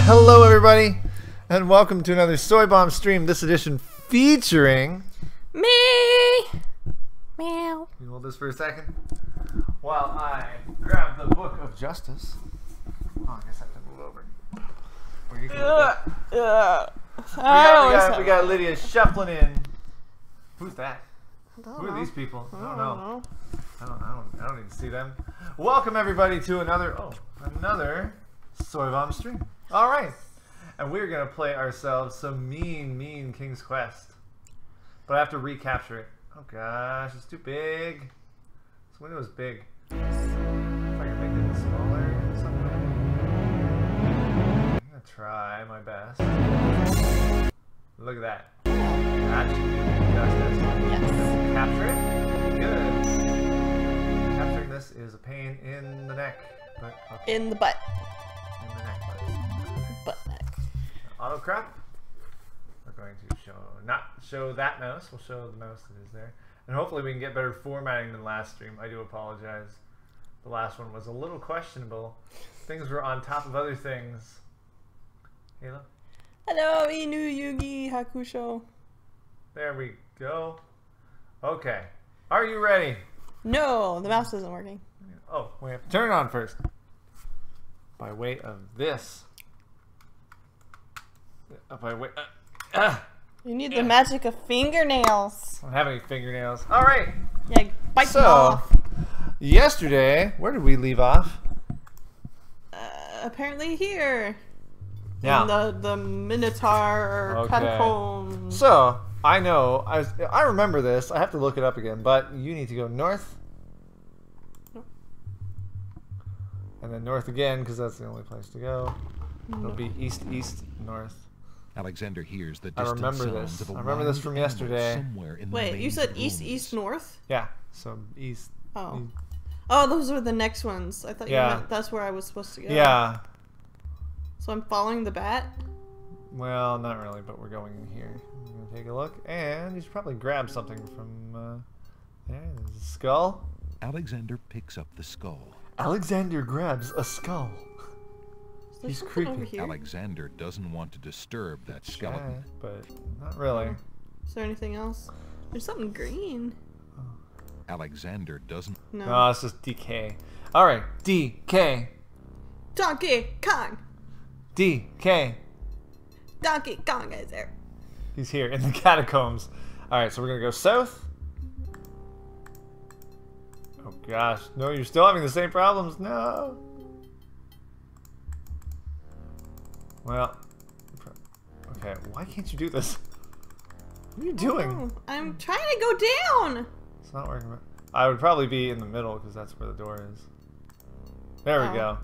Hello everybody, and welcome to another SoyBomb stream, this edition featuring... Me! Meow. Can you hold this for a second? While I grab the Book of Justice. Oh, I guess I have to move over. Or you can we got Lydia shuffling in. Who's that? Who are these people? I don't know. I don't even see them. Welcome everybody to another SoyBomb stream. All right, and we're gonna play ourselves some mean King's Quest, but I have to recapture it. Oh gosh, it's too big. This window is big. If I can make it smaller in some way. I'm gonna try my best. Look at that. That should do justice. Yes. Capture it. Good. Capturing this is a pain in the neck, but okay. In the butt. In the neck, Butt neck. Auto crop. We're going to not show that mouse. We'll show the mouse that is there, and hopefully we can get better formatting than last stream. I do apologize. The last one was a little questionable. Things were on top of other things. Halo. Hello, Inu Yugi Hakusho. There we go. Okay. Are you ready? No, the mouse isn't working. Oh, we have to turn it on first. By way of this. By way. You need the magic of fingernails. I don't have any fingernails. All right. Yeah, bite them off. Yesterday, where did we leave off? Apparently here. Yeah. In the Minotaur catacombs. So I know I remember this. I have to look it up again, but you need to go north. Nope. And then north again, because that's the only place to go. It'll be east, north. Alexander hears the I distant remember sounds this. of a I remember this wild from animal yesterday. somewhere in the Wait, you lanes said of east, ruins. north? Yeah, so east. Oh. East. Oh, those were the next ones. I thought you Yeah. meant that's where I was supposed to go. Yeah. So I'm following the bat? Well, not really, but we're going in here. I'm going to take a look, and you should probably grab something from there. There's a skull. Alexander picks up the skull. Alexander grabs a skull. Is there He's something over creepy. here? Alexander doesn't want to disturb that Yeah, skeleton. but not really. Is there anything else? There's something green. Alexander doesn't. No. No, it's just DK. All right, DK. Donkey Kong! DK. Donkey Kong is there. He's here in the catacombs. All right, so we're gonna go south. Oh gosh, no, you're still having the same problems. No. Well, okay. Why can't you do this? What are you doing? Oh, I'm trying to go down. It's not working. I would probably be in the middle because that's where the door is. There we go.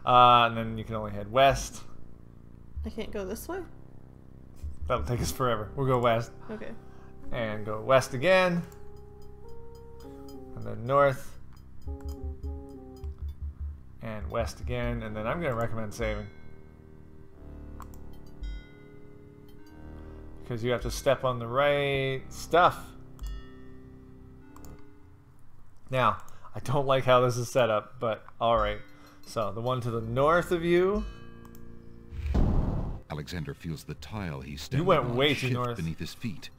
And then you can only head west. I can't go this way? That'll take us forever. We'll go west. Okay. And go west again. And then north. And west again. And then I'm going to recommend saving. Because you have to step on the right stuff. Now, I don't like how this is set up, but alright. So, the one to the north of you. Alexander feels the tile he's standing went on way too shift north. beneath his feet.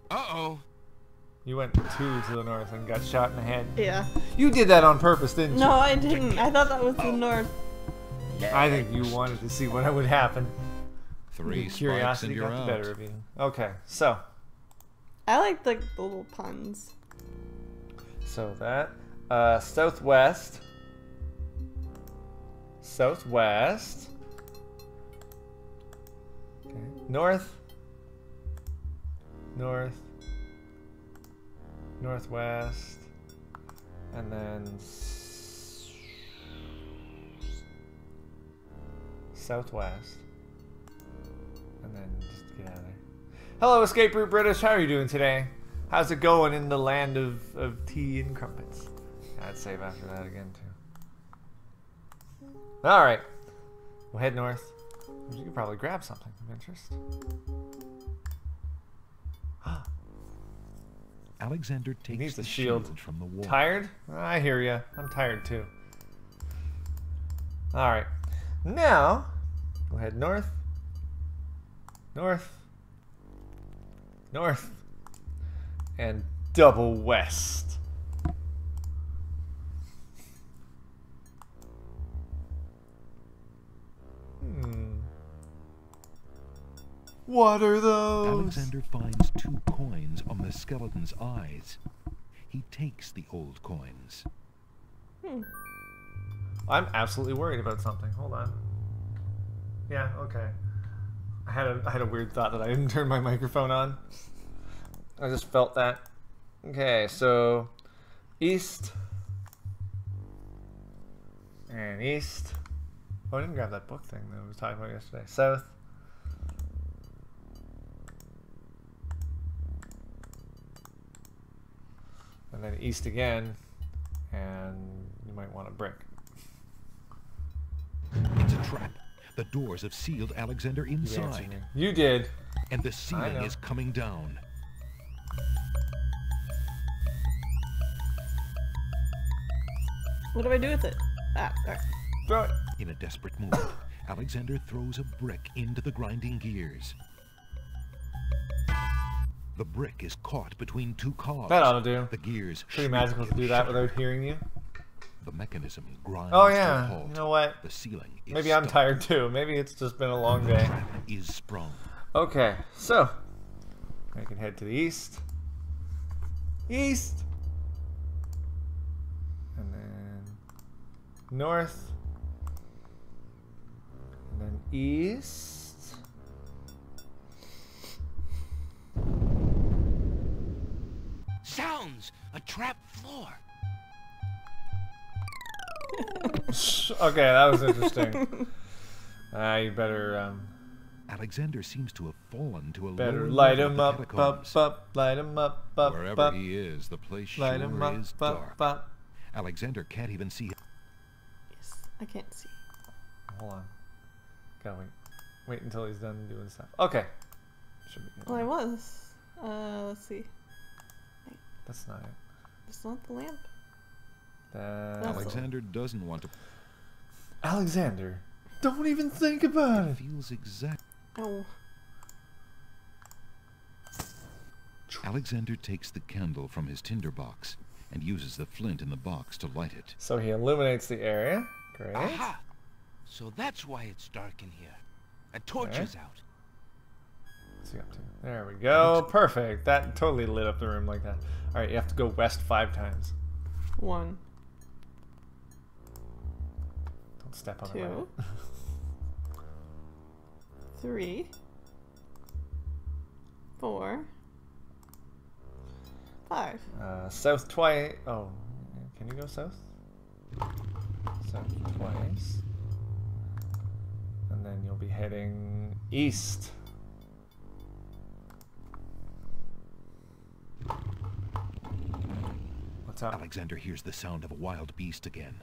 Uh-oh. You went 2 to the north and got shot in the head. Yeah. You did that on purpose, didn't you? No, I didn't. I thought that was the north. I think you wanted to see what would happen. 3 spikes Curiosity and you're got the out. better of you. Okay, so. I like the little puns. So that. Southwest. Southwest. Okay. North. North. Northwest. And then southwest. And then just get out of there. Hello, Escape Route British. How are you doing today? How's it going in the land of tea and crumpets? I'd save after that again, too. Alright. We'll head north. You could probably grab something of interest. Alexander He takes needs the the shield. from the wall. Tired? I hear ya. I'm tired too. Alright. Now, head north. North. North. And double west. What are those? Alexander finds 2 coins on the skeleton's eyes. He takes the old coins. I'm absolutely worried about something. Hold on. Yeah, okay. I had a weird thought that I didn't turn my microphone on. I just felt that. Okay, so east and east. Oh, I didn't grab that book thing that we were talking about yesterday. South. And then east again, and you might want a brick. It's a trap. The doors have sealed Alexander inside. You did. And the ceiling is coming down. What do I do with it? Ah, there. Throw it. In a desperate move, Alexander throws a brick into the grinding gears. The brick is caught between 2 cogs. That ought to do. The gears Pretty magical to do that without hearing you. The mechanism grinds Oh to a yeah, halt. you know what? The ceiling is Maybe I'm stuck. tired too. Maybe it's just been a long day. Is sprung. Okay, so I can head to the east. East! And then north. And then east. Sounds! A trap floor! Okay, that was interesting. You better, Alexander seems to have fallen to a better lower light level him of up, the up, catacombs. up, light him up, up, Wherever up. he is, the place Light sure him up, is up, dark. up. Alexander can't even see. Yes, I can't see. Hold on. Gotta wait. Wait until he's done doing stuff. Okay. Should be good. Well, I was. Let's see. That's not it. It's not the lamp. That's Alexander doesn't want to. Alexander, don't even think about It it. feels exact. Oh. Alexander takes the candle from his tinderbox and uses the flint in the box to light it. So he illuminates the area. Great. Aha! So that's why it's dark in here. A torch Okay. is out. What's he up to? There we go. Perfect. That totally lit up the room like that. All right, you have to go west 5 times. 1, Don't step on 2, it. 3, 4, 5. South twice. Oh, can you go south? South twice. And then you'll be heading east. What's up? Alexander hears the sound of a wild beast again.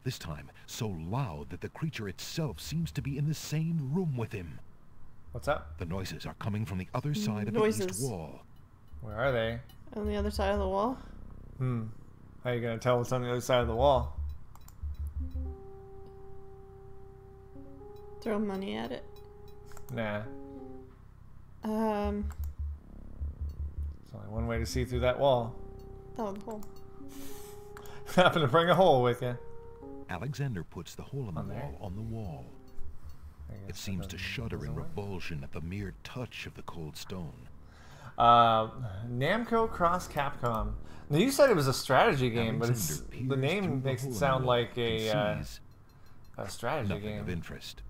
This time, so loud that the creature itself seems to be in the same room with him. What's up? The noises are coming from the other side of the Noises. east wall. Where are they? On the other side of the wall. How are you gonna tell what's on the other side of the wall? Throw money at it. Nah. Um. There's only one way to see through that wall. Oh, the hole. Happen to bring a hole with you. Alexander puts the hole in the On there? wall on the wall. I guess It that seems to shudder in doesn't work. revulsion at the mere touch of the cold stone. Namco Cross Capcom. Now you said it was a strategy game, but it's Alexander the peers name through the makes hole it in sound the wall like and sees a strategy nothing game. of interest.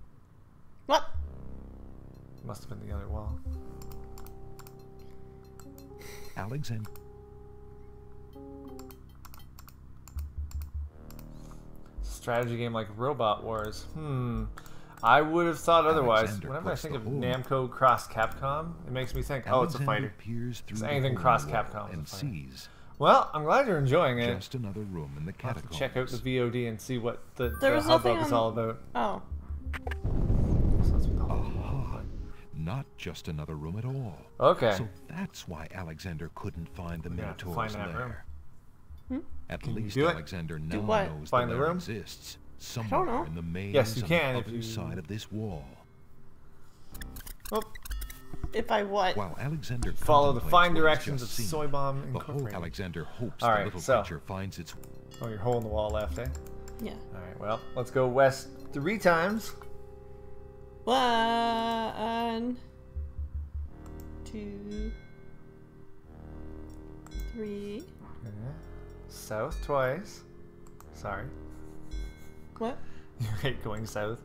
What? Must have been the other wall. Alexander Strategy game like Robot Wars. I would have thought otherwise. Alexander Whenever I puts think the of hole- Namco Cross Capcom, it makes me think, oh, it's a Alexander fighter. peers through It's the anything hole in cross the wall Capcom is a and fighter. sees Well, I'm glad you're enjoying it. just another room in the I'll have to catacombs. check out the VOD and see what the There was nothing hubbub is on- all about. Oh. So that's what the hole- Aha! Not just another room at all. Okay. So that's why Alexander couldn't find the We're gonna have to Minotaur's find that room. lair. At Can you least do it? Alexander now what? knows Find the the lair room? exists don't somewhere know. in the maze Yes, you on can the if other you- side of this wall. Oh, If I what? While Alexander follow the contemplates fine what he's directions of just seen, SoyBomb behold, Incorporated. Alexander hopes All the right, little so- creature finds its... Oh, you're hole in the wall left, eh? Yeah. Alright, well, let's go west 3 times. 1, 2, 3. Okay. South twice. Sorry. What? You hate going south.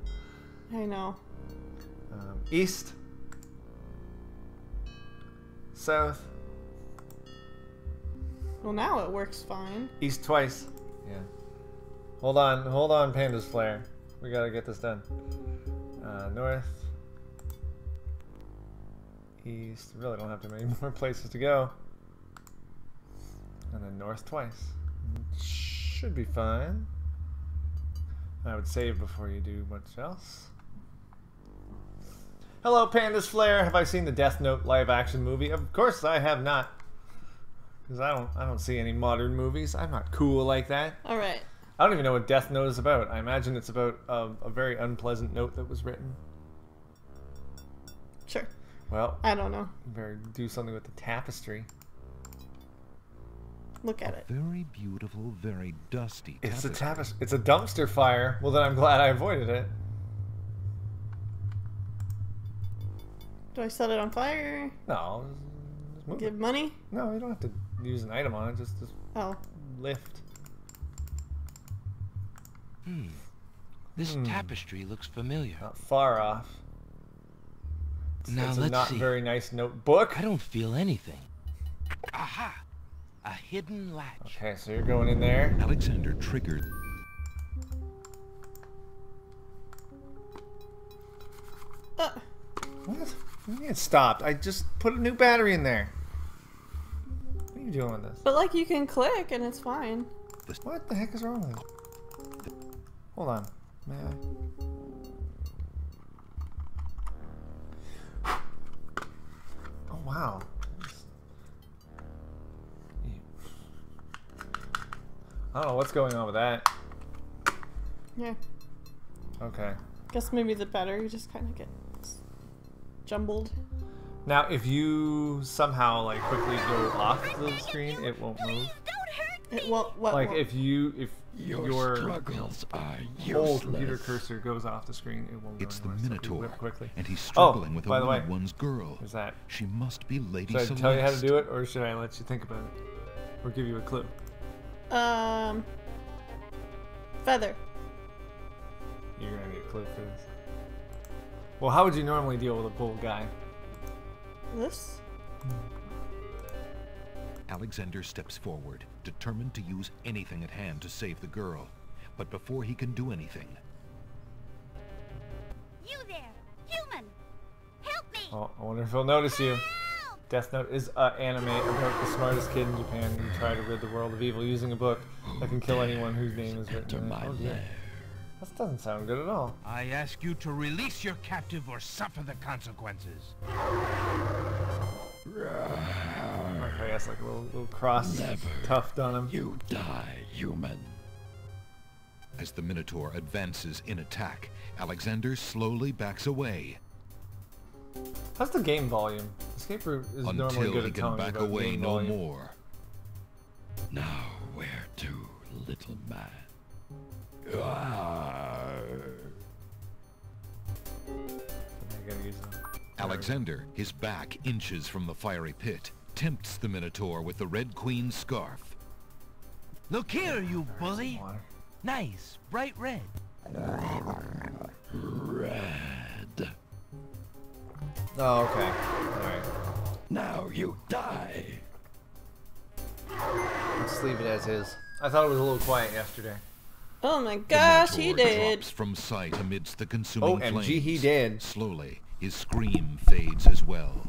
I know. East. South. Well, now it works fine. East twice. Yeah. Hold on, Panda's Flare. We gotta get this done. North. East. Really don't have too many more places to go. And then north twice. Should be fine. I would save before you do much else. Hello, Panda's Flare. Have I seen the Death Note live-action movie? Of course I have not. Because I don't see any modern movies. I'm not cool like that. All right. I don't even know what Death Note is about. I imagine it's about a very unpleasant note that was written. Sure. Well, I don't know. you better do something with the tapestry. Look at it. Very beautiful, very dusty It's a tapestry. tapestry. It's a dumpster fire. Well, then I'm glad I avoided it. Do I set it on fire? No, just move Give it. money? No, you don't have to use an item on it. Just Oh. lift. This tapestry looks familiar. Not far off. Now It's a let's not see. very nice notebook. I don't feel anything. Aha! A hidden latch. Okay, so you're going in there. Alexander triggered What? What do you mean it stopped? I just put a new battery in there. What are you doing with this? But like you can click and it's fine. What the heck is wrong with it? Hold on. May I? Oh, wow. I don't know what's going on with that. Yeah. Okay. Guess maybe the battery just kind of gets jumbled. Now, if you somehow like quickly go off the screen, it won't move. It won't. What? Like won't? if your struggles are whole computer cursor goes off the screen, it won't go It's the anywhere, so if you Minotaur, whip quickly. and he's struggling with a by the way, one-on-one's girl. There's that. She must be Lady Should I Celeste. tell you how to do it, or should I let you think about it? Or give you a clue? Feather. You're gonna need a clue for this. Well, how would you normally deal with a bull guy? This? Alexander steps forward, determined to use anything at hand to save the girl. But before he can do anything, You there, human! Help me! Oh, I wonder if he'll notice you. Help! Death Note is an anime about the smartest kid in Japan who try to rid the world of evil using a book that can kill anyone whose name is written in it. Oh dear. That doesn't sound good at all. I ask you to release your captive or suffer the consequences. Okay, that's like a little cross tuft on him. You die, human. as the Minotaur advances in attack, Alexander slowly backs away How's the game volume? Escape route is normally until good he at can telling you back about away game no volume. more. Now where to, little man? Ah. I gotta use them. Alexander, his back inches from the fiery pit, tempts the Minotaur with the Red Queen's scarf. Look here, you bully. Water. Nice, bright red. Red. Oh, okay. Alright. Now you die. Let's leave it as is. I thought it was a little quiet yesterday. Oh my The gosh, he Minotaur did. drops from sight amidst the consuming OMG, flames. he did. Slowly, his scream fades as well.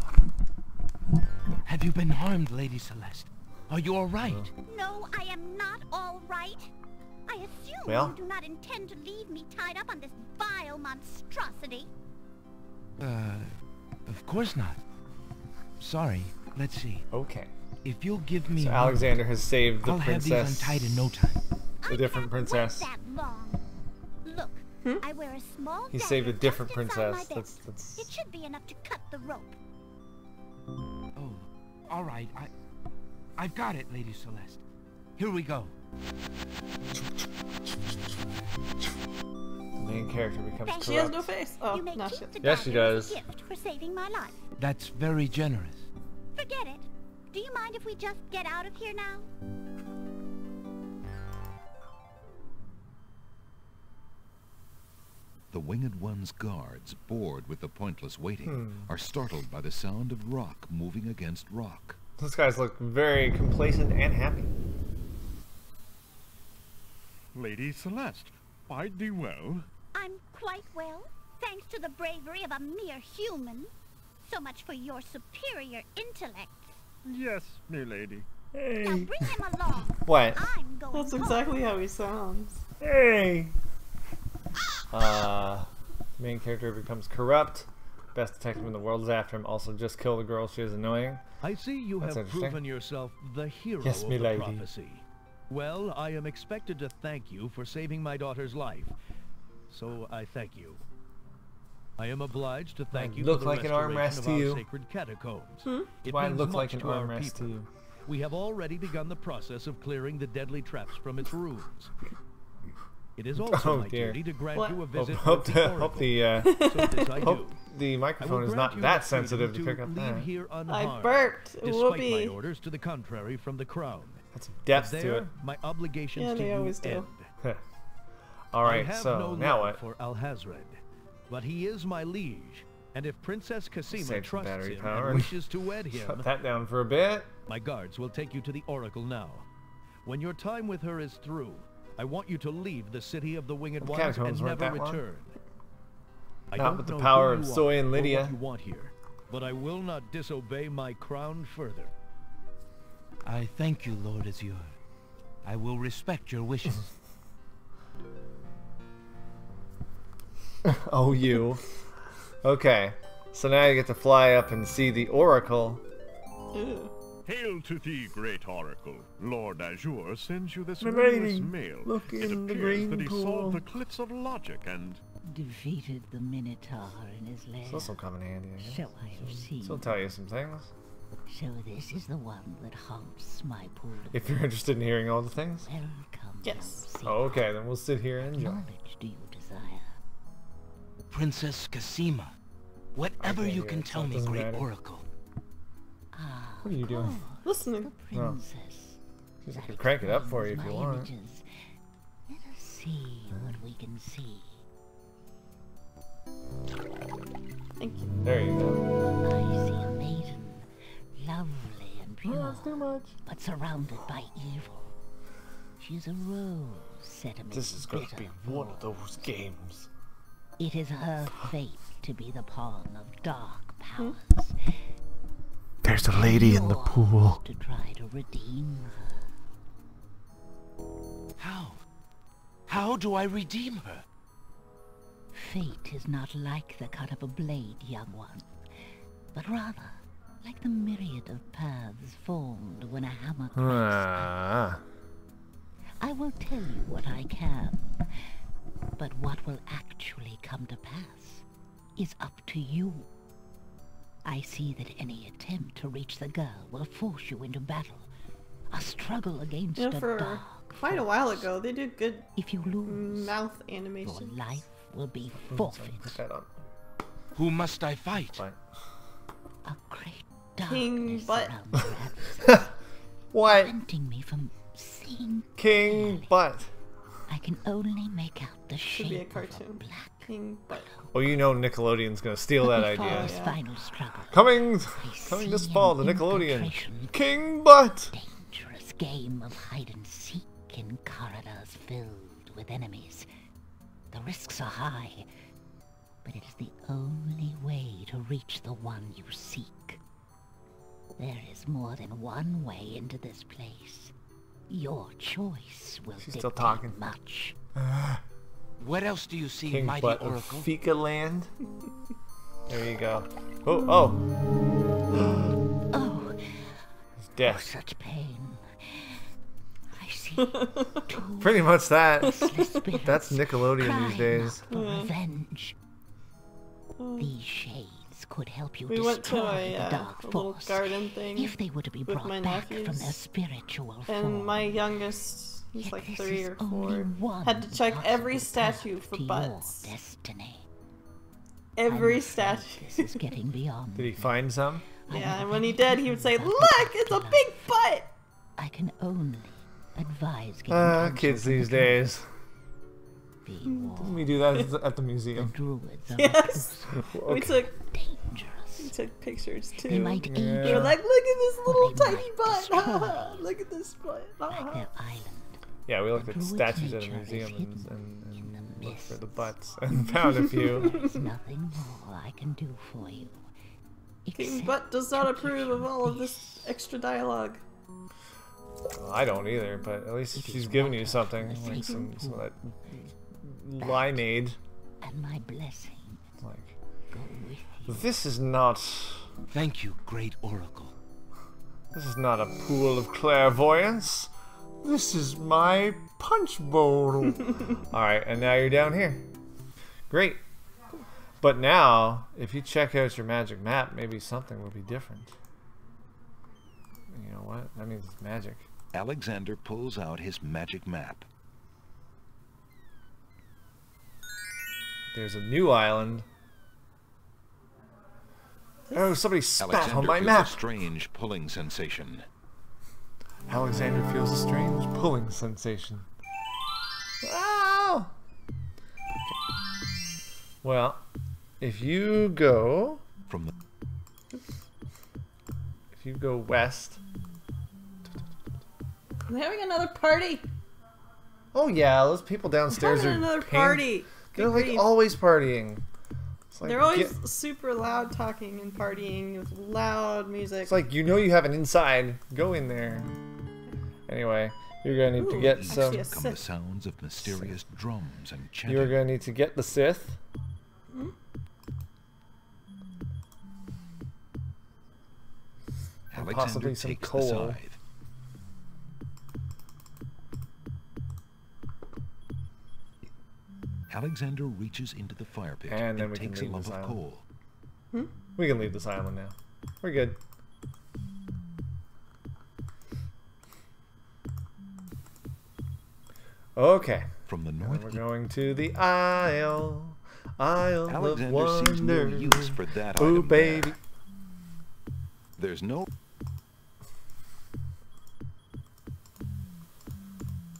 Have you been harmed, Lady Celeste? Are you all right? No, I am not all right. I assume Well? you do not intend to leave me tied up on this vile monstrosity. Of course not. Sorry. Let's see. Okay. If you'll give me So a Alexander has saved the I'll have these princess. untied in no time. The different princess. That long. Look, I wear a small He saved a dagger different just inside princess. my That's vest. It should be enough to cut the rope. Oh, all right. I've got it, Lady Celeste. Here we go. the main character becomes corrupt. She has no face. Oh, You may no, keep shit. the Yes, she dagger as does. a gift for saving my life. That's very generous. Forget it. Do you mind if we just get out of here now? The Winged One's guards, bored with the pointless waiting, are startled by the sound of rock moving against rock. Those guys look very complacent and happy. Lady Celeste, fight thee well. I'm quite well, thanks to the bravery of a mere human. So much for your superior intellect. Yes, milady. Now bring him along. What? I'm going That's home. exactly how he sounds. Hey! Main character becomes corrupt. Best detective in the world is after him. Also, just kill the girl. She is annoying. I see you That's have interesting. proven yourself the hero Yes, of milady. the prophecy. Well, I am expected to thank you for saving my daughter's life. So I thank you. I am obliged to thank Might you look for the like an arm restoration rest of to our you. sacred catacombs. It Might means look much like an to our armrest to people. you. We have already begun the process of clearing the deadly traps from its ruins. It is also Oh, my dear. duty to grant What? you a Hope, visit hope, with the hope Oracle. the So this I do. hope the I will microphone is grant not you that the freedom sensitive to pick up leave that. here I unharmed, burped. despite Whoopee. my orders to the contrary from the crown. That's depth But to there, it. my obligations Yeah, to they you always do. end. All I right, have so no now love what? for Alhazred, but he is my liege, and if Princess Cassima Save some trusts battery him power and and wishes to wed him, Shut that down for a bit. my guards will take you to the Oracle now. When your time with her is through, I want you to leave the city of the Winged The Ones catacombs and weren't never that long. return. I Not don't with the know power who of you Soy are and or Lydia. what you want here, but I will not disobey my crown further. I thank you, Lord Azure. I will respect your wishes. Oh, you. Okay, so now you get to fly up and see the Oracle. Ew. Hail to thee, great oracle. Lord Azure sends you this Milady, murderous mail. look It in the appears green that he pool. solved the cliffs of logic and... Defeated the Minotaur in his lair. This will also come in handy, I guess. So I have seen. This will tell you some things. So this is the one that haunts my pool of If you're interested in hearing all the things. Welcome. Yes. young sea. Oh, okay, then we'll sit here and enjoy. Knowledge do you desire? Princess Cassima, whatever can't you hear can it, so tell it me, doesn't great matter. oracle. Ah, What are you of doing? course, Listening. The Oh. princess. She's like, That crank it up for you explains if you my want. images. Let us see what we can see. Thank you. There you go. I see a maiden, lovely and pure, Oh, that's too much. but surrounded by evil. She's a rose set amidst This is going to bitter be one of thorns. those games. It is her fate to be the pawn of dark powers. There's a lady in the Yours pool. to try to redeem her. How? How do I redeem her? Fate is not like the cut of a blade, young one, but rather like the myriad of paths formed when a hammer cracks. Ah. I will tell you what I can, but what will actually come to pass is up to you. I see that any attempt to reach the girl will force you into battle, a struggle against You know, a for dark quite a while force. ago, they did good If you lose, mouth your animation. life will be Put forfeit. that on. Who must I fight? Fine. A great King darkness Butt. surrounds your adversary, What? preventing me from seeing King clearly. Butt. I can only make out the Should be a shape of cartoon. a black King Butt. Well, you know Nickelodeon's gonna steal that Before idea. this Yeah. final struggle, Coming I this see fall, the an Nickelodeon. infiltration, King Butt! dangerous game of hide and seek in corridors filled with enemies. The risks are high, but it is the only way to reach the one you seek. There is more than one way into this place. Your choice will She's still dictate talking. much. What else do you see, King mighty Butt of oracle? Fika Land. There you go. Oh, oh. Oh, It's death. such pain. I see Pretty much that. Spirits That's Nickelodeon crying these days. out for revenge. These shades could help you We went to destroy the dark a little force garden thing if they were to be with brought my back from nephews. their spiritual form. And my youngest, he's Yet like this 3 is or only 4, one had to check every possible statue path for to your butts. destiny. Every I'm afraid statue. This is getting beyond. Did he find some? Yeah, and when he did, he would say, "Look, it's a big butt." I can only advise getting counsel Kids from the these druids. days. Be Didn't warned, we do that at the the museum? druids are Yes, we Okay. dangerous. took pictures They too. might aid Yeah. They you were like, "Look at this little they tiny might butt. destroy Look at this butt." like their island. Yeah, we looked at Druid's statues at a nature is museum hidden and in the looked for the mists. butts and found a few. There's nothing more I can do for you. King except Butt does not to approve give of you all of this extra dialogue. Well, I don't either, but at least It she's is giving you water something, from the like some sacred of that pool. limeade. And my blessing Like, go with you. this is not Thank you, great oracle. a pool of clairvoyance. This is my punch bowl. Alright, and now you're down here. Great. But now, if you check out your magic map, maybe something will be different. You know what? That means it's magic. Alexander pulls out his magic map. There's a new island. Oh, somebody spat Alexander on my feels map. a strange pulling sensation. Alexander feels a strange pulling sensation. Ah! Well, if you go From the west. We're having another party. Oh yeah, those people downstairs Having are another pain- party. They're Good like grief. always partying. It's like, They're always get- super loud talking and partying with loud music. it's like, you know you have an inside. Go in there. Anyway, you're gonna need to Ooh, get actually some. a come the Sith. sounds of mysterious drums and You're chanting. gonna need to get the Sith. Alexander possibly some takes coal. the scythe. Alexander reaches into the fire pit And then we can takes a leave lump this of island. coal. We can leave this island now. We're good. Okay. From the Now north, we're going to the Isle of Alexander sees no Wonder. use for that Ooh, item there. baby. There's no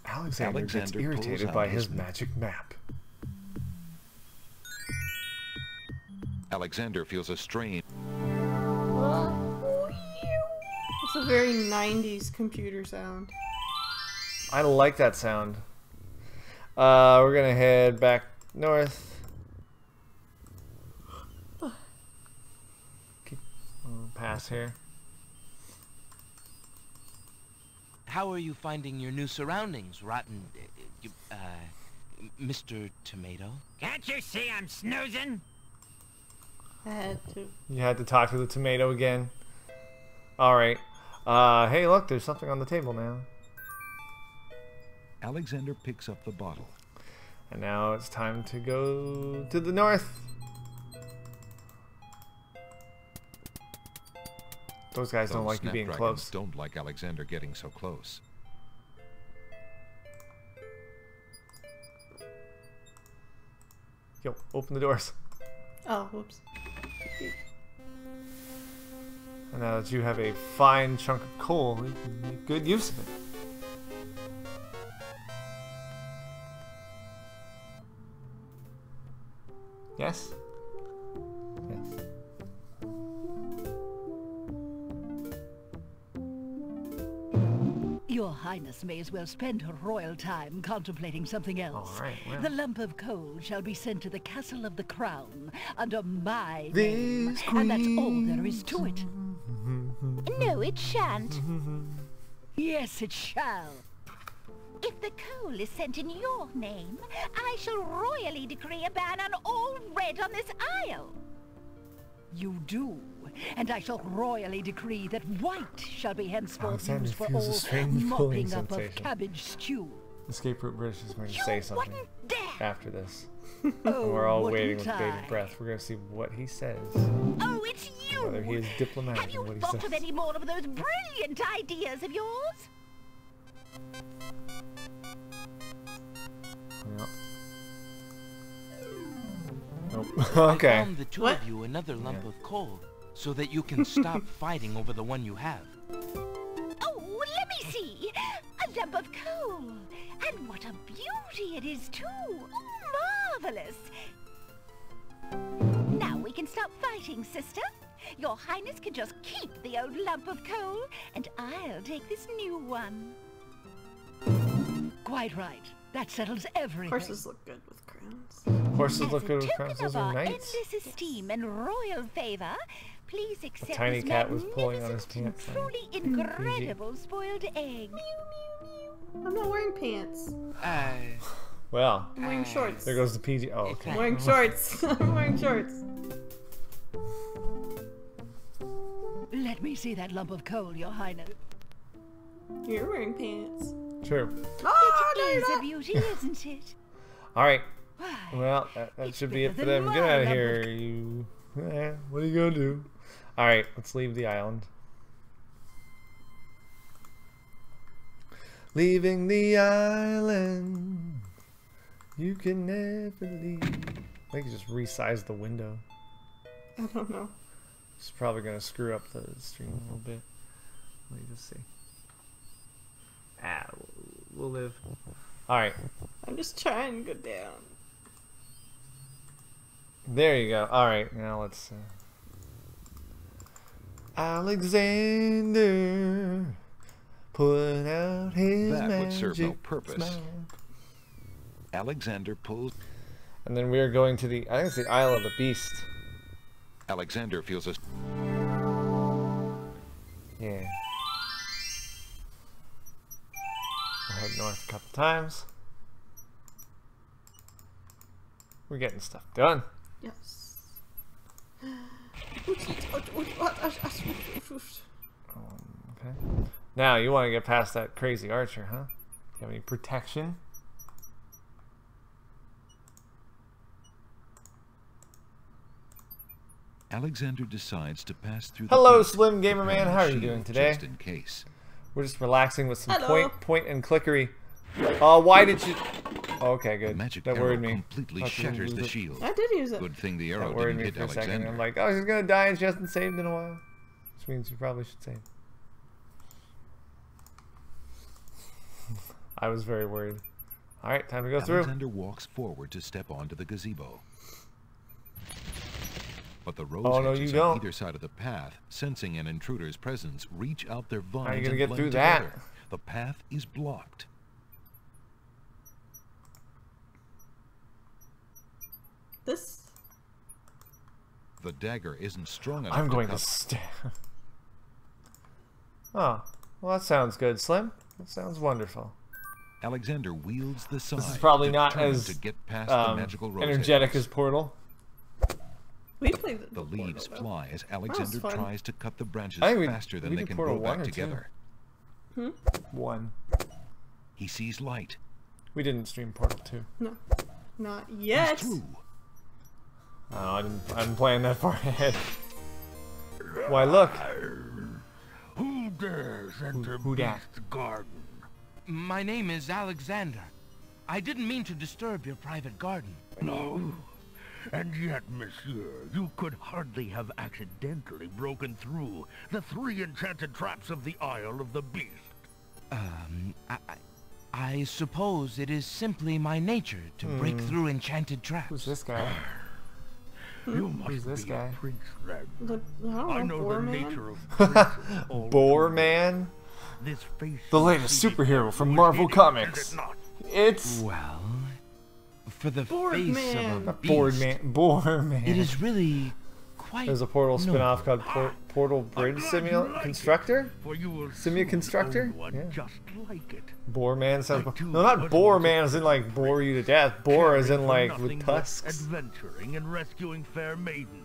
Alexander gets Alexander pulls irritated out by his his magic map. Alexander feels a strain. It's a very 90s computer sound. I like that sound. We're gonna head back north. Keep pass here. How are you finding your new surroundings, Rotten, Mr. Tomato? Can't you see I'm snoozing? I had to. You had to talk to the tomato again. Alright. Hey, look, there's something on the table now. Alexander picks up the bottle. And now it's time to go to the north. Those guys don't Those like you being snapdragons close. don't like Alexander getting so close. Yo, open the doors. Oh, whoops. And now that you have a fine chunk of coal, you can make good use of it. Yes? Yes. Your Highness may as well spend her royal time contemplating something else. All right, well. The lump of coal shall be sent to the Castle of the Crown under my This name, and that's all there is to it. No, it shan't. Yes, it shall. If the coal is sent in your name, I shall royally decree a ban on all red on this isle. You do, and I shall royally decree that white shall be henceforth Alexander used for feels a all strange pulling mopping up of sensation. cabbage stew. Escape Route British is going to say something after this. Oh, And we're all wouldn't waiting with I? bated breath. We're going to see what he says. Oh, it's you! Whether he is diplomatic Have in you what he thought says. of any more of those brilliant ideas of yours? Yep. Nope. I Okay. found the two of you another lump of coal, so that you can stop fighting over the one you have. Oh, let me see. A lump of coal. And what a beauty it is, too. Oh, marvelous. Now we can stop fighting, sister. Your Highness can just keep the old lump of coal, and I'll take this new one. Quite right. That settles everything. Horses look good with crowns. Horses look good As with a crowns. token Those of are our knights. endless esteem and royal favor, please A accept tiny this cat was pulling on his magnificent, pants. truly incredible spoiled egg. I'm not wearing pants. Well, I'm wearing shorts. there goes the PG. Oh, okay. I'm wearing shorts. I'm wearing shorts. Let me see that lump of coal, Your Highness. You're wearing pants. True. Oh, no, It you're is a not. beauty, isn't it? All right. Why, Well, that should be it for bigger them. than Get my out of lump here, you. What are you gonna do? All right, let's leave the island. Leaving the island. You can never leave. I think you just resized the window. I don't know. It's probably gonna screw up the stream a little bit. Let me just see. Ah, we'll live. All right. I'm just trying to go down. There you go. All right, now let's. Alexander put out his That magic would serve no purpose. smile. Alexander pulls. And then we are going to the. I think it's the Isle of the Beast. Alexander feels a. Yeah. We'll head north a couple times. We're getting stuff done. Yes. Okay. Now you want to get past that crazy archer, huh? Do you have any protection? Alexander decides to pass through. Hello, the Slim Gamer Man. How are you doing today? Just in case. We're just relaxing with some Hello. point and clickery. Why did you? Oh, okay, good. Magic That arrow worried me. completely Thought you shatters would the lose it. shield. I did use it. Good thing the arrow That worried didn't me hit for a second. Alexander. I'm like, oh, she's gonna die and she hasn't saved in a while. Which means you probably should save. I was very worried. All right, time to go through. Alexander walks forward to step onto the gazebo. But the rose Oh, no, hedges you on don't. either side of the path, sensing an intruder's presence, reach out their vines How are you gonna and get blend through that? together. The path is blocked. This. The dagger isn't strong enough. I'm going to cut. stab. Oh, well, that sounds good, Slim. That sounds wonderful. Alexander wields the scythe. This is probably not determined as to get past the magical rose energetic hedges. as Portal. We played The leaves fly as Alexander fun. tries to cut the branches I think we- faster than we they did can Portal grow 1 back or 2. together. One. He sees light. We didn't stream Portal 2. No. Not yet. He's through. Oh, I didn't plan that far ahead. Why, look. Who dares enter Who dat? Beast's garden? My name is Alexander. I didn't mean to disturb your private garden. No. And yet, monsieur, you could hardly have accidentally broken through the 3 enchanted traps of the Isle of the Beast. I suppose it is simply my nature to break through enchanted traps. Who's this guy? You must Who's this be guy? a prince, then. I I don't know, know Boar the Man. nature of princes all Boar too Man? This face The you latest see superhero from was Marvel hidden, Comics. is it not? It's Well, for the Bored face man. of a Boar beast, Man. Boar Man. it is really quite There's a Portal noble. spin-off called Portal Bridge glad you like Constructor? For you will Simia soon Constructor? own one Yeah. just like it. Boar Man sounds. I too No, not would Boar want to Man as in like bore you to death. Boar as in caring for like nothing with but tusks. Adventuring and rescuing fair maidens.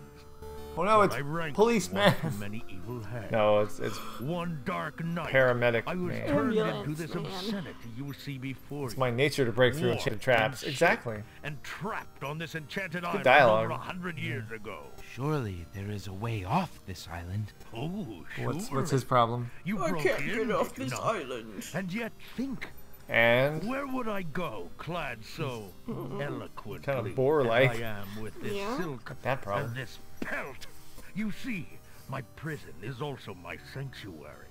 Oh no, it's My rank policeman. was too many evil hags. No, it's one dark night. paramedic I was man. turned Ambulance into this man. obscenity you see before It's you. my nature to break through Warped enchanted traps. and Exactly. shaped And trapped on this enchanted island dialogue. over 100 years ago. Surely there is a way off this island. Oh, sure. What's his problem? You I broke can't in, get off did you this not? island. And yet think, And where would I go, clad so eloquently kind of boar-like. as I am with this Yeah. silk that problem. and this pelt? You see, my prison is also my sanctuary.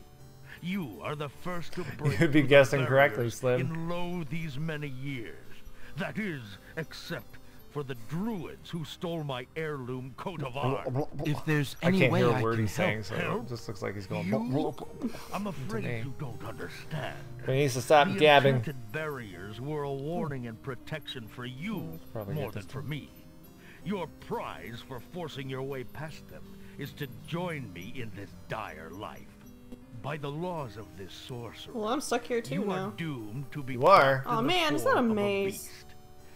You are the first to break You'd be through the guessing correctly, barriers Slim. in lo these many years. That is, except for the druids who stole my heirloom coat of arms. If there's I any can't way hear a I word can he's saying, help, so it just looks like he's going. You? I'm me. afraid you don't understand. But he needs to stop The gabbing. enchanted barriers were a warning and protection for you Probably more get than this for me. Your prize for forcing your way past them is to join me in this dire life. By the laws of this sorcery, Well, I'm stuck here too you now. are doomed to be You are. trapped in Oh the man, it's not a form of maze beast.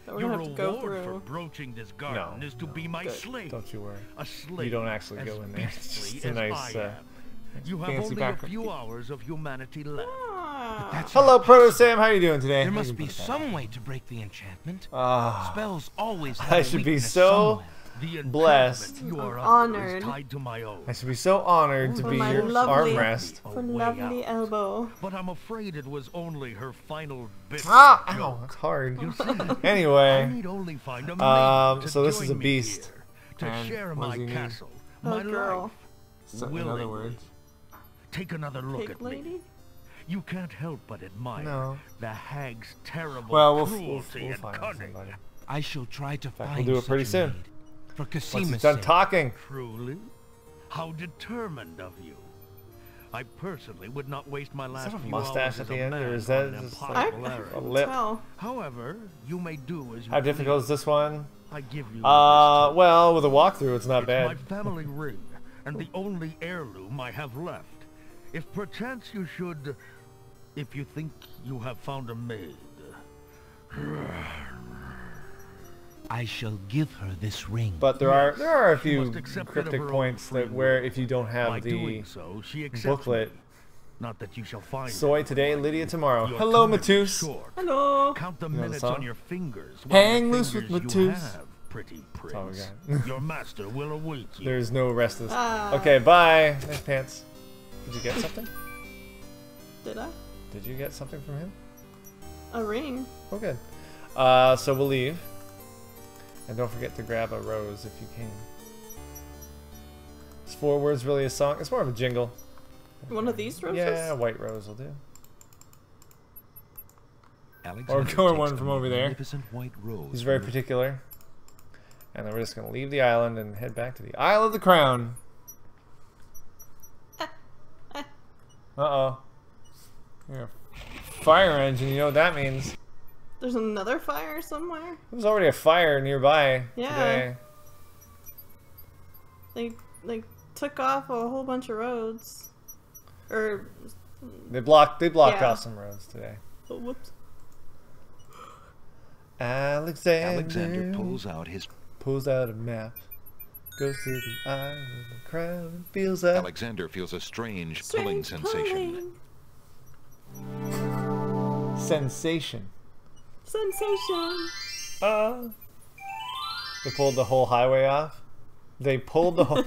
that we're Your gonna have to go reward for through. broaching this garden is to be my Good. slave. Don't you worry. A slave You don't actually as go in there. It's beastly just a as nice, I am. You have fancy only background. a few hours of humanity left. Ah. That's Hello, Proto Sam. How are you doing today? There must be some way to break the enchantment. Ah, Spells always have I a should be weakness so somewhere. The blessed. enchantment you are I'm under is honored. tied to my own. I should be so honored to For be my your lovely- armrest. For A way lovely out. elbow. But I'm afraid it was only her final bit. Ah, of ow, joke. that's hard. You see, I Anyway, need only find a maiden to so this is join a me beast. here, to And share what does my he need? castle, A my girl. life. so, in willingly. other words, Take another look Pig at me. lady? You can't help but admire No. the hag's terrible well, we'll cruelty and find cunning. somebody. I shall try to fact, find we'll do it pretty such a soon. maid. For Once he's Casima's done sake. talking. Truly? How determined of you. I personally would not waste my last that a few mustache hours at as the a end, or man is that on an just impossible like errand. a lip? Tell. However, you may do as you How difficult is this one? I give you this Well, with a walkthrough, it's not It's bad. my family ring, and the only heirloom I have left. If perchance you should... If you think you have found a maid... I shall give her this ring. But there are a she few must accept it of cryptic her own points free that where will. if you don't By have the doing so, she accepts booklet, me. Not that you shall find Soy her. today, Lydia tomorrow. Your Hello, time is Matus. short. Hello. Count the You know the minutes song? on your fingers. while Hang the loose with fingers you Matus. have, pretty all we prince. got. Your master will await you. There's no rest of this. Ah. Okay, bye. Nice pants. Did you get something? Did I? Did you get something from him? A ring. Oh, good. So we'll leave. And don't forget to grab a rose if you can. Is 4 words really a song? It's more of a jingle. One of these roses? Yeah, white rose will do. Alexander Or takes one the from over there. magnificent white rose He's very from the- particular. And then we're just going to leave the island and head back to the Isle of the Crown. Uh-oh. You're a fire engine, you know what that means. There's another fire somewhere? There's already a fire nearby Yeah. today. They took off a whole bunch of roads. Or... They blocked Yeah. off some roads today. Oh, whoops. Alexander pulls out a map. Goes to the Isle of the Crown and feels that Alexander feels a strange pulling sensation. sensation. Sensation. They pulled the whole highway off. They pulled the whole.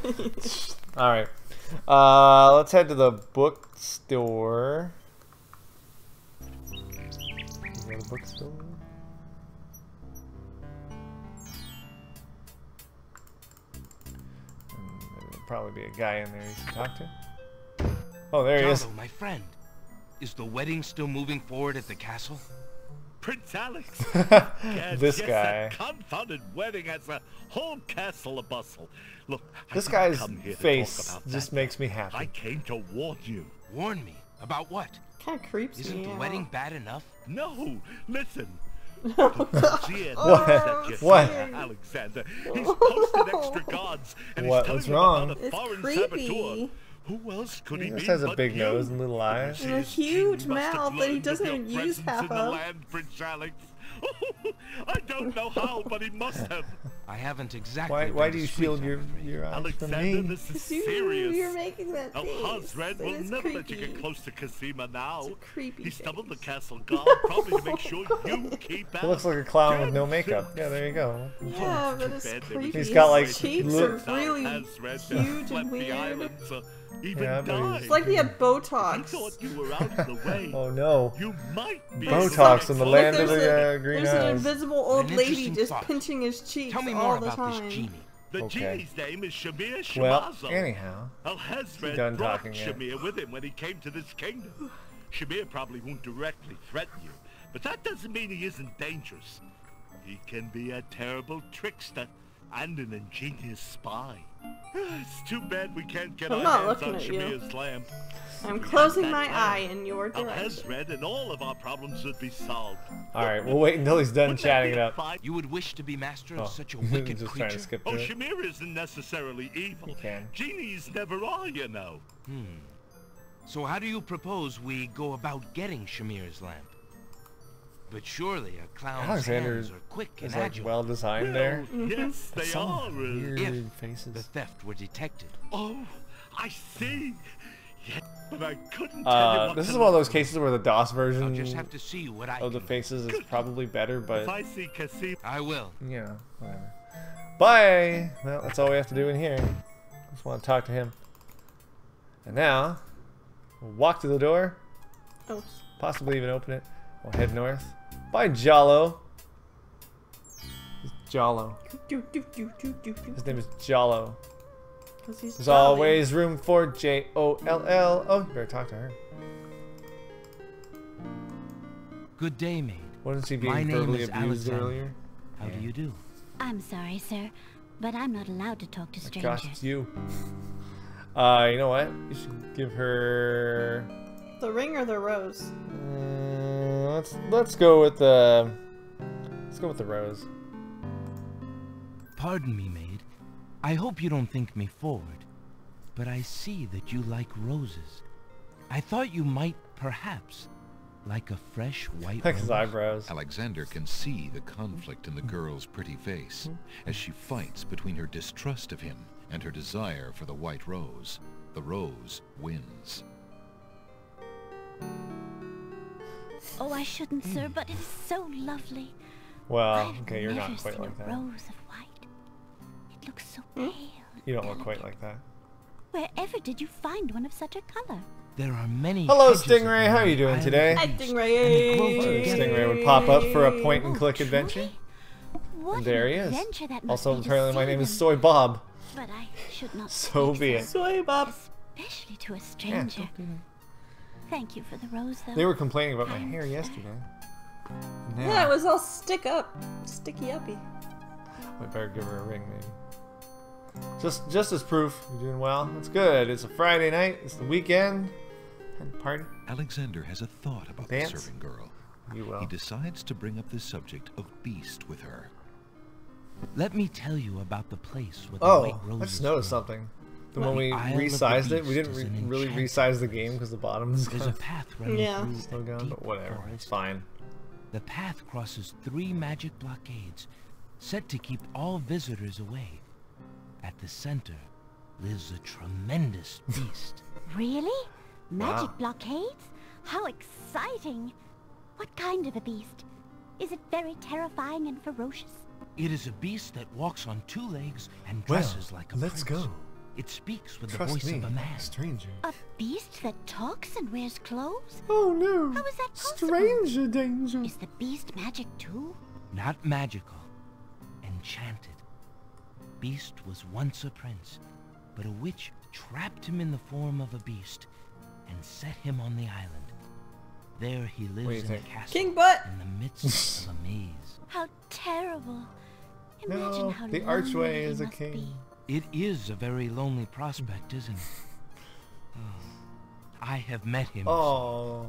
All right. Let's head to the bookstore. Is there a bookstore? There'll probably be a guy in there you can talk to. Oh, there he is. Jarlo, my friend. Is the wedding still moving forward at the castle? Prince Alex. This yes, guy. That confounded wedding has a whole castle abustle. Look, I This didn't guy's come here to face talk about just that. makes me I happy. came to warn you. Warn me. About what? Kind of creeps Isn't me the out. wedding bad enough? No, listen. What? What? Alexander. He's posted extra guards, and What? he's What's telling them wrong? about a It's foreign creepy. saboteur. Who else could he He just be has a but big you? nose and little eyes. And a huge You must have mouth that he learned doesn't of even your use presence half in the of. land, Prince Alex. I don't know how, but he must have. I haven't exactly. Why do you shield your eyes from Alexander, me? this is serious. You're making that El face. Hazred That will is never let you creepy. get close to Casima now. It's a creepy He stumbled the face. castle guard probably to make sure you keep out. He looks like a clown with no makeup. Yeah, there you go. Yeah, but it's creepy. He's got like His cheeks are really huge and weird. Yeah, but It's like he had Botox. Thought you were out of the way. Oh no. You might be Botox in the land of There's the green There's an eyes. invisible old An lady interesting just thought. pinching his cheeks Tell me all more the about time. this genie. The Okay. genie's name is Shamir Well, Shamazo. anyhow. Al Done Hazred brought talking yet. Shamir with him when he came to this kingdom. Shamir probably won't directly threaten you, but that doesn't mean he isn't dangerous. He can be a terrible trickster and an ingenious spy. It's too bad we can't get I'm our not hands looking on at you. Shamir's lamp. I'm If we closing had my that eye lamp, in your Al direction. Hazred and all of our problems would be solved. Alright, we'll wait until he's done Wouldn't that chatting be it up. fine? You would wish to be master of Oh, such a wicked just trying to creature? skip Oh, through it. Shamir isn't necessarily evil. You can. Genies never are, you know. So how do you propose we go about getting Shamir's lamp? But surely a clown's Alexander hands are quick and is like agile. well designed there. Yes, they Some are. weird If faces. the theft were detected. Oh, I see. Yeah, but I couldn't tell you what This to is one of look those cases where the DOS version I'll just have to see what I of the can. faces is probably better, for. If but I see Cassim, I will. you know, whatever. Bye! Well, that's all we have to do in here. Just want to talk to him. And now, we'll walk to the door, Oh, possibly even open it. We'll head north. Bye, Jollo. He's Jollo. His name is Jollo. 'cause he's There's jolly. always room for J-O-L-L. Oh, you better talk to her. Good day, maid. Wasn't she My being name verbally is abused Alexander. earlier? How do you do? I'm sorry, sir, but I'm not allowed to talk to My gosh, strangers. it's you. You know what? You should give her. The ring or the rose? Let's go with the. Let's go with the rose. Pardon me, maid. I hope you don't think me forward, but I see that you like roses. I thought you might, perhaps, like a fresh white Like his rose. eyebrows. Alexander can see the conflict in the girl's pretty face as she fights between her distrust of him and her desire for the white rose. The rose wins. Oh, I shouldn't, sir, but it's so lovely. Well, I've okay, you're never not quite seen like a that. rose of white. It looks so pale. You don't look quite like that. Wherever did you find one of such a color? There are many. Hello, hedges of Stingray. them How are on you the doing island today? of Hi, the east, Stingray. and they grow Stingray together. would pop up for a point and Oh, click truly? adventure. What And there an he is. adventure that must Also, be to apparently, my see name is them. SoyBomb. But I should not So speak be it. Soy Bob. especially to a Yeah, stranger. don't do that. Thank you for the rose, though. They were complaining about my I'm hair sorry. yesterday. Now, Yeah, it was all sticky uppy. I better give her a ring, maybe. Just as proof, you're doing well. That's good. It's a Friday night. It's the weekend. And party. Alexander has a thought about Dance? the serving girl. You will. He decides to bring up the subject of Beast with her. Let me tell you about the place where the Oh, white I roses just noticed grow. something. Well, When we the Isle of the resized it, we Beast didn't is an really enchanted resize the game because the bottom is There's kind a of path running Yeah. through slowed a down, deep but whatever. It's forest. fine. The path crosses 3 magic blockades, set to keep all visitors away. At the center lives a tremendous beast. Really? Magic Wow. blockades? How exciting! What kind of a beast? Is it very terrifying and ferocious? It is a beast that walks on 2 legs and Well, dresses like a let's prince. go. It speaks with the Trust voice me, of a man. stranger. A beast that talks and wears clothes? Oh no! How is that possible? Stranger danger. Is the beast magic too? Not magical, enchanted. Beast was once a prince, but a witch trapped him in the form of a beast and set him on the island. There he do you lives in a think? castle King butt. in the midst of a maze. How terrible! Imagine No, how the lonely archway he is a must king. be. It is a very lonely prospect, isn't it? I have met him. Oh.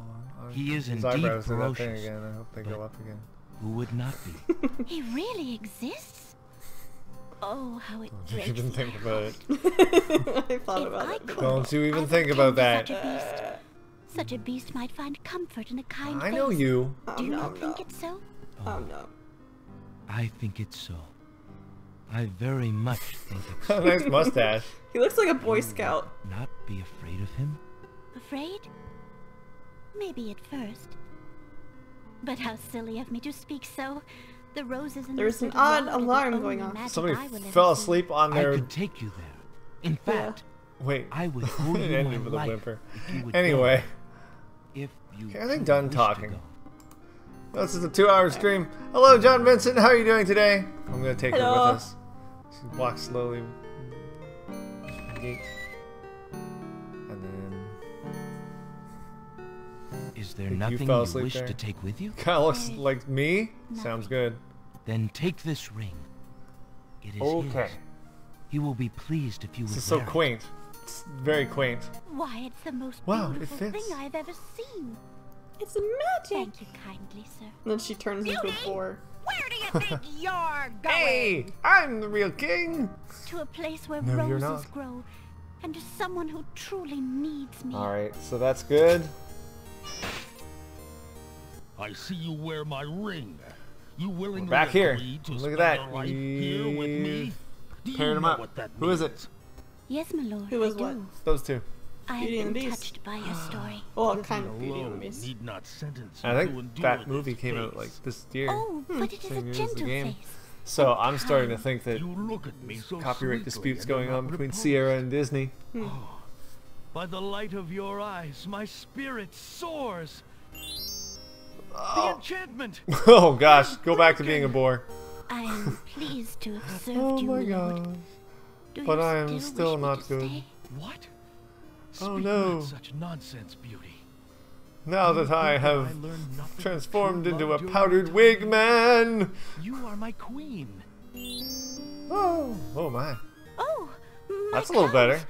He is his indeed eyebrows do that thing ferocious, again. I hope they go but- up again. Who would not be? He really exists? Oh, how it Don't you breaks even my think about it. I thought If about I it. could, Don't you even I would think about tend to that. Such a beast. Such a beast might find comfort in a kind I know face. you. Do you no, not think it's so? Oh no. I think it's so. I very much think Nice mustache. He looks like a Boy Scout. not be afraid of him. Afraid? Maybe at first. But how silly of me to speak so. The roses in There's this an little odd world are the alarm only going off. magic Somebody I will ever fell see. asleep on I their... could take you there. In fact, Wait. I would owe It you my ended with a life whimper. if you would Anyway. go. If you Okay, I think truly done wish to talking. go. This is a 2-hour stream. Hello, John Vincent. How are you doing today? I'm going to take her Hello. with us. She walks slowly. Gate. And then... Is there Think you nothing fell you asleep wish there? to take with you? Kind of looks like me. Sounds good. Then take this ring. It is Okay. his. He will be pleased if you would This is so wear it. quaint. It's very quaint. Why, it's the most Wow, it beautiful fits. thing I've ever seen. It's magic. Thank you kindly, sir. And then she turns into a Beauty? boar. Where do you think you're going? Hey, I'm the real king. To a place where No, you're roses not. grow, and to someone who truly needs me. All right, so that's good. I see you wear my ring. You willingly back here. agreed to Look at spend that. your life here with me? Do you Pairing them know up. what that Who is it? means? Yes, my lord. Who is I what? do. Those two. I Beauty have and the been Beast. touched by your story. Well, Living kind of Beauty and the alone Beast. need not sentence I you to think endure that this movie came out face. like this year. Oh, but it is Same a year as the gentle game. face. So I'm starting to think that You look at me so copyright sweetly disputes and going you're on not between repulsed. Sierra and Disney. By the light of your eyes, my spirit soars. The Oh, enchantment! oh gosh, go back to being a boar. I am pleased to have served Oh you, my lord. gosh. Do But you I am still wish me not to good. stay? What? Oh, Speak no. not such nonsense, Beauty. Now Do you that I think have learned nothing of transformed true into a love during powdered my wig time? man. You are my queen. Oh, oh my. Oh, my That's a little clothes. better.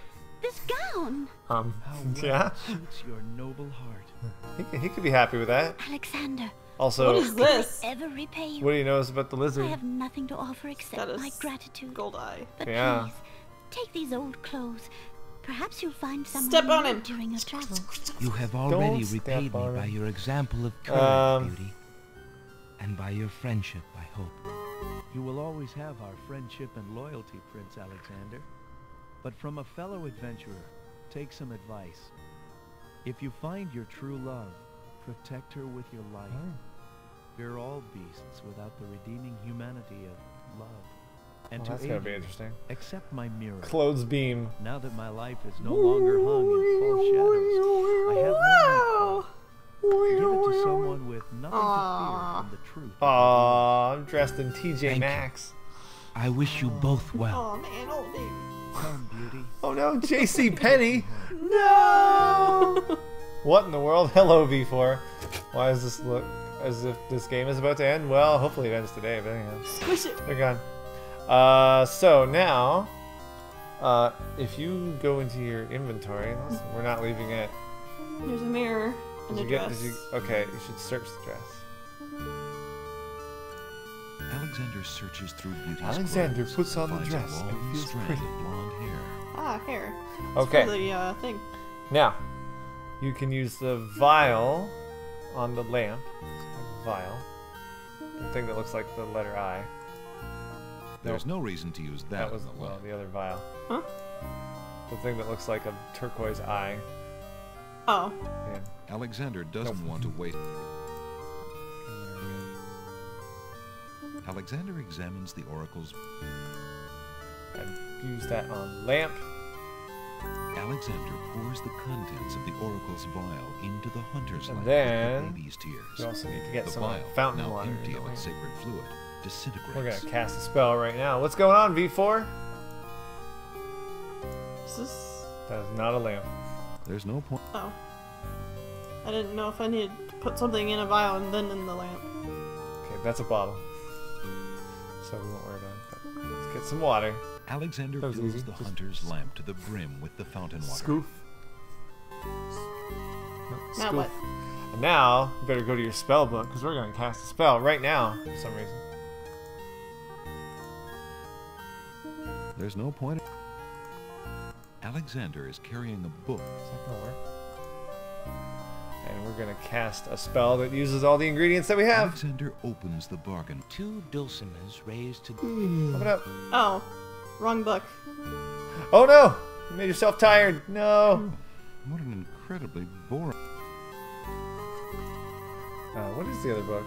This gown. How well Yeah. it suits your noble heart. He could be happy with that. Alexander, Also, What is this? ever repay you? what do you notice about the I lizard? have nothing to offer except Got a my gratitude. gold eye. But Yeah. please, take these old clothes. Perhaps you'll find someone Step you on need him. during your travels. You have already step repaid me on by him. your example of courage, Um, Beauty. And by your friendship, I hope. You will always have our friendship and loyalty, Prince Alexander. But from a fellow adventurer, take some advice. If you find your true love, protect her with your life. Fear all beasts without the redeeming humanity of love. And Well, that's to gonna aid be you, interesting. accept my mirror. Clothes beam. Now that my life is no longer hung in false shadows, I have no need for it. Give it to someone with nothing to fear from the truth. Aw, I'm dressed in TJ Thank you. Maxx. I wish you both well. Oh man, oh baby. Come, Beauty. Oh no, JC Penney. No! What in the world? Hello, V4. Why does this look as if this game is about to end? Well, hopefully it ends today, but anyhow. Squish it. They're gone. So now, if you go into your inventory, we're not leaving it. There's a mirror and Did a you get? dress. Did you? Okay, you should search the dress. Alexander searches through Beauty's Alexander clothes, puts on the finds dress a and long feels strand pretty. of blonde hair. Ah, hair. It's Okay. for the thing. Now, you can use the vial on the lamp. Vial. The thing that looks like the letter I. There's no reason to use that, That was on the well, lamp. the other vial. Huh? The thing that looks like a turquoise eye. Oh. Yeah. Alexander doesn't want to wait. Alexander examines the oracle's. And use that on lamp. Alexander pours the contents of the oracle's vial into the hunter's And lamp then with the baby's tears. You also need to get The some vial, fountain now water. empty in of the its lamp. sacred fluid, disintegrates. We're gonna cast a spell right now. What's going on, V4? Is this? That is not a lamp. There's no point. Oh. I didn't know if I needed to put something in a vial and then in the lamp. Okay, that's a bottle. So we won't worry about it. But let's get some water. Alexander That was fills easy. the Just hunter's lamp to the brim with the fountain water. Scoof. Now what? And now, you better go to your spell book, because we're going to cast a spell right now, for some reason. There's no point. Alexander is carrying a book. Is that going to work? And we're gonna cast a spell that uses all the ingredients that we have. Alexander opens the bargain. 2 dulcimers raised to... Open up. Oh, wrong book. Oh no! You made yourself tired. No. What an incredibly boring... What is the other book?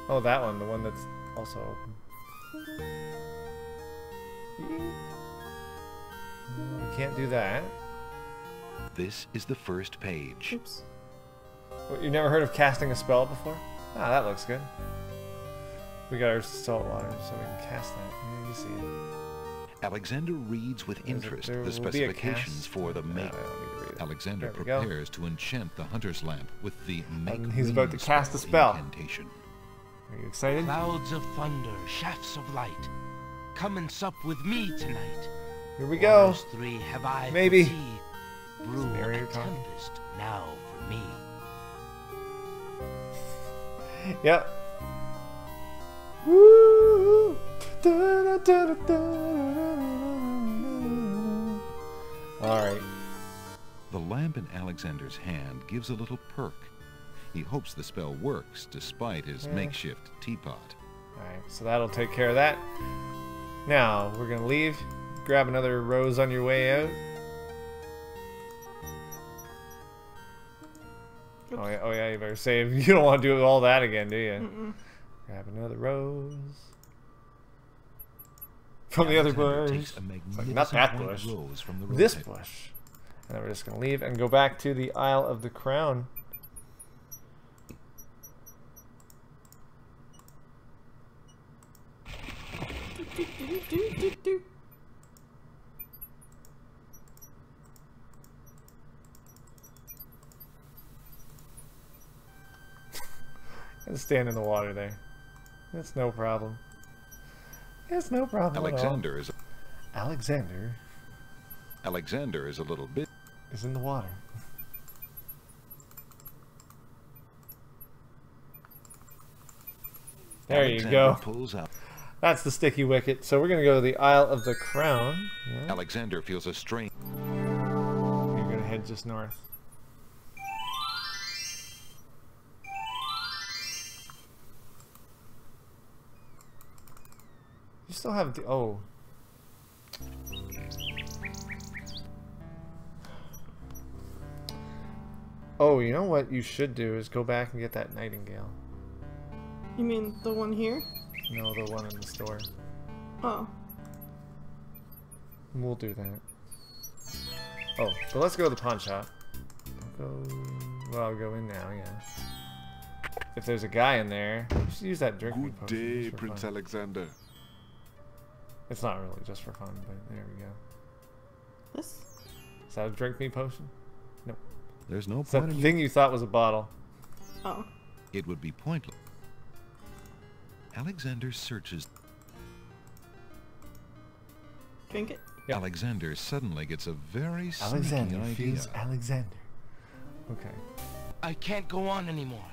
Oh, that one. The one that's also open. We can't do that. This is the first page. Oops. What, you've never heard of casting a spell before? Ah, that looks good. We got our salt water, so we can cast that. Yeah, you see it. Alexander reads with interest there the will be a specifications cast? for the No, I make. don't need to read it. Alexander There we go. prepares to enchant the hunter's lamp with the make. And he's about to wind cast a spell. Incantation. Are you excited? Clouds of thunder, shafts of light. Come and sup with me tonight. Here we go. Those 3 have I for Maybe. tea. Brew a narrator talking? tempest now for me. Yep. Woo! Alright. The lamp in Alexander's hand gives a little perk. He hopes the spell works despite his makeshift teapot. Alright, so that'll take care of that. Now, we're gonna leave. Grab another rose on your way out. Oh yeah, you better save. You don't want to do all that again, do you? Mm-mm. Grab another rose. From the other Alexander bush. takes a It's like, not that magnificent white bush. rose from the This rose hedge. bush. And then we're just gonna leave and go back to the Isle of the Crown. Stand in the water there. That's no problem. It's no problem. Alexander at is all. Alexander is a little bit is in the water. There you Alexander go. pulls out. That's the sticky wicket. So we're gonna go to the Isle of the Crown. Yeah. Alexander feels a strain. You're gonna head just north. You still have the Oh, you know what you should do is go back and get that nightingale. You mean the one here? No, the one in the store. Oh. We'll do that. Oh, but let's go to the pawn shop. I'll go in now, yeah. If there's a guy in there, just use that drink. Good day, Prince Alexander. It's not really just for fun, but there we go. This? Is that a drink me potion? No. There's no It's that point in thing you thought was a bottle. Oh. It would be pointless. Alexander searches. Drink it? Yep. Alexander suddenly gets a very Alexander sneaky idea. feels Alexander. Okay. I can't go on anymore.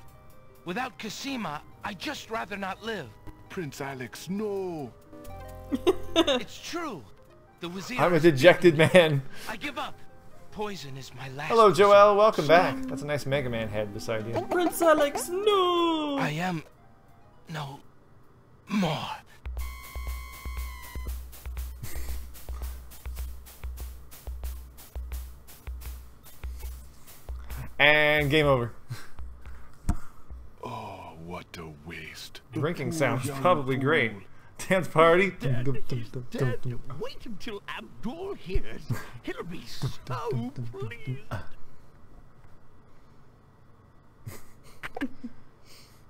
Without Cosima, I'd just rather not live. Prince Alex, no! It's true. The Wazir... I'm a dejected man. I give up. Poison is my last... Hello, resort. Joel. Welcome back. That's a nice Mega Man head beside you. Prince Alex, no! I am... no... more. And game over. Oh, what a waste. Drinking sounds probably great. Dance party. Dead. Wait until Abdul hears. He'll be so pleased.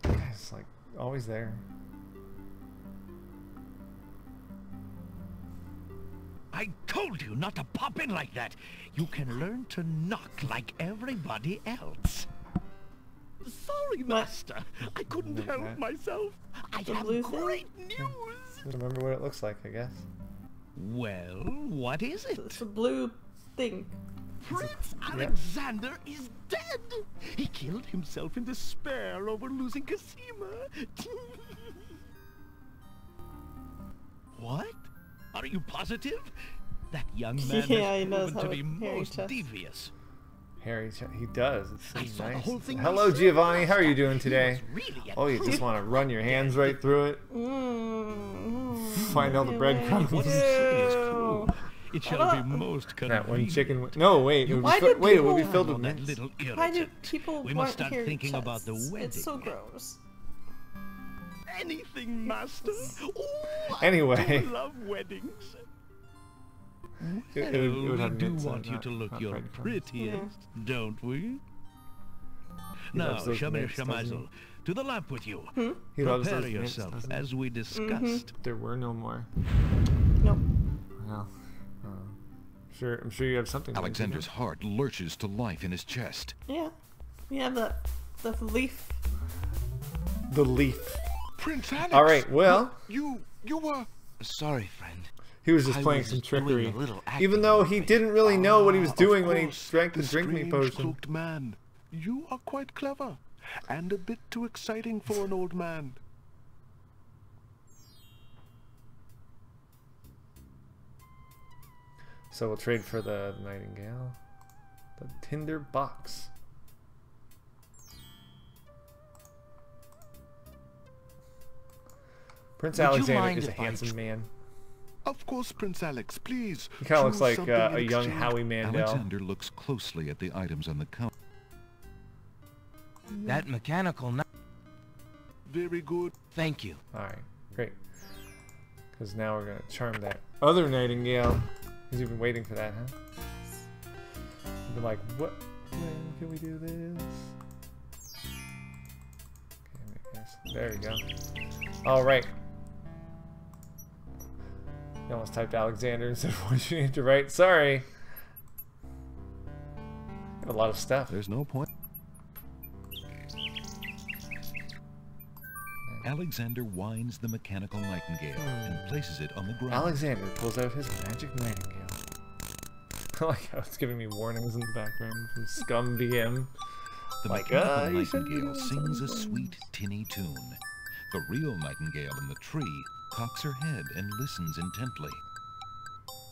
It's like always there. I told you not to pop in like that. You can learn to knock like everybody else. Sorry, Master. I couldn't help myself. I The have blue thing? great news. I don't remember what it looks like, I guess. Well, what is it? It's a blue thing. Prince Alexander is dead. He killed himself in despair over losing Cosima. What? Are you positive? That young man Yeah, he has knows proven how to be a hairy most chest. devious. Harry, he does. It's so I saw the nice. whole thing Hello, myself, Giovanni. How are you Master. doing today? He was really a Oh, you just want to run your hands right through it? Find all the breadcrumbs. What you say is true. It shall be most convenient. That one chicken. No, wait. It would Why be do wait, it would be people- filled with On that mince. little Why do irritant. people We want must start hairy thinking about the chests? wedding. It's so gross. Anything, Master. Oh, Anyway. I do love weddings. It would we have do mince on want it, you to look not your breadcrumbs. prettiest, don't we? He Now, loves those Shamir mints, doesn't Shamazel, to the lamp with you. He loves Prepare those mints, yourself, doesn't he? as we discussed. There were no more. Nope. Well, I'm sure you have something. to do, Alexander's heart lurches to life in his chest. Yeah. We have the leaf. The leaf. Prince Alex! All right. Well, You were... Sorry, friend. he was just I playing was some doing trickery, a little even acting though of he it. didn't really know what he was doing Of when he course, drank the the drink me strange potion. cloaked man. You are quite clever. And a bit too exciting for an old man. So we'll trade for the Nightingale. The Tinder box. Prince Would you Alexander mind is a if I handsome man. Of course, Prince Alex, please. He kind of looks choose like something a in young exchange. Howie Mandel. Alexander looks closely at the items on the counter. That mechanical knife. Very good. Thank you. Alright, great. Because now we're going to charm that other Nightingale. He's been waiting for that, huh? They're like, what? When can we do this? Okay, there we go. Alright. You almost typed Alexander instead of what you need to write. Sorry. Got a lot of stuff. There's no point. Alexander winds the mechanical nightingale and places it on the ground. Alexander pulls out his magic Nightingale. I like how it's giving me warnings in the background from Scum VM. The Like, mechanical you shouldn't nightingale be doing sings a something. sweet, tinny tune. The real nightingale in the tree cocks her head and listens intently.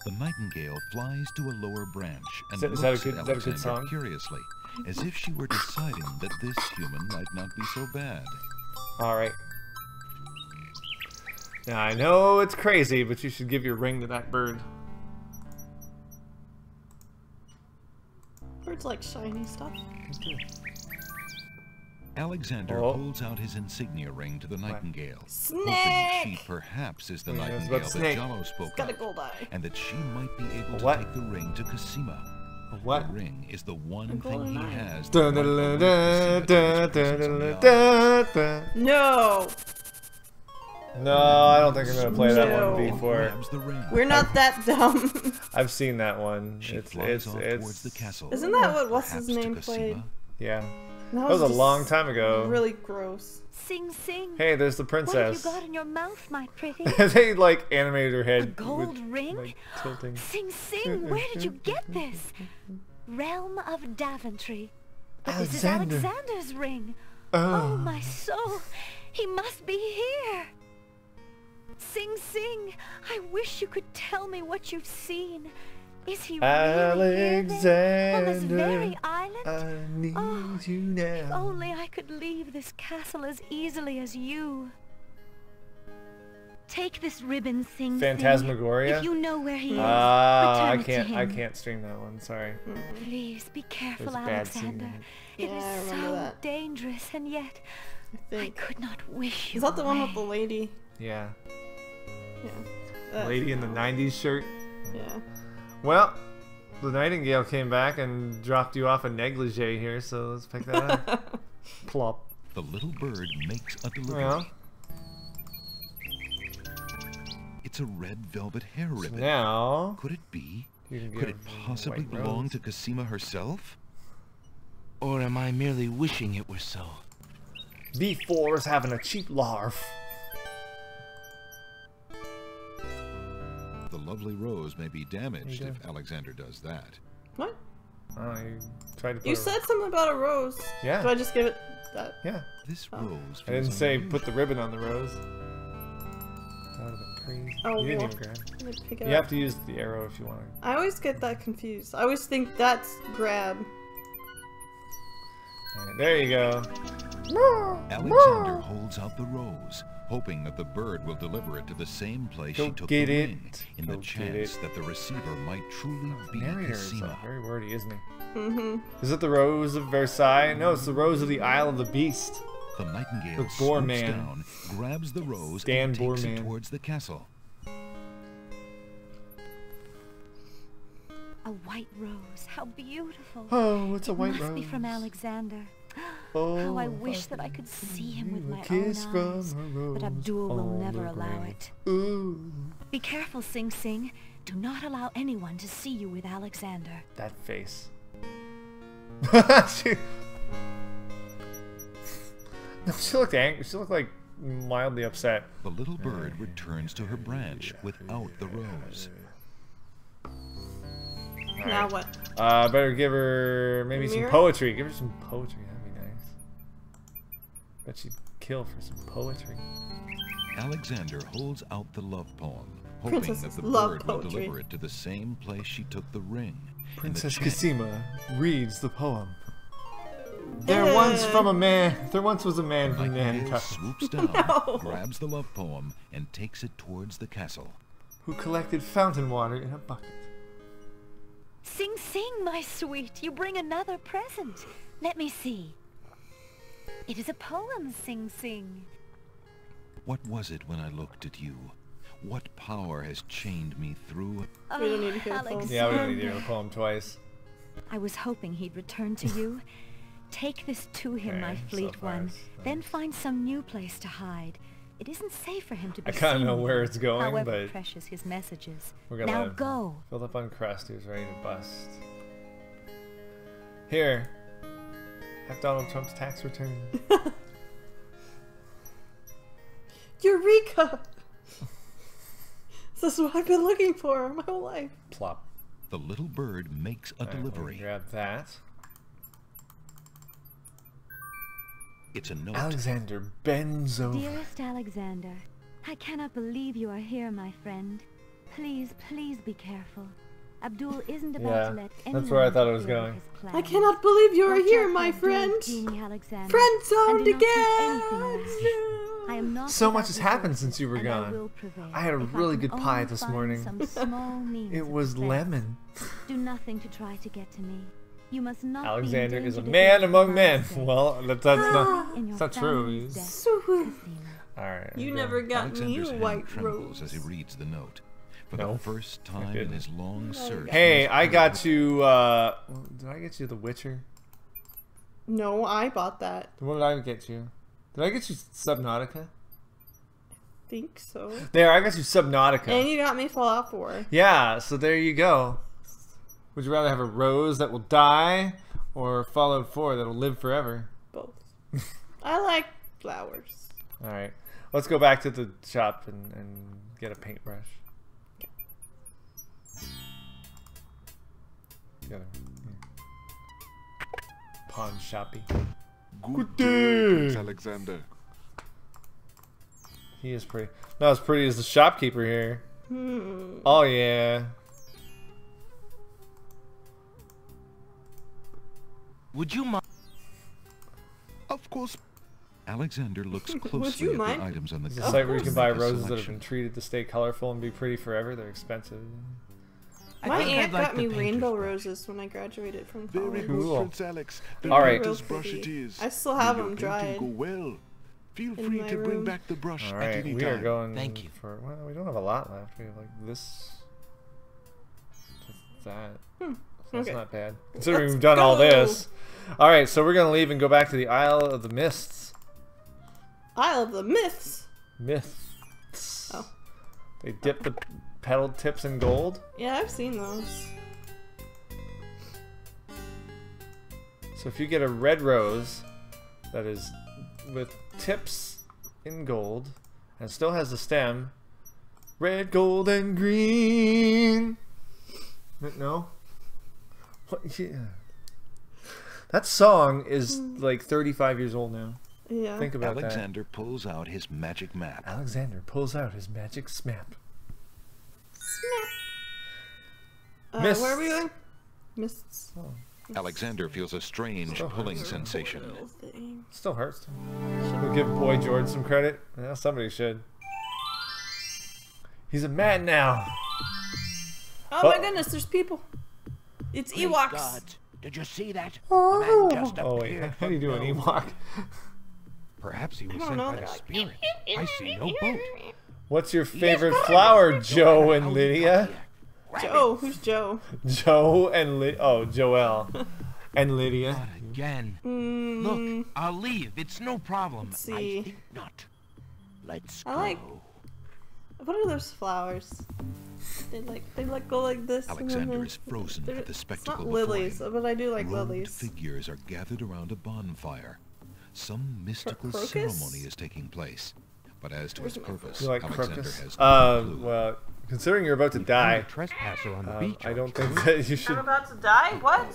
The nightingale flies to a lower branch and Is that a looks good- at is that a good Alexander song? curiously, as if she were deciding that this human might not be so bad. Alright. Now, I know it's crazy, but you should give your ring to that bird. Birds like shiny stuff. Alexander Oh. holds out his insignia ring to the nightingale, hoping Snake! she perhaps is the Yeah, I was about nightingale that snake. Jallo spoke Got a of, gold eye. and that she might be able to What? take the ring to Cosima. What? The ring is the one A thing golden he eye. has that Dun, might dun, alert dun, Cosima to dun, his presence on the dun, island. dun, dun. No! No, I don't think I'm gonna play that No. one before. Grabs the ring. We're not that dumb. I've seen that one. She It's flies off towards the it's castle. Isn't that what what's Perhaps his to name Cosima. played? yeah. That was a just long time ago. Really gross. Sing, sing. Hey, there's the What have you princess. got in your mouth, my pretty? They like animated her A head. gold with, ring? like, tilting. Sing, sing. Where did you get this? Realm of Daventry. But this is Alexander. Alexander's ring. Oh. Oh, my soul. He must be here. Sing, sing. I wish you could tell me what you've seen. Is he really here then, on this very Alexander, island? I need Oh, you If now. only I could leave this castle as easily as you. Take this ribbon, Sing, Phantasmagoria? Sing. If you know where he is, Ah, return it to him. I can't stream that one. Sorry. Please be careful, There's a bad scene in Alexander. it. It Yeah, I is remember so that. dangerous, and yet I I think. could not wish you Is that the one away. with the lady? Yeah. Yeah. Lady in the 90s shirt. Yeah. Well, the Nightingale came back and dropped you off a negligee here, so let's pick that up. Plop. The little bird makes a delivery. Well, It's a red velvet hair ribbon. now Could it be? you can Could give it possibly White belong Rose. to Cosima herself? Or am I merely wishing it were so? V4 is having a cheap larf. The lovely rose may be damaged There you if Alexander does that. What? Oh, you tried to put You a- said something about a rose. Yeah. Do I just give it that? Yeah. This Oh. rose I didn't feels say unusual. put the ribbon on the rose. That would have been crazy. Oh, you didn't well. even grab. Let me pick it You up. have to use the arrow if you want to. I always get that confused. I always think that's grab. Alright, there you go. Alexander holds out the rose, hoping that the bird will deliver it to the same place she took the ring, in the chance that the receiver might truly be Narrator is Cosima. very wordy, isn't he? Mm-hmm. Is it the rose of Versailles? No, it's the rose of the Isle of the Beast. The nightingale The boar swoops man. down, grabs the rose, Dan and takes Boorman. it towards the castle. A white rose. How beautiful. Oh, it's a white It must rose. be from Alexander. Oh, How I wish that I could see him with my own kiss from eyes. a rose But Abdul will on never the allow grave. it. Ooh. Be careful, Sing Sing. Do not allow anyone to see you with Alexander. That face. she... No, she looked angry. She looked like mildly upset. The little bird returns to her branch without the rose. Now what? Better give her maybe some Mirror? poetry. Give her some poetry. That'd be nice. Bet she'd kill for some poetry. Alexander holds out the love poem, hoping that Princesses the love bird will poetry. deliver it to the same place she took the ring. Princess Cosima reads the poem. There once was a man from Nightingale Nantucket swoops down, No. grabs the love poem, and takes it towards the castle. who collected fountain water in a bucket. Sing Sing, my sweet. You bring another present. Let me see. It is a poem, Sing Sing. What was it when I looked at you? What power has chained me through? We don't need to hear the poem. Yeah, we don't need to hear the poem twice. I was hoping he'd return to you. Take this to him, my Okay, fleet so one. fast. Then find some new place to hide. It isn't safe for him to be I kinda seen know where here, it's going, however but precious his messages. We're gonna Now let him go. Filled up on crust. He was ready to bust. Here. Have Donald Trump's tax return. Eureka! This is what I've been looking for my whole life. Plop. The little bird makes a delivery. Grab that. It's a note. Alexander bends over. Dearest Alexander, I cannot believe you are here, my friend. Please, please be careful. Abdul isn't about Yeah, to let that's anyone where I thought it was interfere going. with his I plans. cannot believe you are Watch here, out my for friend. Abdul's genie, Alexander, Friend and zoned do not do again. anything rash. I am not So much without has happened resources, since you were and I gone. will prevail I had a if I really can good pie only this find morning. some small means It of was defense. lemon. Do nothing to try to get to me. You must not Alexander be is a endangered man against among my men. sake. Well, that's not, In your that's not true. family's He's- death, Sue. Cosima. Alright. You I'm never going. got me Alexander's a hand white trembles rose. as he reads the note. For No, the first time in didn't. his long search. Hey, he I was got you, did I get you The Witcher? No, I bought that. What did I get you? Did I get you Subnautica? Think so. There, I got you Subnautica. And you got me Fallout 4. Yeah, so there you go. Would you rather have a rose that will die or Fallout 4 that will live forever? Both. I like flowers. Alright, let's go back to the shop and get a paintbrush. Got a pawn shoppy. Good day, Prince Alexander. He is pretty. Not as pretty as the shopkeeper here. Oh yeah. Would you mind? Of course. Alexander looks Would closely you at mind? the items on the It's a counter site where you to can buy make a roses that have selection. been treated to stay colorful and be pretty forever. They're expensive. My think I'd aunt like got the me painter's rainbow brush. roses when I graduated from Very college. good, Cool. Prince Alex. The All right. latest Real brush it pretty. is. I still have May your them painting dried. Go well. Feel in free my to bring room. back the brush All at right, any we are time. going. Thank you. For well, we don't have a lot left. We have like this. Just that. That's Okay. not bad. Considering Let's we've done all go. this. All right, so we're gonna leave and go back to the Isle of the Mists. Isle of the Myths. Myths. Oh. They dip the petal tips in gold. Yeah, I've seen those. So if you get a red rose that is with tips in gold and still has a stem, red, gold, and green. No? What? Yeah. That song is like 35 years old now. Yeah. Think about Alexander pulls out his magic map. that. Alexander pulls out his magic smap. Snap. Mists. Where are we going? Mists. Oh. Alexander feels a strange pulling sensation. Still hurts. We'll give Boy George some credit. Yeah, somebody should. He's a man now. Oh my goodness, there's people. It's Ewoks. God. Did you see that? Oh, The man just wait, appeared how do you do an Ewok? Perhaps he was I sent don't by know. the spirit. I see no boat. What's your favorite flower, Joe and Lydia? Joe, who's Joe? Joe and Joel and Lydia. Not again. Look, I'll leave. It's no problem. Let's see. I think not. Let's I go. like. What are those flowers? They go like this. and then Alexander is frozen at the it's spectacle not before lilies, him. but I do like Robed lilies. figures are gathered around a bonfire. Some mystical crocus? ceremony is taking place. But as to its purpose, You like Alexander crocus? has no clue. Well, considering you're about to A die, trespasser on the beach. I don't think that you should. I'm about to die. What?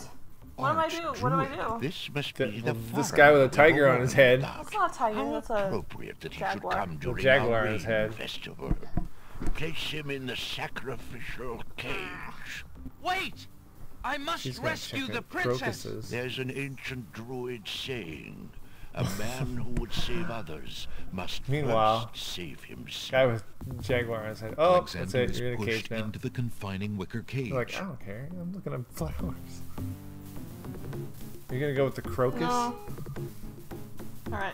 What am I Arch doing? What do I druid. do? This must be the This guy with a tiger on his head. That's not a tiger. How That's a appropriate that he should jaguar. come during jaguar our on his rain head. festival. Place him in the sacrificial cage. Wait! I must She's gonna rescue check the out princess. crocuses. There's an ancient druid saying, a man who would save others must Meanwhile, first save himself. Guy with jaguar on his head. Oh, that's Alexander it. is You're in a cage pushed now. into the confining wicker cage. You're like, I don't care. I'm looking at flowers. You're gonna go with the crocus? No. Alright.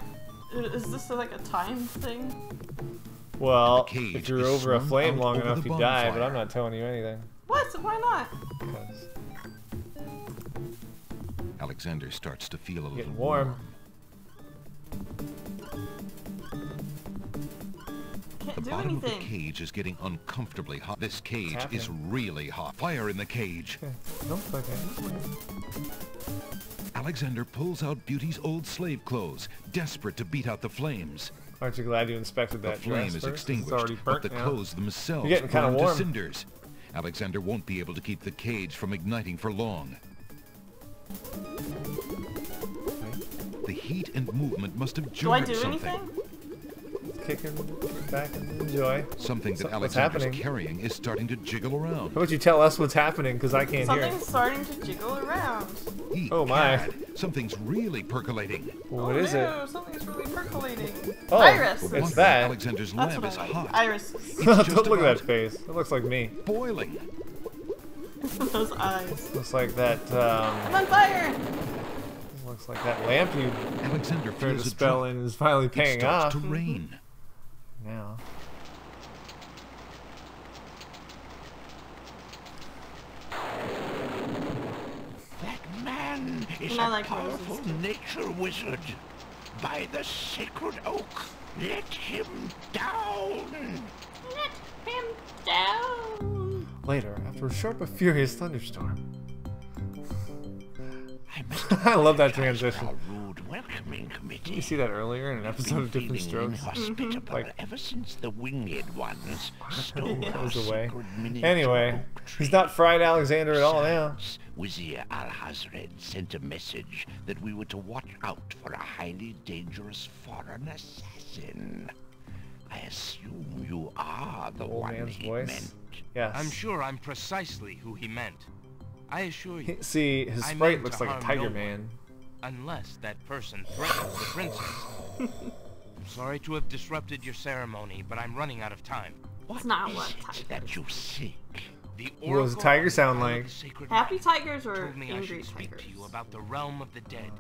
Is this like a time thing? Well, The cage if you're is over a swung flame out long over enough, the you die, but bonfire. I'm not telling you anything. What? Why not? Because Alexander starts to feel a little getting warm. The Can't do bottom of the anything. cage is getting uncomfortably hot. This cage happening? is really hot. Fire in the cage. Okay. Don't click it. Alexander pulls out Beauty's old slave clothes, desperate to beat out the flames. Aren't you glad you inspected The that flame dress is first? extinguished, It's already burnt but the now. clothes themselves You're getting kinda burn to warm. cinders. Alexander won't be able to keep the cage from igniting for long. The heat and movement must have Do I jarred do something. anything? Kicking back and enjoy. Something that What's Alexander's happening? carrying is starting to jiggle around. How about you tell us what's happening, because I can't hear Something's it. starting to jiggle around. Oh my. Egad, something's really percolating. What is it? No, something's really percolating. Oh, Iris. it's Wonder that. Alexander's That's lamp what is I like. hot. Iris. It's just Don't look at about that face. It looks like me. boiling. Those eyes. Looks like that, I'm on fire! looks like that lamp you Alexander tried to feels a spell drop. in is finally It paying starts off. to rain. Now. That man is And I a like powerful roses. nature wizard. By the sacred oak, let him down. Let him down! Later, after a short but furious thunderstorm. I must I love that apologize for transition. our rude welcoming committee. Did you see that earlier in an episode of Different Feeling Strokes? inhospitable Like- ever since the winged ones stole That our was away. sacred miniature Anyway, oak he's tree. not fried Alexander at all now. Besides, Wizir Al-Hazred sent a message that we were to watch out for a highly dangerous foreign assassin. I assume you are the Old one man's he voice? meant. Yes. I'm sure I'm precisely who he meant. I assure you, See, his I sprite meant looks to like a harm tiger no man. unless that person threatens the princess. I'm sorry to have disrupted your ceremony, but I'm running out of time. What not is what it tiger that you seek? The What does a Oracle tiger of sound the like? Sacred Happy Light tigers or told me I angry should speak tigers? to you about the realm of the dead.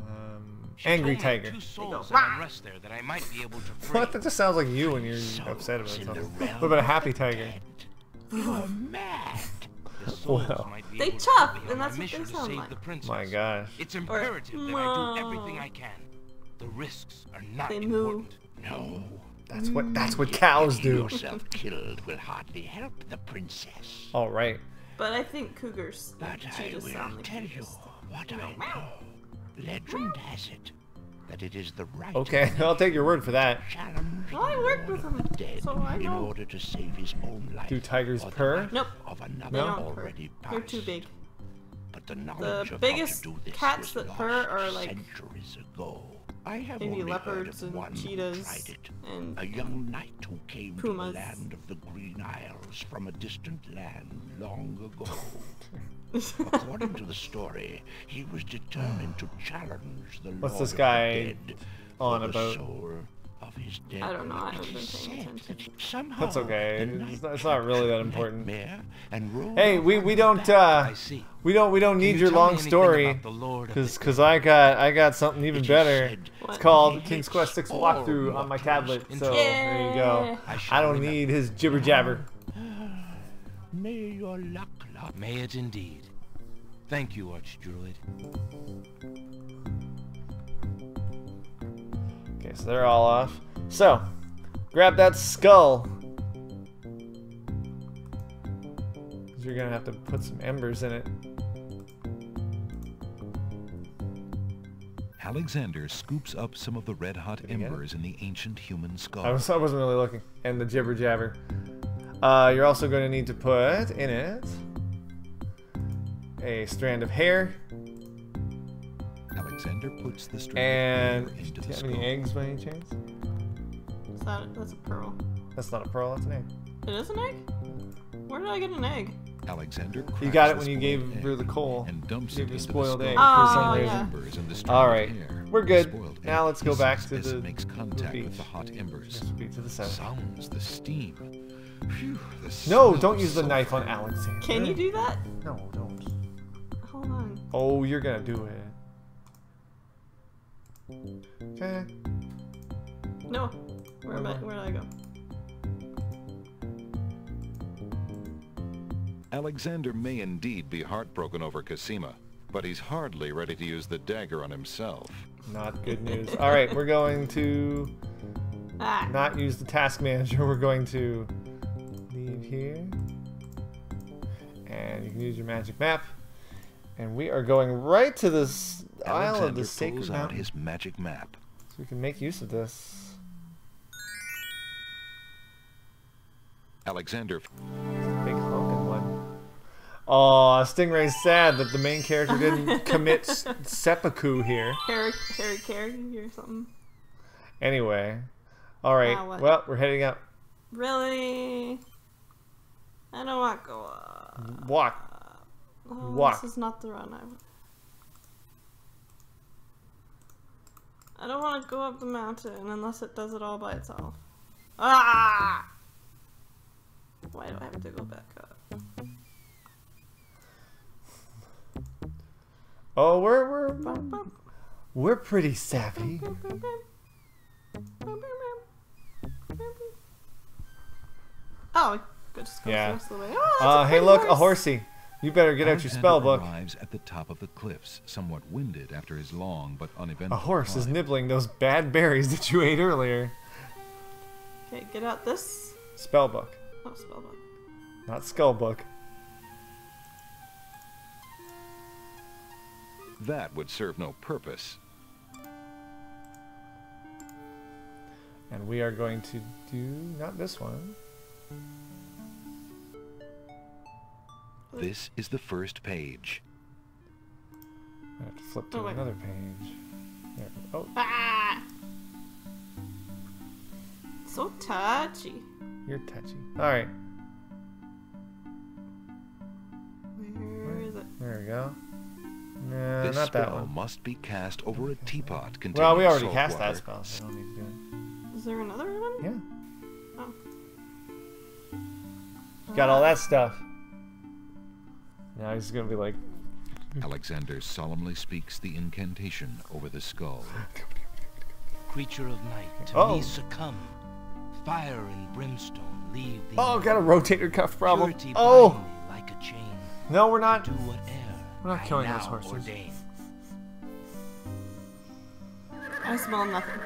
She Angry told me tiger. 2 souls They go, have unrest there that I might be able to free. What? That just sounds like you when you're upset about something. What about a happy tiger? You're mad. The souls Well. might be They able to chuff, help me on and my that's what mission they to sound save like. the princess. My gosh. It's imperative that I do everything I can. The risks are not They important. No. That's what cows Getting do. yourself killed will hardly help the princess. All right. But I think cougars But and I cheetahs will sound the tell you cutest. what I know. Legend has it that it is the right Okay, I'll take your word for that. challenge Well, I worked with them, dead so I in know. order to save his own life. Do tigers or the purr? life Nope. Of another They don't purr. already They're too passed. big. But the knowledge The of biggest how to do this cats was that purr are lost like centuries ago. I have maybe only leopards heard of and one cheetahs who tried it. and A young knight who came pumas. to the land of the Green Isles from a distant land long ago. According to the story, he was determined to challenge the What's Lord this of guy the Dead on for the about? soul of his dead. I don't know. I haven't It been is paying said attention. that somehow That's okay. the It's not really that night important. nightmare and rode Hey, off we on don't back. I see. we don't Can need you your tell me long anything story about the Lord of the because Dead? I got something even It is better. said It's What? called he King's hates Quest 6 all walkthrough on my mortals. tablet. So Interesting. there you go. I I shall don't remember. need his jibber jabber. May your luck, luck. May it indeed. Thank you, Archdruid. Okay, so they're all off. So, grab that skull. 'Cause you're gonna have to put some embers in it. Alexander scoops up some of the red-hot Did you get it? embers in the ancient human skull. I wasn't really looking. And the jibber jabber. You're also going to need to put in it a strand of hair. Alexander puts the strand And of hair do into you the have skull. any eggs by any chance? That's a pearl. That's not a pearl, that's an egg. It is an egg? Where did I get an egg? Alexander You cracks got it the when you spoiled gave her egg the coal. and dumps You it gave her into spoiled the egg skull. for some Oh, reason. yeah. Embers and the strand Alright, of hair. we're good. Spoiled Now egg let's go back hisses to as the it makes contact beach. with the hot embers. Just be to the center. Sounds the steam. Phew, the No, smell don't of use the knife on sulfur. Alexander. Can you do that? No, don't. Hold on. Oh, you're gonna do it. Okay. No. Where did I go? Alexander may indeed be heartbroken over Cosima, but he's hardly ready to use the dagger on himself. Not good news. Alright, we're going to not use the task manager. We're going to leave here. And you can use your magic map. And we are going right to this Isle of the Alexander Sacred pulls out Mountain. his magic map. So we can make use of this. Alexander Big honking one. Aw, Stingray's sad that the main character didn't commit seppuku here. Harry Carey or something. Anyway. Alright, Now what? well, we're heading up. Really? I don't want to go up. Walk. Oh, Walk. This is not the run I don't want to go up the mountain unless it does it all by itself. Ah! Why do I have to go back up? Oh, we're pretty savvy. Oh, just goes Yeah. the rest of the way. Oh, that's a Hey, pretty look, a horse. horsey. You better get out your Alexander spell book. arrives at the top of the cliffs, somewhat winded after his long but uneventful A horse is climb. nibbling those bad berries that you ate earlier. Okay, get out this. Spell book, Oh, spell book. not skull book. That would serve no purpose. And we are going to do, not this one. This is the first page. I have to flip to Oh, wait. another page. There. Oh, Ah! So touchy. you're touchy. Alright, Where is it? there we go. No, This not that spell one. must be cast over a teapot containing Well, we already salt cast water. that spell, so we don't need to do it. Is there another one? Yeah. Oh. Got all that stuff. Now he's gonna be like, Alexander solemnly speaks the incantation over the skull. Creature of night, to Oh. me succumb. Fire and brimstone leave thee. oh, got a rotator cuff problem. Purity Oh, bind me like a chain. no, we're not. Do whate'er We're not I killing now those horses. ordain. I smell nothing.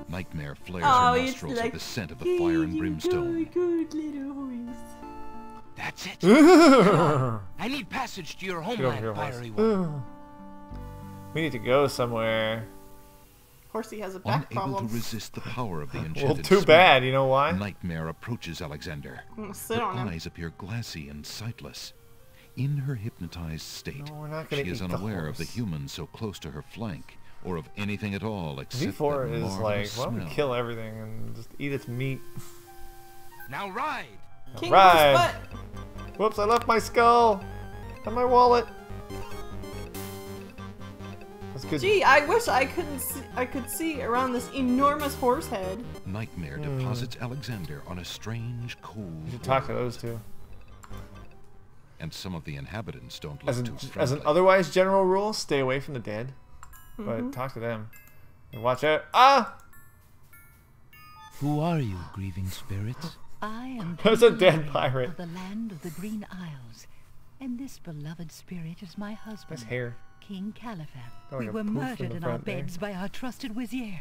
Nightmare flares Oh, her it's nostrils like, at the scent of the fire and brimstone. Good little horse. That's it. we I need passage to your Get over homeland, here, fiery horse. one. need to go somewhere. Horsey has a back Unable problem. to resist the power of the Well, enchanted too smell, bad. You know why? Nightmare approaches Alexander. I'm gonna sit Her on him. eyes appear glassy and sightless. In her hypnotized state, No, we're not gonna she is eat the unaware of the horse. human so close to her flank, or of anything at all except V4 that is marvelous like, why don't we smell. kill everything and just eat its meat? Now ride. King Ride. horse butt. Whoops, I left my skull and my wallet. That's good. Gee, I wish I could see around this enormous horse head. Nightmare deposits Alexander on a strange, cold You should talk to those two. and some of the inhabitants don't look too friendly. As an otherwise general rule, stay away from the dead. But talk to them. And watch out. Ah! Who are you, grieving spirits? I am There's a Queen dead Lydia pirate. of the land of the Green Isles, and this beloved spirit is my husband, Nice hair. King Califan. Got like We a were poof in murdered the in our front there. beds by our trusted vizier.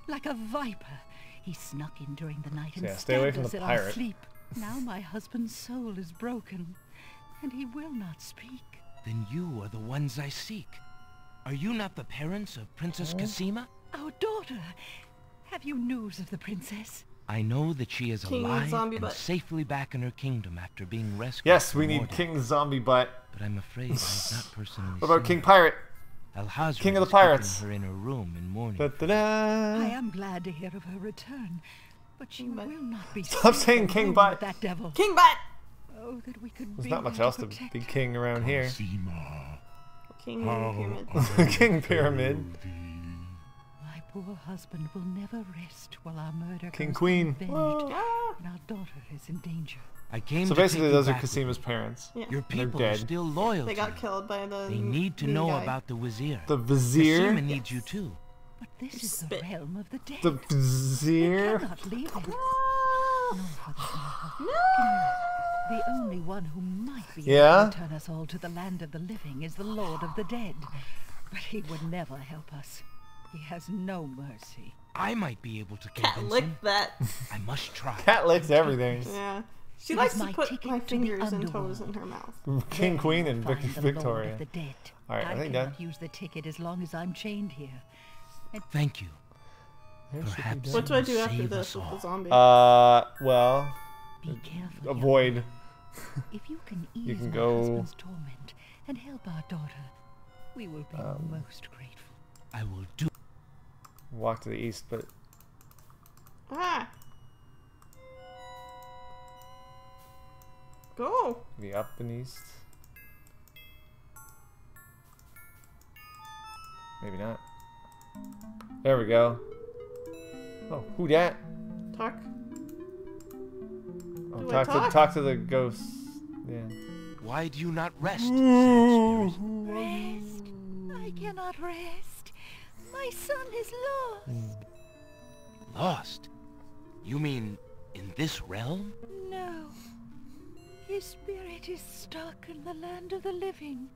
Like a viper, he snuck in during the night and Yeah, stay away stabbed from us the in our pirate. sleep. Now my husband's soul is broken, and he will not speak. Then you are the ones I seek. Are you not the parents of Princess Cassima? Our daughter! Have you news of the princess? I know that she is King alive Zombie and Butt. safely back in her kingdom after being rescued. Yes, from we need Mordor. King Zombie Butt. But I'm afraid I have not personally What about seen King her. Pirate? Alhazred King of the is keeping Pirates? her in her room in mourning. Da-da-da. I am glad to hear of her return, but she will not be Stop safe saying King alone Butt. with that devil. King Butt! Oh, that we could There's be not much there else to protect be her. king around here. Cassima, King how Pyramid. King Pyramid. My poor husband will never rest while our murder King goes Queen. unavenged, and our daughter is in danger. I came So to basically take those you are back with Casima's me. parents. Yeah. Your They're people are dead. still loyal They to got you. killed by the They need to mean know guy. about the Wazir. The Vizier? Cassima needs you too. But this is Spit. the realm of the dead. The We Vizier? cannot leave him. No, for that matter. The only one who might be Yeah? able to return us all to the land of the living is the Lord of the Dead. But he would never help us. He has no mercy. I might be able to Cat convince lick him. that. I must try. Cat licks everything. Yeah. She It likes is to my put ticket my to the fingers and underworld. toes in her mouth. King, There Queen, you'll and find the Lord Victoria. of the Dead. Alright, I think cannot that. use the ticket as long as I'm chained here. Thank you. There should be Perhaps done. What do I do after Save this us with the all. zombie? Well, Be careful. young avoid. man. If you can ease You can my go- husband's torment and help our daughter, we will be Um, most grateful. I will do. Walk to the east, but Ah! Go! be up and east. Maybe not. There we go. Oh, who dat? Talk. Oh, Do I talk to the ghosts. Yeah. Why do you not rest, sad spirit? Rest. I cannot rest. My son is lost. Lost? You mean in this realm? No. His spirit is stuck in the land of the living,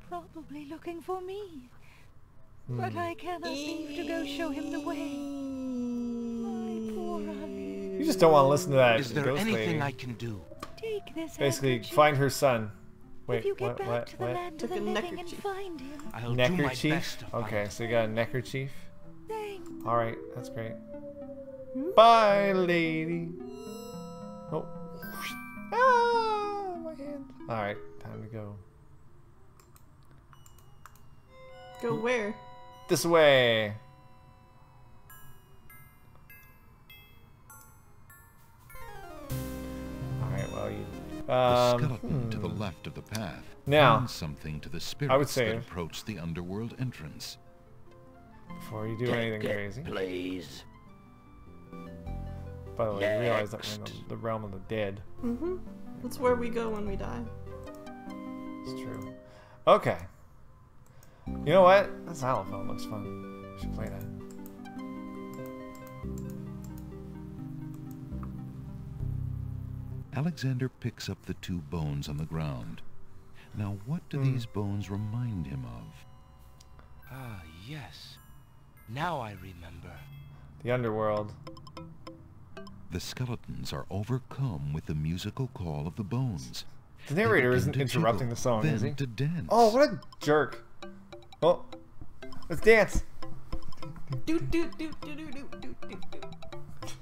probably looking for me. But I cannot leave to go show him the way. My poor honey. You just don't want to listen to that Is there ghost anything lady. I can do? Take this Basically, handkerchief. find her son. Wait, If you get what? back What? to the What? land of Took the a living and neckerchief. find him. I'll do my Neckerchief? best to find Okay, him. so you got a neckerchief. Thanks. Alright, that's great. Bye, lady. Oh. Ah, my hand. Alright, time to go. Go where? This way. Alright, well, you. The skeleton to the left of the path Now, means something to the spirits I would say- that approach the underworld entrance. Before you do anything crazy. Please. By the way, you realize that we're in the realm of the dead. Mm-hmm. That's where we go when we die. It's true. Okay. You know what? That xylophone looks fun. We should play that. Alexander picks up the two bones on the ground. Now, what do these bones remind him of? Ah, yes. Now I remember. The underworld. The skeletons are overcome with the musical call of the bones. The narrator They isn't begin to interrupting jiggle, the song, then is he? to dance. Oh, what a jerk. Oh. Let's dance. Do do do do do do do do do.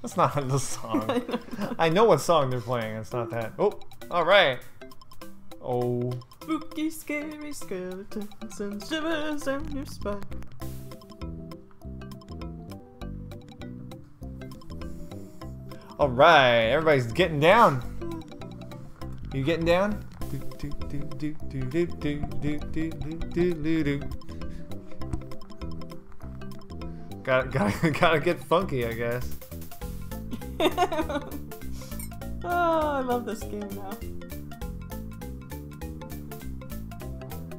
That's not the song. I know what song they're playing. It's not that. Oh, alright. Oh. Spooky, scary skeletons and shivers down your spine. Alright, everybody's getting down. You getting down? Gotta get funky, I guess. Oh, I love this game now.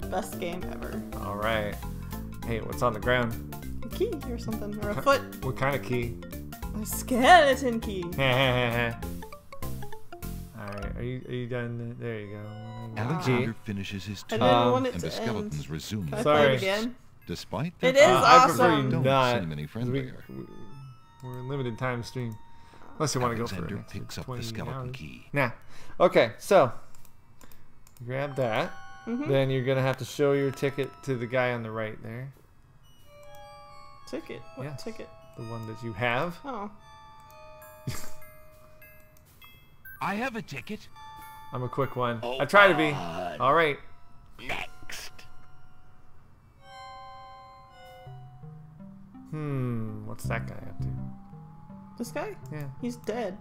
Best game ever. Alright. Hey, what's on the ground? A key or something, or a foot. What kind of key? A skeleton key. Alright, are you done? There you go. Alexander finishes his I turn, didn't want it and to the skeletons end. resume. Can I Sorry. play it again? Despite It their is I prefer you awesome. don't not. seem any friendlier. We're in limited time stream. Unless you want to go for Alexander it. picks up the skeleton key. Nah. Okay, so grab that. Mm-hmm. Then you're gonna have to show your ticket to the guy on the right there. Ticket? What Yes. ticket? The one that you have. Oh. I have a ticket. I'm a quick one. I try to be. All right. Next. What's that guy up to? This guy? Yeah. He's dead.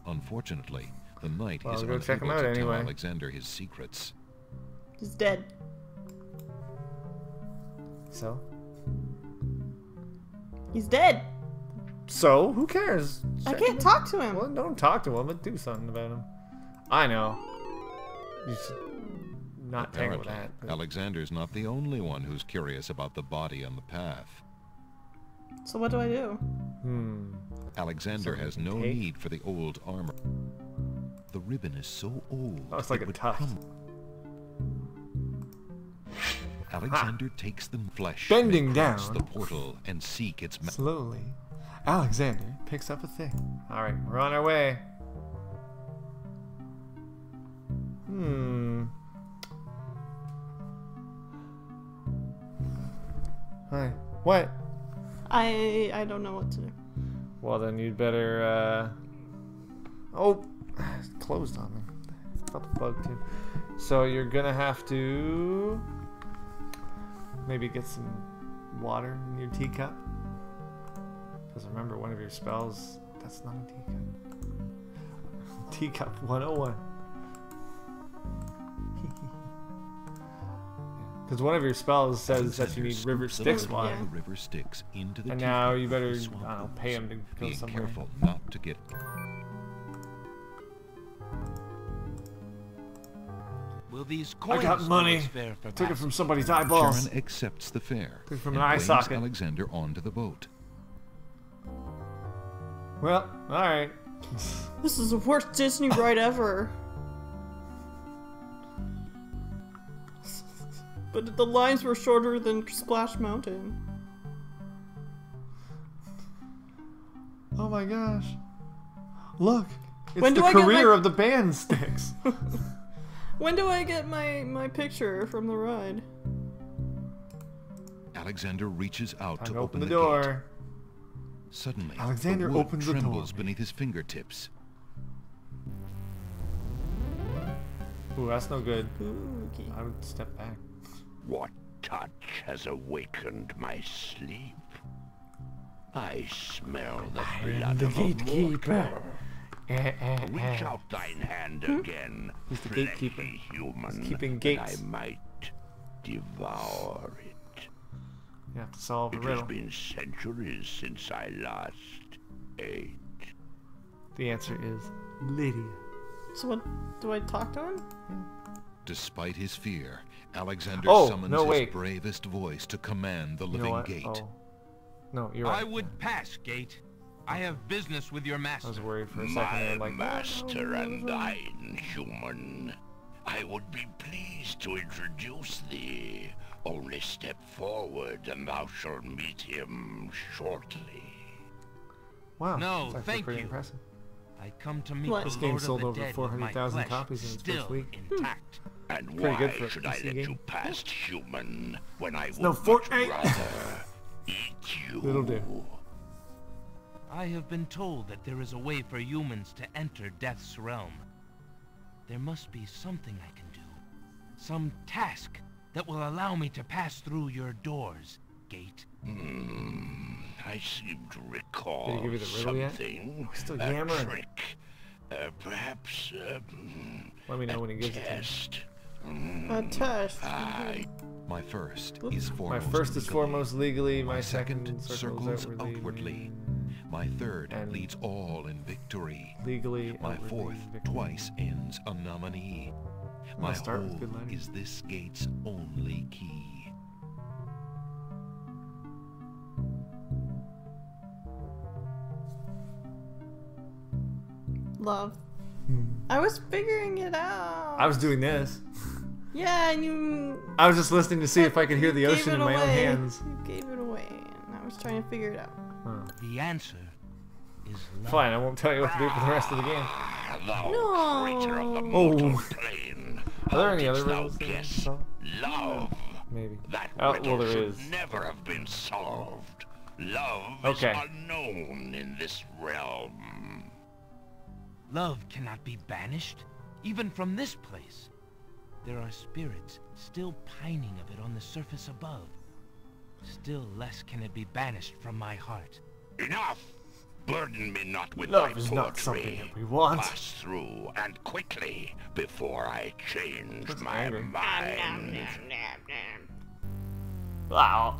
Unfortunately, the knight Well, is go check him unable out to tell anyway. Alexander his secrets. He's dead. So? He's dead. So? Who cares? I Check can't him talk out. to him. Well, don't talk to him, but do something about him. I know. You should not tangle with Apparently, that. but- Alexander's not the only one who's curious about the body on the path. So what do I do? Alexander has no take? need for the old armor. The ribbon is so old Oh, it's like it a would tuft. crumble. Alexander takes the flesh, Bending may cross down. the portal and seek its Slowly, Alexander picks up a thing. Alright, we're on our way. Hi. What? I don't know what to do. Well, then you'd better, Oh! It's closed on me. Felt the bug, too. So you're gonna have to... maybe get some water in your teacup. Because remember, one of your spells... That's not a teacup. Teacup 101. Because one of your spells says that you need river Styx water. The river Styx into the And now teacup you better, of the swamp I don't know, ooze, pay him to go being somewhere. careful not to get... Will these I coins got money. do us fair for Took it from passage? somebody's eyeballs. Sharon accepts the fare Took it from and an eye blames socket. Alexander onto the boat. Well, alright. This is the worst Disney ride ever. But the lines were shorter than Splash Mountain. Oh my gosh. Look. It's When the do I get career my- of the band Styx. When do I get my picture from the ride? Alexander reaches out Time to to open the gate. door. Suddenly, Alexander the wood opens the door, trembles beneath his fingertips. Ooh, that's no good. Spooky. I would step back. What touch has awakened my sleep? I smell the blood the of a gatekeeper. mortal. Reach out thine hand again, He's the fleshy gatekeeper. human, He's keeping that gates. I might devour it. You have to solve the It has riddle. been centuries since I last ate. The answer is Lydia. So what? Do I talk to him? Despite his fear, Alexander Oh, summons no, his wait. bravest voice to command the You know living what? gate. Oh. No, you're right. I would pass, Gate. I have business with your I master. was worried for a second there, My like, master and thine, human. I would be pleased to introduce thee. Only step forward and thou shalt meet him shortly. wow. No, that's actually thank pretty you. impressive. I come to meet What? the This game Lord sold of the over Dead with my 400,000 flesh copies in its first still week. intact. And Pretty good why for a should I PC let game. you past, human, when I would no much Fortnite. rather eat you? It'll do. I have been told that there is a way for humans to enter Death's realm. There must be something I can do. Some task that will allow me to pass through your doors, Gate. I seem to recall Did he give you the riddle yet? something. Still a yammering. trick. Perhaps Let me know when he gives it to me. A test. My first is My foremost first is legally. foremost legally. My second circles circles outwardly. My third And leads all in victory. legally. My outwardly, fourth victory. twice ends a nominee. My start with whole good letters. is this gate's only key. Love. I was figuring it out. I was doing this. Yeah, and you. I was just listening to see if I could hear the gave ocean it in my own away. hands. You gave it away, and I was trying to figure it out. The answer is love. Fine, I won't tell you what to do for the rest of the game. Thou creature of the Oh. mortal plane. Are there How any other didst thou riddles in guess? this song? Love. Maybe. That Oh, riddle well, there should is. never have been solved. Love Okay. is unknown in this realm. Love cannot be banished, even from this place. There are spirits still pining of it on the surface above. Still less can it be banished from my heart. Enough! Burden me not with Love thy is not something poetry. that we want. Pass through, and quickly, before I change That's my angry. mind. Wow.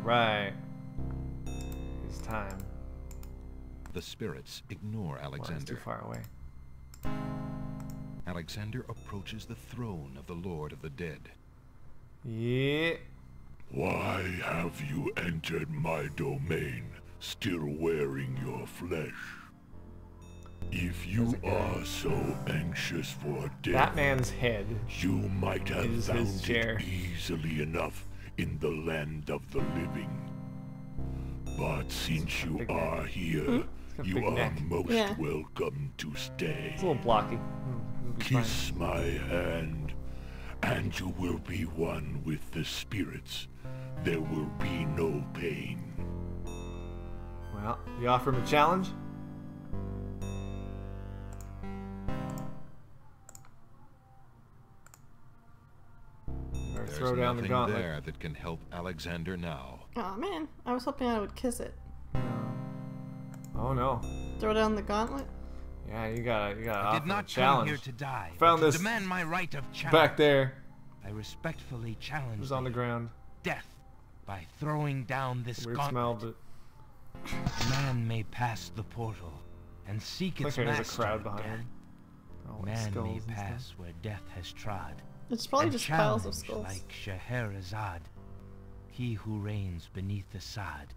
Alright. It's time. The spirits ignore Well, it's Alexander. too far away. Alexander approaches the throne of the Lord of the Dead. Yeah. Why have you entered my domain, still wearing your flesh? If you are so anxious for death, That man's head you might have is his found chair. it easily enough in the land of the living. But since you big are neck. here, got a you big are neck. most Yeah. welcome to stay. It's a little blocky. It'll be fine. Kiss my hand, and you will be one with the spirits. There will be no pain. Well, you offer him a challenge? Or There's throw down the nothing gauntlet. there that can help Alexander now. Aw, man. I was hoping I would kiss it. Oh no. Throw down the gauntlet? Yeah, you gotta I offer did not a challenge. come here to die, Found but this to demand my right of challenge. back there. I respectfully It challenge was on the ground. death by throwing down this Weird gauntlet. smell, but Man may pass the portal and seek like its there's a master, crowd behind death. him. Oh, Man may skulls and pass stuff. where death has trod. It's probably and just piles of challenge skulls. like Scheherazade, he who reigns beneath the sod,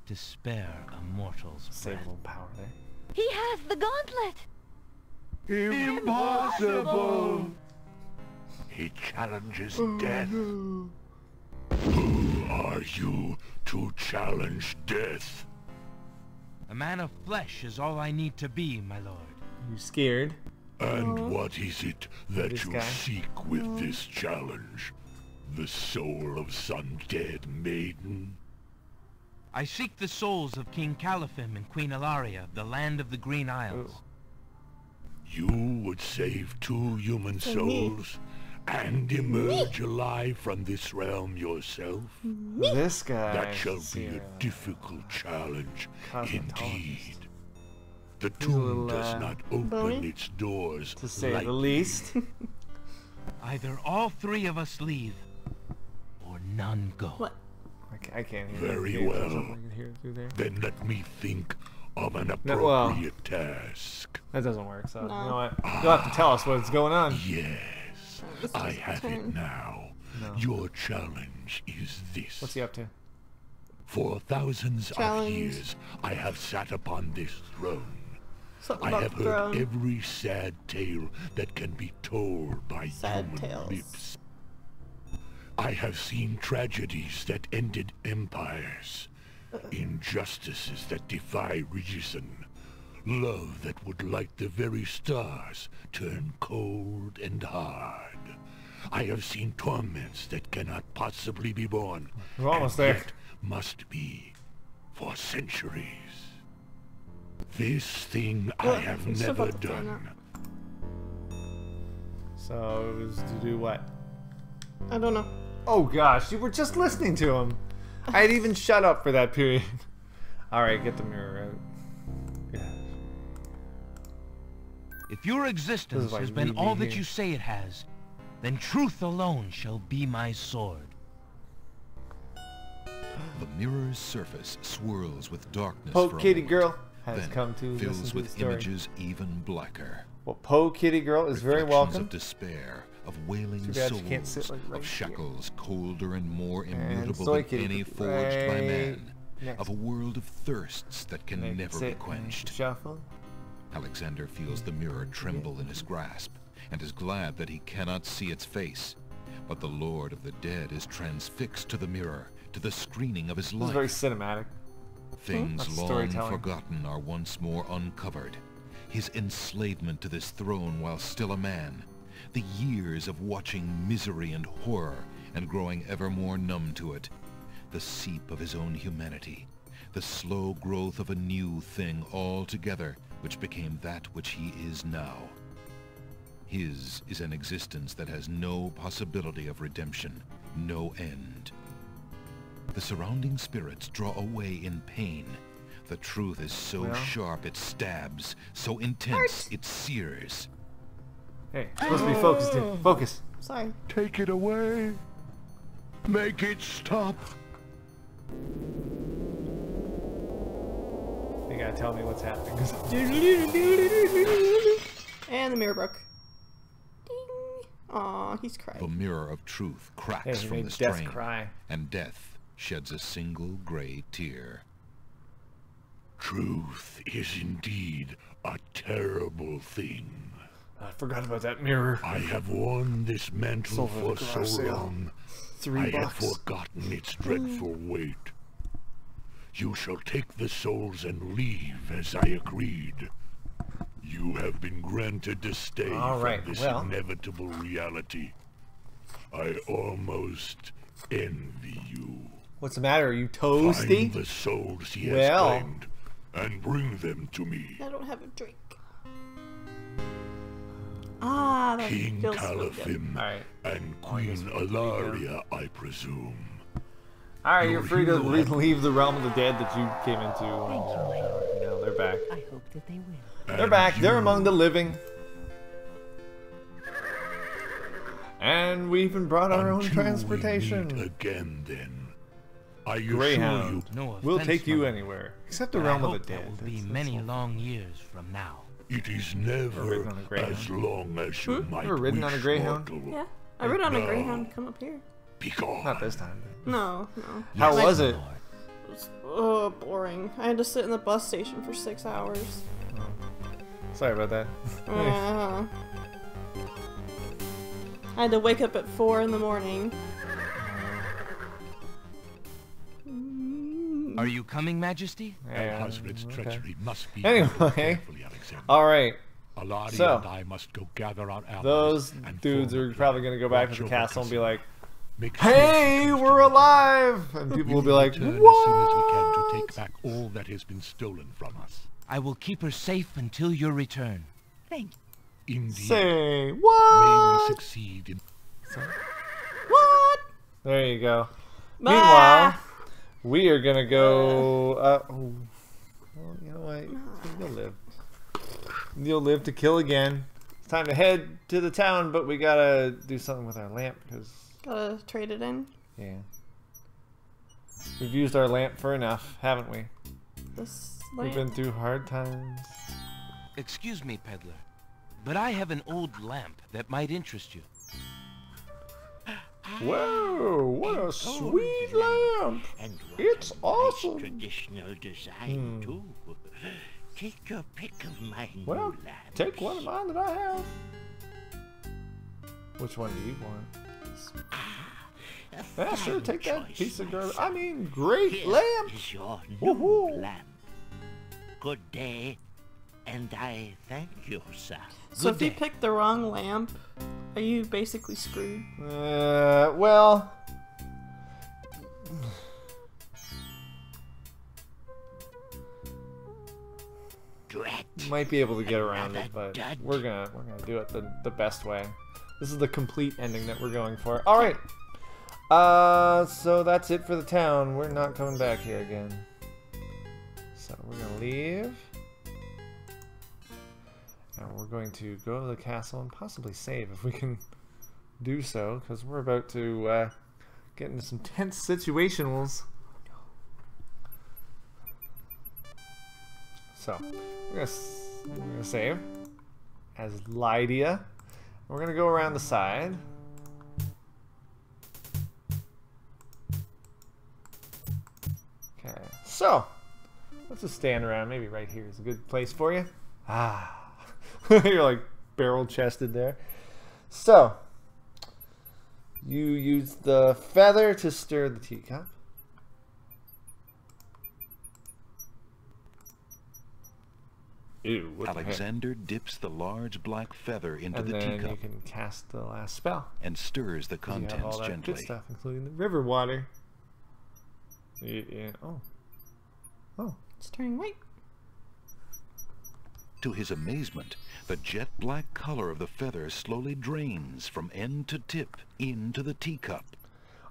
to spare a mortal's Save a breath. little power there. He has the gauntlet. Impossible! He challenges death. Who are you to challenge death? A man of flesh is all I need to be, my lord. You scared? And what is it that This you guy? seek with this challenge? The soul of some dead maiden? I seek the souls of King Califim and Queen Ilaria, the land of the Green Isles. Ooh. You would save 2 human souls and emerge alive from this realm yourself? This guy. That shall is, be a difficult challenge cosmetologist. indeed. The He's a little, tomb does not open bony. its doors To say like the least. Either all 3 of us leave, or none go. What? I can't hear. Very it. well. I can hear it through there. Then let me think of an No, well- appropriate task. That doesn't work. So No. you know what? You'll have to tell us what's going on. Yes, This I is the have it turn. now. No. Your challenge is this. What's he up to? For thousands Challenge. of years, I have sat upon this throne. Something I about have the heard throne. every sad tale that can be told by Sad human tales. lips. I have seen tragedies that ended empires, injustices that defy reason, love that would light the very stars turn cold and hard. I have seen torments that cannot possibly be borne, We're almost and there. yet must be for centuries. This thing I Well, have it's still never about to find done. So it was to do what? I don't know. Oh gosh, you were just listening to him. I had even shut up for that period. All right, get the mirror out. Yeah. If your existence has been all that you say it has, then truth alone shall be my sword. The mirror's surface swirls with darkness Po for a Kitty moment, Girl has then come to fills listen to with the story. images even blacker. Well, Po Kitty Girl is very Reflections welcome. of despair, of wailing Too bad she can't souls, sit, like, right of shackles colder and more And immutable Soy than Kitty any could be forged by right man, next. of a world of thirsts that can Make it never be sit, quenched. Shuffle. Alexander feels the mirror tremble in his grasp, and is glad that he cannot see its face. But the Lord of the Dead is transfixed to the mirror, to the screening of his This life. is very cinematic. Things That's long storytelling. forgotten are once more uncovered. His enslavement to this throne while still a man. The years of watching misery and horror and growing ever more numb to it. The seep of his own humanity. The slow growth of a new thing altogether, which became that which he is now. His is an existence that has no possibility of redemption, no end. The surrounding spirits draw away in pain. The truth is so sharp it stabs, so intense it sears. Hey, supposed to be focused in. Focus. Sorry. Take it away. Make it stop. You gotta tell me what's happening. And the mirror broke. Ding. Aw, he's crying. The mirror of truth cracks Hey, from made the Death strain, cry. and death sheds a single gray tear. Truth is indeed a terrible thing. I forgot about that mirror. I have worn this mantle Sold at for the garage so sale. long, $3. I have forgotten its dreadful weight. You shall take the souls and leave as I agreed. You have been granted to stay All right, from this well. inevitable reality. I almost envy you. What's the matter? Are you toasty? Find the souls he has Well. claimed and bring them to me. I don't have a drink. Ah, that King feels so good. Calaphim and Queen Alaria, I presume. Alright, you're Your free to hero- leave the realm of the dead that you came into. No, they're back. I hope that they will. They're back. They're among the living. And we even brought our own Until transportation. we meet again, then. I assure Greyhound. you, No We'll offense, take you Mother, anywhere. Except the but I realm of hope the dead. that will be That's many all. long years from now. it is Ever ridden never on a greyhound? as long as you might Ever ridden on a wish, greyhound? mortal. Yeah, I rode on a No. Greyhound. Come up here. Be gone. Not this time. No. How was it? It was boring. I had to sit in the bus station for 6 hours. Sorry about that. I had to wake up at 4 in the morning. Are you coming, Majesty? Yeah, Husband's treachery must be Anyway. handled carefully, Alexander. Alright. Alaria So, and I must go gather our allies. those and dudes form a are plan. probably going to go back Watch to the over castle and be like, Make sure hey, it comes we're to alive! And people will be like, return what? as soon as we can to take back all that has been stolen from us. I will keep her safe until your return. Thank Indeed. Say, May what? we succeed in... What? There you go. Bye. Meanwhile, we are going to go... well, you know what? You'll live. You'll live to kill again. It's time to head to the town, but we gotta do something with our lamp, because... Gotta trade it in. Yeah. We've used our lamp for enough, haven't we? This We've been through hard times. Excuse me, peddler, but I have an old lamp that might interest you. Whoa, what a sweet lamp! And what It's a nice awesome. traditional design, too. Take your pick of my Well, new lamps. take one of mine that I have. Which one do you want? Yeah, sure, take that piece of garbage. I mean, great Here lamp! is your new Woohoo! lamp. Good day, and I thank you, sir. So Good if you day. pick the wrong lamp, are you basically screwed? Well... Drat. Might be able to get around Another it, but dud. we're gonna do it the best way. This is the complete ending that we're going for. All right. So that's it for the town. We're not coming back here again. So we're gonna leave, And we're going to go to the castle and possibly save if we can do so, because we're about to get into some tense situationals. So, we're gonna save as Lydia. We're gonna go around the side. Okay, so let's just stand around. Maybe right here is a good place for you. Ah, you're like barrel chested there. So, you use the feather to stir the teacup. Ew, Alexander dips the large black feather into the then teacup you can cast the last spell. and stirs the You have contents all that gently. good stuff, including the river water. Yeah. Oh. Oh. It's turning white. To his amazement, the jet black color of the feather slowly drains from end to tip into the teacup.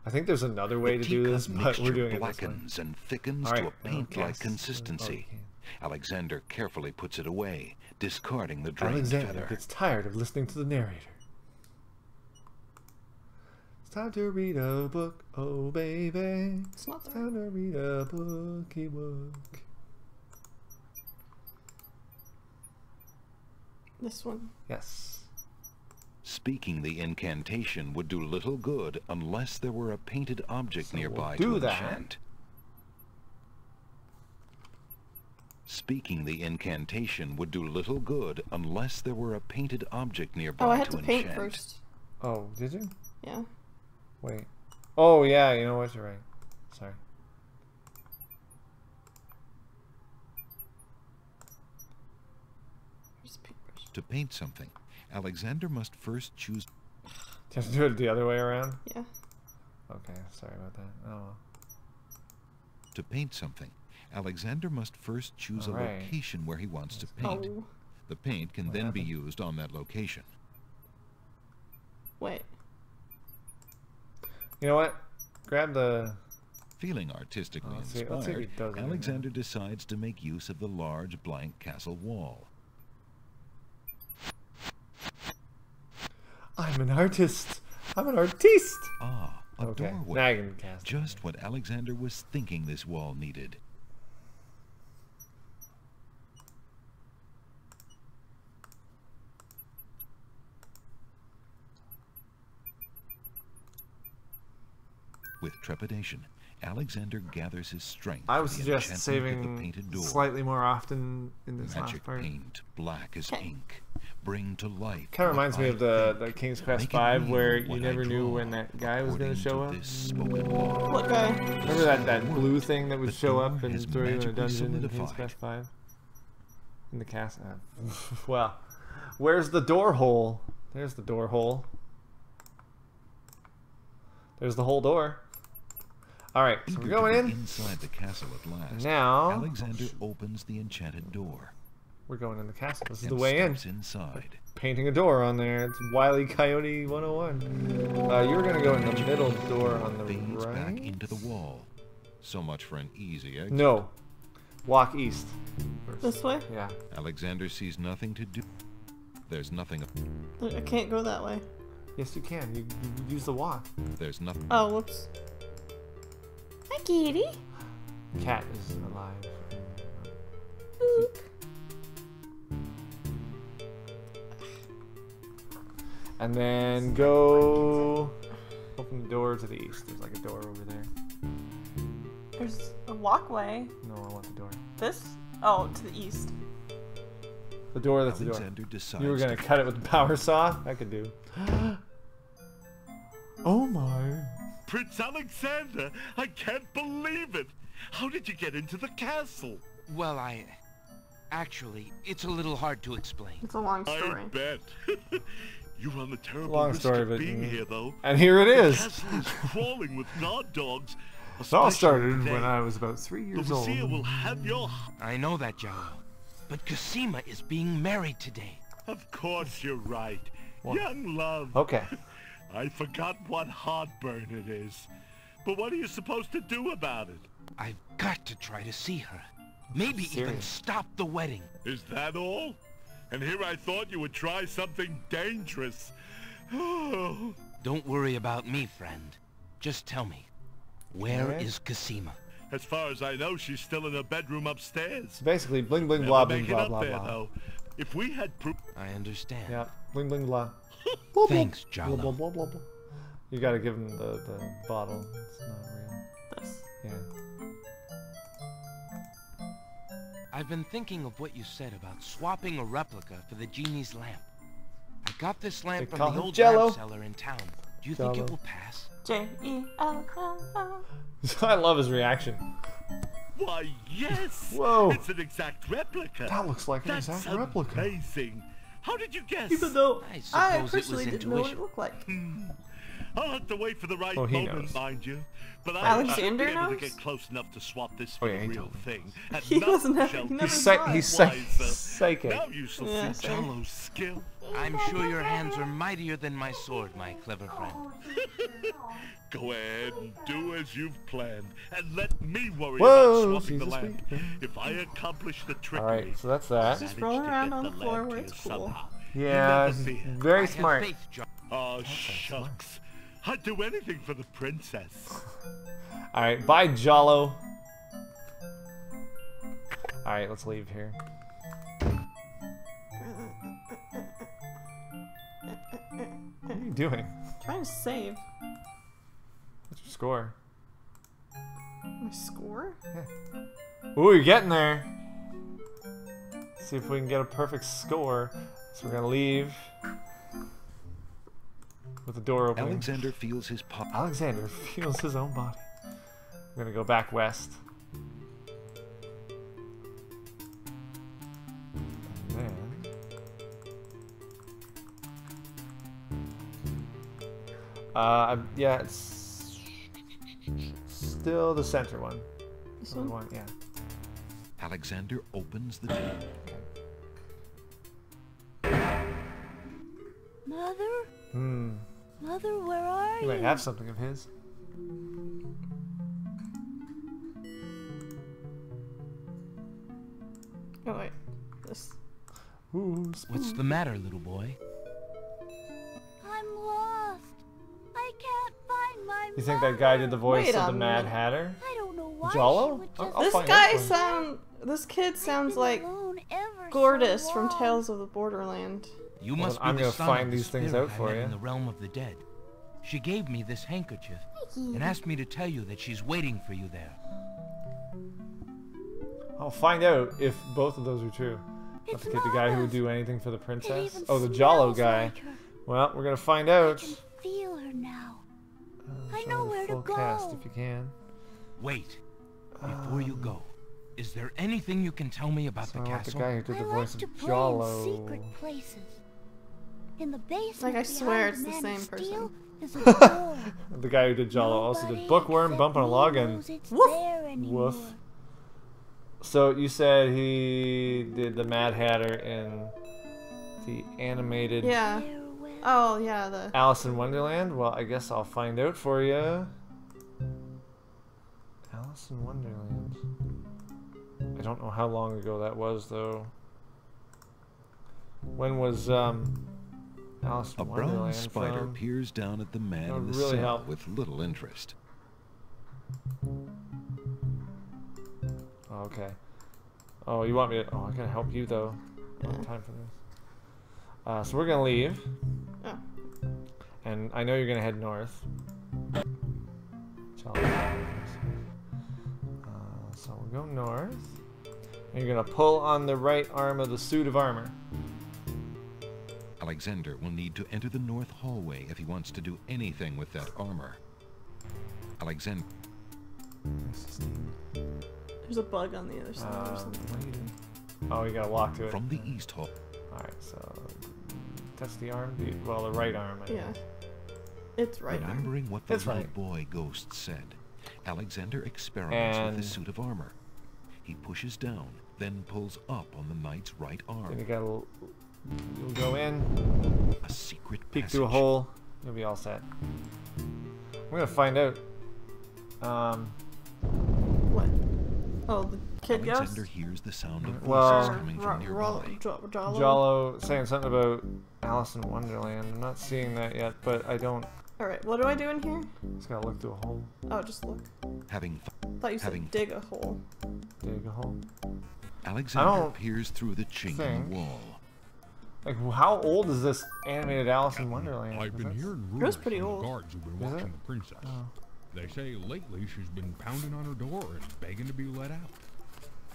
I think there's another way The to do this, teacup but we're mixture doing it this way. blackens and thickens All to right, a paint-like cast. consistency. Okay. Alexander carefully puts it away, discarding the drained Alexander feather. gets tired of listening to the narrator. It's time to read a book, oh baby. It's not there. Time to read a bookie book. This one. Yes. Speaking the incantation would do little good unless there were a painted object So nearby we'll do to that. enchant. Speaking the incantation would do little good unless there were a painted object nearby Oh, I had to to paint enchant. first. Oh, did you? Yeah. Wait. Oh, yeah, you know what? You're right. Sorry. Where's the paintbrush? To paint something, Alexander must first choose... Do you have to do it the other way around? Yeah. Okay, sorry about that. Oh. To paint something, Alexander must first choose All a right. location where he wants to paint. Oh. The paint can What then be happened? used on that location. Wait. You know what? Grab the... Feeling artistically Let's see if he inspired, does it. Alexander decides to make use of the large blank castle wall. I'm an artist. I'm an artiste. Ah, a Okay, doorway. now I can cast it. Just what Alexander was thinking this wall needed. With trepidation, Alexander gathers his strength. I for would the suggest enchantment of the saving painted door. slightly more often in this Magic last part. paint, black as ink, bring to life. Kind of what reminds me I of the think. King's Quest Make it V, real where you what I never knew draw, when that guy was going according to show to up. this spoken law. What guy? Remember that blue thing that would The show door up and has throw you in a magically dungeon in King's solidified. Quest V? In the castle. Well, where's the door hole? There's the door hole. There's the whole door. Alright, so we're Eager going to be in. inside the castle at last. Now, Alexander opens the enchanted door. we're going in the castle. This is and the way in. steps inside. Painting a door on there. It's Wile E. Coyote 101. You're gonna go in the middle door on the Fades back right. into the wall. So much for an easy exit. No. Walk east. First. This way? Yeah. Alexander sees nothing to do. There's nothing. I can't go that way. Yes, you can. You use the walk. There's nothing. Oh, whoops. Hi, kitty. Cat is alive. And then go open the door to the east. There's like a door over there. There's a walkway. No, I want the door. This? Oh, to the east. The door that's Alexander the door. decides You were gonna cut it with the power saw? I could do. Oh my. Prince Alexander, I can't believe it. How did you get into the castle? Well, actually, it's a little hard to explain. It's a long story. I bet. You run the terrible Long risk story, of but being here, though. and here it The is. castle is crawling with guard dogs. It all especially started today. when I was about 3 years The old. Messiah will have your... I know that, Jao. But Cosima is being married today. Of course you're right. What? Young love. Okay. I forgot what heartburn it is. But what are you supposed to do about it? I've got to try to see her. Maybe even Serious. stop the wedding. Is that all? And here I thought you would try something dangerous. Oh. Don't worry about me, friend. Just tell me, where is Cosima? As far as I know, she's still in her bedroom upstairs. It's basically bling bling blah bling blah blah there, blah. though. If we had proof, I understand. Yeah, bling bling blah. Thanks, Blah, Jalo. blah, blah, blah, blah. You gotta give him the bottle. It's not real. This. Yeah. I've been thinking of what you said about swapping a replica for the genie's lamp. I got this lamp They from call the him old Jello. lamp seller in town. Do you think Jello. it will pass? J-E-L-L-O. I love his reaction. why, yes. Whoa. It's an exact replica. That looks like an That's exact replica. amazing. How did you guess? Even though I I suppose it was personally didn't know what it intuition. looked like. I'll have to wait for the right Oh, he moment, knows. mind you. But Alexander I should be able knows? to get close enough to swap this Oh, for yeah, the he real told me. thing. And He none wasn't shall he be never He's saw it. psychic. Now you shall Yeah, see same. Jello's skill. I'm sure your hands are mightier than my sword, my clever friend. Go ahead and do as you've planned, and let me worry Whoa, about swapping the Jesus lamp. sweet. If I accomplish the trickery, Alright, so that's that. Just manage rolling to around get on the floor lamp where here it's cool. somehow. Yeah, You never fear. very I have smart. faith, Jalo. Oh, shucks. I'd do anything for the princess. Alright, bye, Jalo. Alright, let's leave here. What are you doing? Trying to save. What's your score? My score? Ooh, you're getting there. See if we can get a perfect score. So we're gonna leave with the door open. Alexander feels his paw. Alexander feels his own body. We're gonna go back west. And then yeah, it's still the center one. This The one? yeah. Alexander opens the door. Mother? Hmm. Mother, where are You you? might have something of his. Oh wait, this. Ooh, What's the matter, little boy? I'm lost. I can't find my You think that guy did the voice Wait of a the Mad minute. Hatter? I don't know why Jalo? she would just I'll This find guy out for you. this kid sounds like alone ever Gortys so from long. Tales of the Borderland. You Well, must I'm be the gonna son find of the these things spirit out I for met you. in the realm of the dead. She gave me this handkerchief and asked me to tell you that she's waiting for you there. I'll find out if both of those are true. Not It's the kid, the guy who would Mama's. do anything for the princess. even Oh, the Jalo smells guy. like her. Well, we're gonna find out. Feel her now. I Show know me the where to full cast go. if you can. Wait, before you go, is there anything you can tell me about So the I want the castle? guy who did I the like voice to of play in Jalo. secret places. In the basement Like, I swear behind it's the Man of same person. Steel is a door. The guy who did Jalo also did Nobody Bookworm, except Bumpin' a me Login. knows it's Woof. there anymore. Woof. So you said he did the Mad Hatter in the animated Yeah. Oh yeah, the. Alice in Wonderland? Well, I guess I'll find out for you. Alice in Wonderland. I don't know how long ago that was, though. When was Alice in A brown Wonderland spider from? peers down at the man That in would the really cell help. with little interest. Oh, okay. Oh, you want me to... Oh, I gotta help you, though. I don't have time for this. So we're gonna leave. Oh. And I know you're gonna head north. So we'll go north. And you're gonna pull on the right arm of the suit of armor. Alexander will need to enter the north hallway if he wants to do anything with that armor. Alexander. There's a bug on the other side or something. What are you doing? Oh, you gotta walk to it. From the east hall. Alright, so that's the arm? Well, the right arm. I mean. Yeah. It's right. Remembering what the It's little right. boy ghost said, Alexander experiments with And- his suit of armor. He pushes down, then pulls up on the knight's right Then arm. you gotta... You'll go in, A secret peek passage. through a hole, you'll be all set. We're gonna find out. What? Oh, the kid ghost? Alexander hears the sound of voices Well, coming from nearby. Jalo saying something about Alice in Wonderland. I'm not seeing that yet, but I don't. Alright, what do I do in here? Just gotta look through a hole. Oh, just look. I thought you said dig a hole. Dig a hole. Alexander peers through the chink in the wall. Like, how old is this animated Alice in Wonderland? I've been hearing It was rumors pretty from old. the guards who've been watching the princess. They say lately she's been pounding on her door and begging to be let out.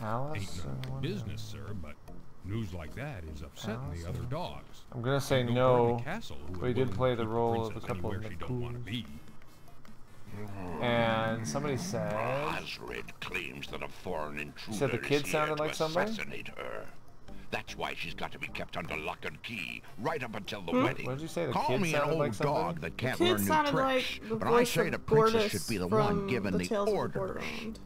Alice Ain't no business, sir, but news like that is upsetting the other dogs. I'm gonna say Ain't no, nobody in the castle who but would he did willingly play the keep role of a princess couple of anywhere she don't want to be. And somebody said... Osred claims that a foreign intruder said the kid is sounded here like to somebody? assassinate her. That's why she's got to be kept under lock and key right up until the Hmm? wedding. What did you say? The Call kid me an sounded old like somebody? dog that can't The kid learn new sounded tricks, like the but I voice say of the princess Gortys should be the from one given the the Tales of the orders. Borderland.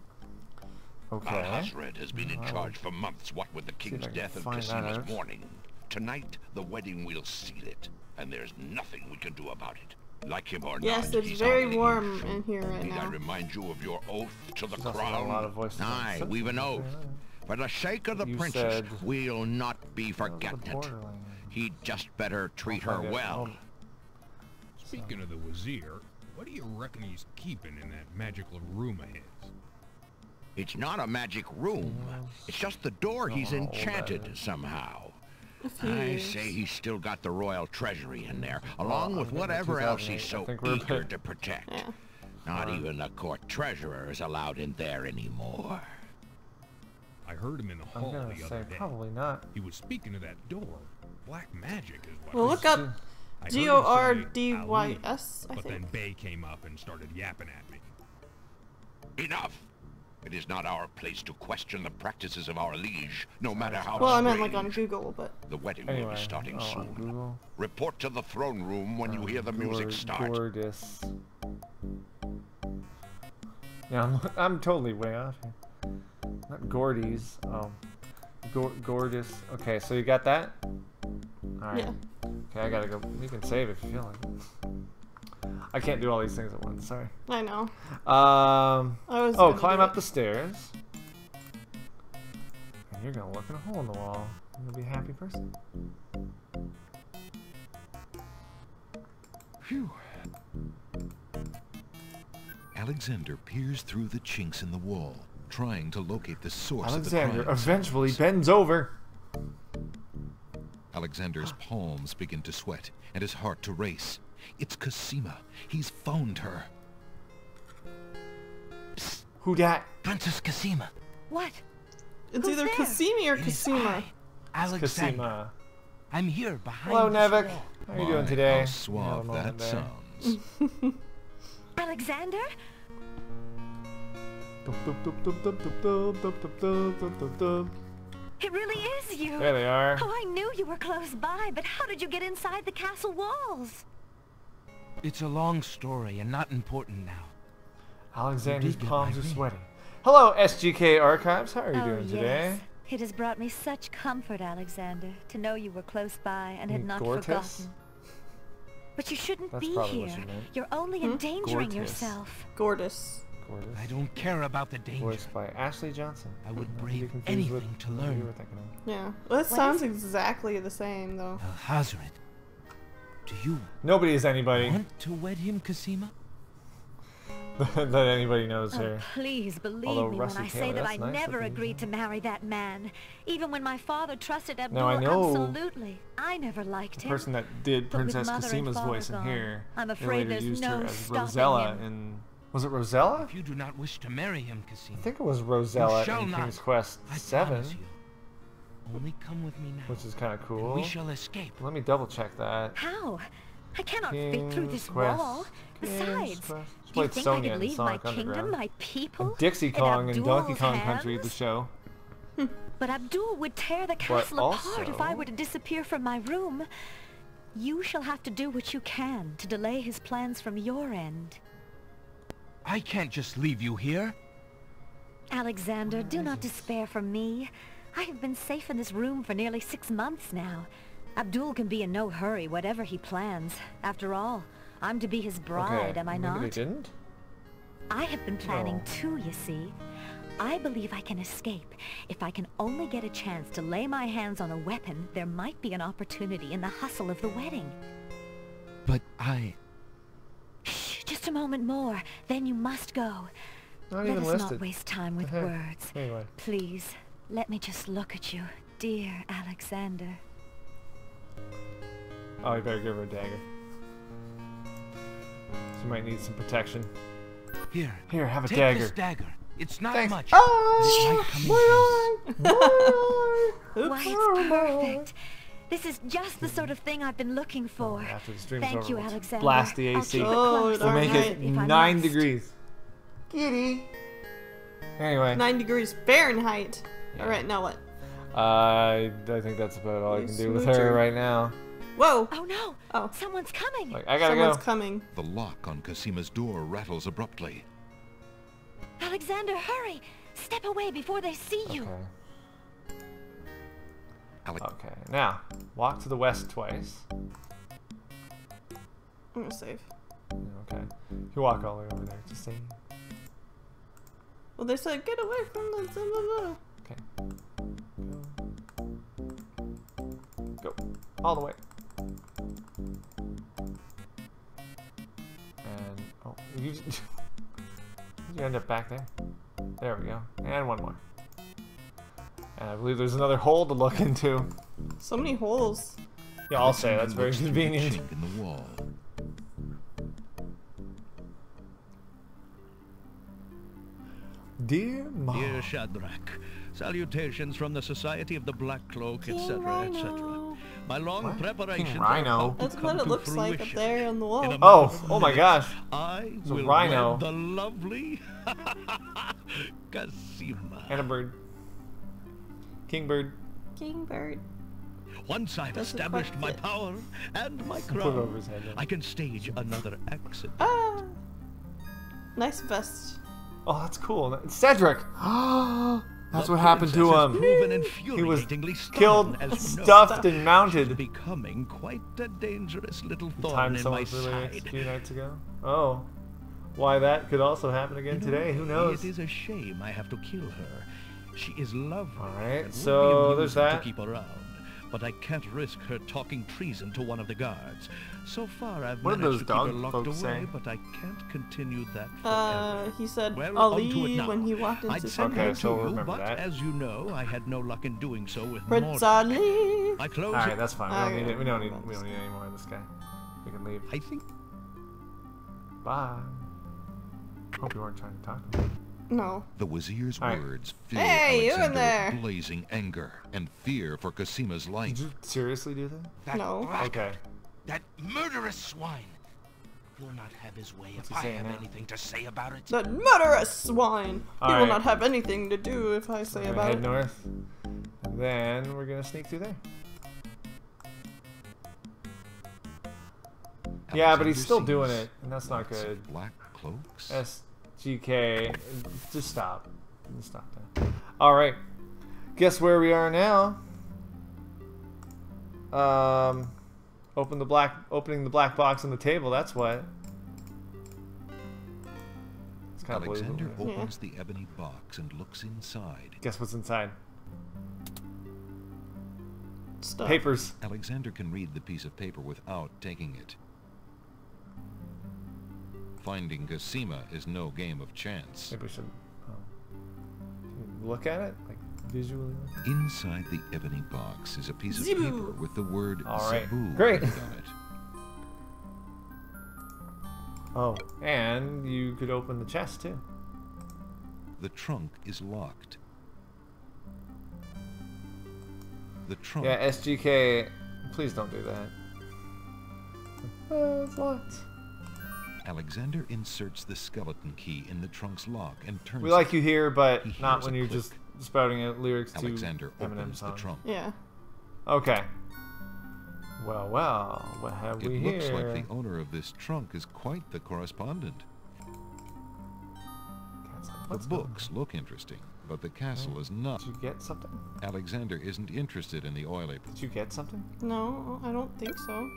Okay. Osred has been in charge for months, what with the king's I can death and find that Casima's out. mourning. Tonight, the wedding will seal it, and there's nothing we can do about it. Like him or Yes, not, it's he's very our liege. warm in here right Need I now. remind you of your oath to the There's also got crown? a lot of voices on Aye, Simpsons. we've an oath. For the sake of the You princess, said we'll not be forgetting it. Borderland. He'd just better treat I'll her find it. well. Speaking of the Wazir, what do you reckon he's keeping in that magical room of his? It's not a magic room. It's just the door he's how old that enchanted is. somehow. I say he's still got the royal treasury in there, along with I'm thinking whatever else 2008. he's so I think we're eager good. to protect. Yeah. Not even the court treasurer is allowed in there anymore. I heard him in the I'm hall gonna the say other day. probably not. He was speaking to that door. Black magic is what. Well, he look said. up I heard him say Gordys, I but then think. Bay came up and started yapping at me. Enough! It is not our place to question the practices of our liege, no matter how Well, I meant strange. like on Google, but... The wedding will Anyway, be starting on soon. Google. Report to the throne room when you hear the music start. Gorgeous. Yeah, I'm totally way off here. Not Gordy's. Gorgeous. Okay, so you got that? Alright. Yeah. Okay, I gotta go. You can save if you feel like it. I can't do all these things at once, sorry. I know. Oh, gonna climb do up it. the stairs. And you're gonna look in a hole in the wall. You'll be a happy person. Phew. Alexander peers through the chinks in the wall, trying to locate the source Alexander of the crime. eventually bends over. Alexander's palms begin to sweat and his heart to race. It's Cosima. He's found her. Who dat? Princess Cosima. What? It's Who's either there? Cosimi or It is Cosima. I, Alexander. Cosima. I'm here behind Hello, this Nevik. wall. How are you doing My, today? how suave Yeah, that there. sounds. Alexander? It really is you. There they are. Oh, I knew you were close by, but how did you get inside the castle walls? It's a long story and not important now. Alexander's did get palms my are ring. sweating. Hello, SGK Archives. How are you Oh, doing today? yes. It has brought me such comfort, Alexander, to know you were close by and had not Gortys? forgotten. But you shouldn't That's be probably what here. you meant. You're only endangering Gortys. yourself. Gordys. Gorgeous. I don't care about the danger. Voiced by Ashley Johnson. I would Not to be brave confused with anything to what you learn. were thinking of. Yeah. Well, that What sounds is it? exactly the same, though. Hazred, do you Nobody is anybody want to wed him, Cosima? that anybody knows Oh, here. please believe Although me when Rusty I say Taylor, that that's I nice never of you. agreed to marry that man. Even when my father trusted Abdul Now, I know absolutely. I never liked The him. person that did But with Princess mother and Cosima's father voice in gone, here, I'm they afraid later there's used no her as stopping Rosella him. in... Was it Rosella? If you do not wish to marry him, Cosima, I think it was Rosella shall in not. King's Quest I 7, promise you. Only come with me now. which is kind of and cool. we shall escape. Let me double check that. How? I cannot fit through this King's Quest. wall. Besides, Quest. do you Played think Sonya I in could leave my Sonic kingdom, Underground. my people, And Dixie in Kong and Donkey Abdul's Kong Country, the hands? show. But Abdul would tear the castle apart if I also- were to disappear from my room. You shall have to do what you can to delay his plans from your end. I can't just leave you here. Alexander, do not despair for me. I have been safe in this room for nearly 6 months now. Abdul can be in no hurry, whatever he plans. After all, I'm to be his bride, Okay, am I maybe not? they didn't? I have been planning No. too, you see. I believe I can escape. If I can only get a chance to lay my hands on a weapon, there might be an opportunity in the hustle of the wedding. But I... Shh, just a moment more. Then you must go. Let us not waste time with words. Anyway. Please, let me just look at you, dear Alexander. Oh, you better give her a dagger. She might need some protection. Here, have a take dagger. this dagger. It's not Thanks. much. Oh, Why, it's perfect. This is just the sort of thing I've been looking for. After the stream's Thank over, you, we'll Alexander. blast the AC. We'll make it 9 degrees. Kitty. Anyway. 9 degrees Fahrenheit. Yeah. All right, now what? I think that's about all I can do with her right now. Whoa! Oh no! Oh, someone's coming. Like, I gotta Someone's go. coming. The lock on Casima's door rattles abruptly. Alexander, hurry! Step away before they see you. Okay, now walk to the west twice. I'm gonna save. Okay, you walk all the way over there. Just say. Well, they said get away from the. Blah, blah, blah. Okay. Go all the way. And oh, you end up back there. There we go. And one more. And I believe there's another hole to look into. So many holes. Yeah, I'll say that's very Looks through the convenient. chink in the wall. Dear Mom. Dear Shadrach, salutations from the Society of the Black Cloak, etc., etc. My long preparations are about to That's come what it to looks like up fruition. there on the wall. In a matter of Oh my minutes, gosh. I It's a will rhino. wed the lovely Casima. And a bird. Kingbird. Kingbird. Once I've Doesn't established quite my fit. power and my Put it crown, over his head, then. I can stage another accident. Ah! Nice vest. Oh, that's cool. Cedric! That's The what happened to princess has him. proven He was infuriatingly stubborn, killed, as you know. stuffed, and mounted. Becoming quite a dangerous little thorn Timed in my someone's really side. a few nights ago. Oh. Why that could also happen again today, who knows? It is a shame I have to kill her. She is lovely. Alright, and so would be there's amusing that. to keep around, but I can't risk her talking treason to one of the guards. So far, I've What did managed those to keep her dog locked folks away, say? but I can't continue that forever. He said Well, I'll on to it leave now. when he walked into I'd send Okay, her so to you, remember but that. as you know, I had no luck in doing so with Prince Mordred. Ali. I close Alright, it. that's fine. We don't need it. We don't need any more of this guy. We can leave. I think. Bye. Hope you weren't trying to talk to me. No. The Wazir's Alright. words fill Hey, you in Alexander there. with blazing anger and fear for Casima's life. Did you seriously do that? No. Okay. That murderous swine. He'll not have his way What's if he I saying have now? anything to say about it. That murderous swine. He will Alright. not have anything to do if I say We're gonna about head it. north. And then we're gonna sneak through there. Yeah, but he's Alexander still doing sees it, and that's not lots of good. Black cloaks. SGK, just stop. Just stop that. All right. Guess where we are now? Opening the black box on the table. That's what. It's kind of Alexander believable. opens the ebony box and looks inside. Guess what's inside? Stuff. Papers. Alexander can read the piece of paper without taking it. Finding Casima is no game of chance. Maybe we should look at it, like visually. Inside the ebony box is a piece of Zebu. paper with the word All right. Zebu Great. written on it. Oh, and you could open the chest too. The trunk is locked. The trunk. Yeah, SGK, please don't do that. Oh, it's locked. Alexander inserts the skeleton key in the trunk's lock and turns We like you here, but He not hears when a you're click. just spouting out lyrics Alexander to Eminem opens the songs. trunk. Yeah. Okay. Well, what have It we looks here? like the owner of this trunk is quite the correspondent. What's the going books look interesting, but the castle is not. Did you get something? Alexander isn't interested in the oil apron. Did you get something? No, I don't think so.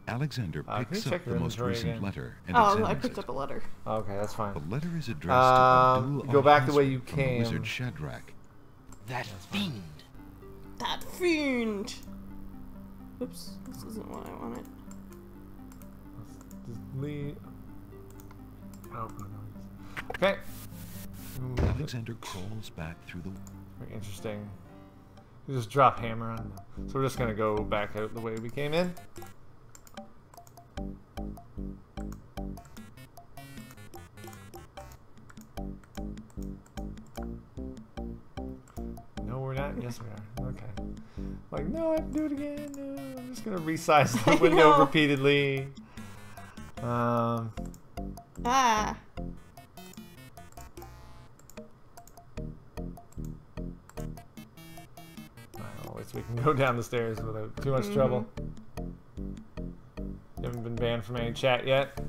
Alexander can you picks check up the your most inventory recent again? letter and Oh, examines I picked it. up a letter. Okay, that's fine. The letter is addressed to Abdul Go back the way you from the came. wizard Shadrach. That fiend. That fiend! Oops, this isn't what I wanted. Just leave. Oh, okay. Alexander crawls back through the... Very interesting. You just drop hammer on them. So we're just gonna go back out the way we came in. No, we're not. Yes, we are. Okay. Like, no, I have to do it again. No, I'm just gonna resize the window repeatedly. Ah. At least we can go down the stairs without too much trouble. You haven't been banned from any chat yet.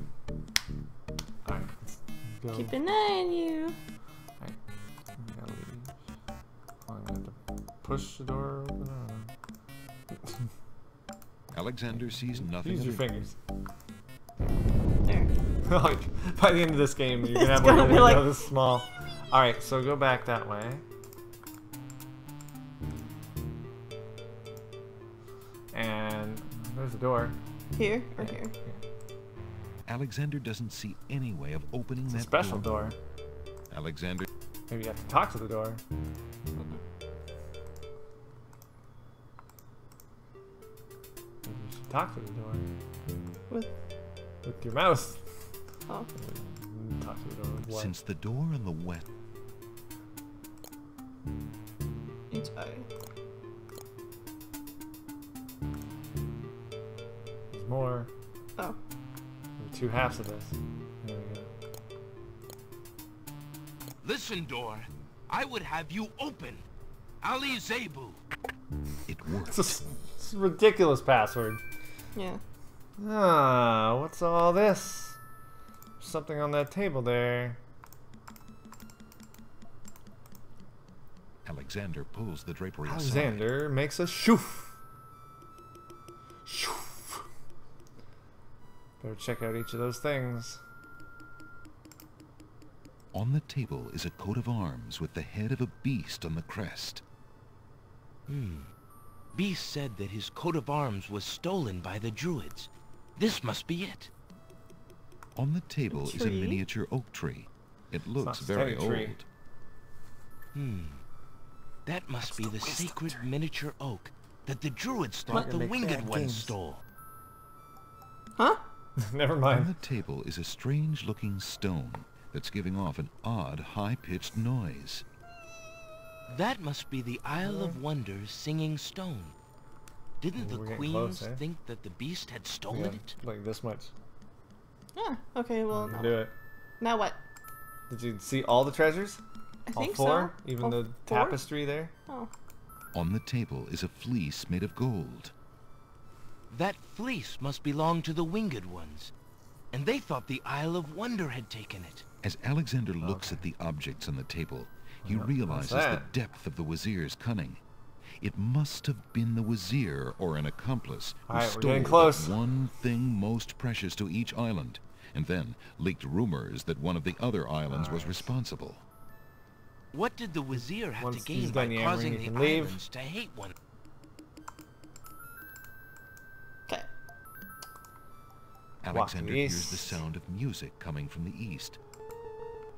Alright, let's go. Keep an eye on you. Alright, we gotta leave. I'm gonna have to push the door open. Alexander sees nothing. Use of your it. fingers. There. Like, by the end of this game, you're gonna have gonna like a be window like- this small. Alright, so go back that way. And there's the door. Here or here? Alexander doesn't see any way of opening It's a that special door. Alexander... Maybe you have to talk to the door. Maybe you should talk to the door. With your mouse. Oh. Talk to the door with what? Since the door in the west... It's I. There's more. Oh. There are two halves of this. There we go. Listen, door. I would have you open. Ali Zebu. It works. It's a ridiculous password. Yeah. Ah, what's all this? Something on that table there. Alexander pulls the drapery aside. Alexander makes a shoof. Shoof. Better check out each of those things. On the table is a coat of arms with the head of a beast on the crest. Beast said that his coat of arms was stolen by the druids. This must be it. On the table is a tree? miniature oak tree. It looks not a very steady tree. old. That must be the sacred miniature oak that the druids thought What? the Make winged bad ones games. stole. Huh? Never On mind. the table is a strange-looking stone that's giving off an odd, high-pitched noise. That must be the Isle of Wonders singing stone. Didn't the We're getting queens close, eh? think that the beast had We stolen got, it? like this much. Ah, okay, well, now, Do it. now what? Did you see all the treasures? I All think four? so. Even All the four? tapestry there? Oh. On the table is a fleece made of gold. That fleece must belong to the winged ones. And they thought the Isle of Wonder had taken it. As Alexander looks at the objects on the table, he realizes the that? depth of the Wazir's cunning. It must have been the Wazir or an accomplice who Alright, we're stole getting close. that one thing most precious to each island, and then leaked rumors that one of the other islands was responsible. What did the Wazir have Once to he's gain by done yammering, causing you the can leave. islands to hate one? Okay. Alexander Walking hears east. the sound of music coming from the east.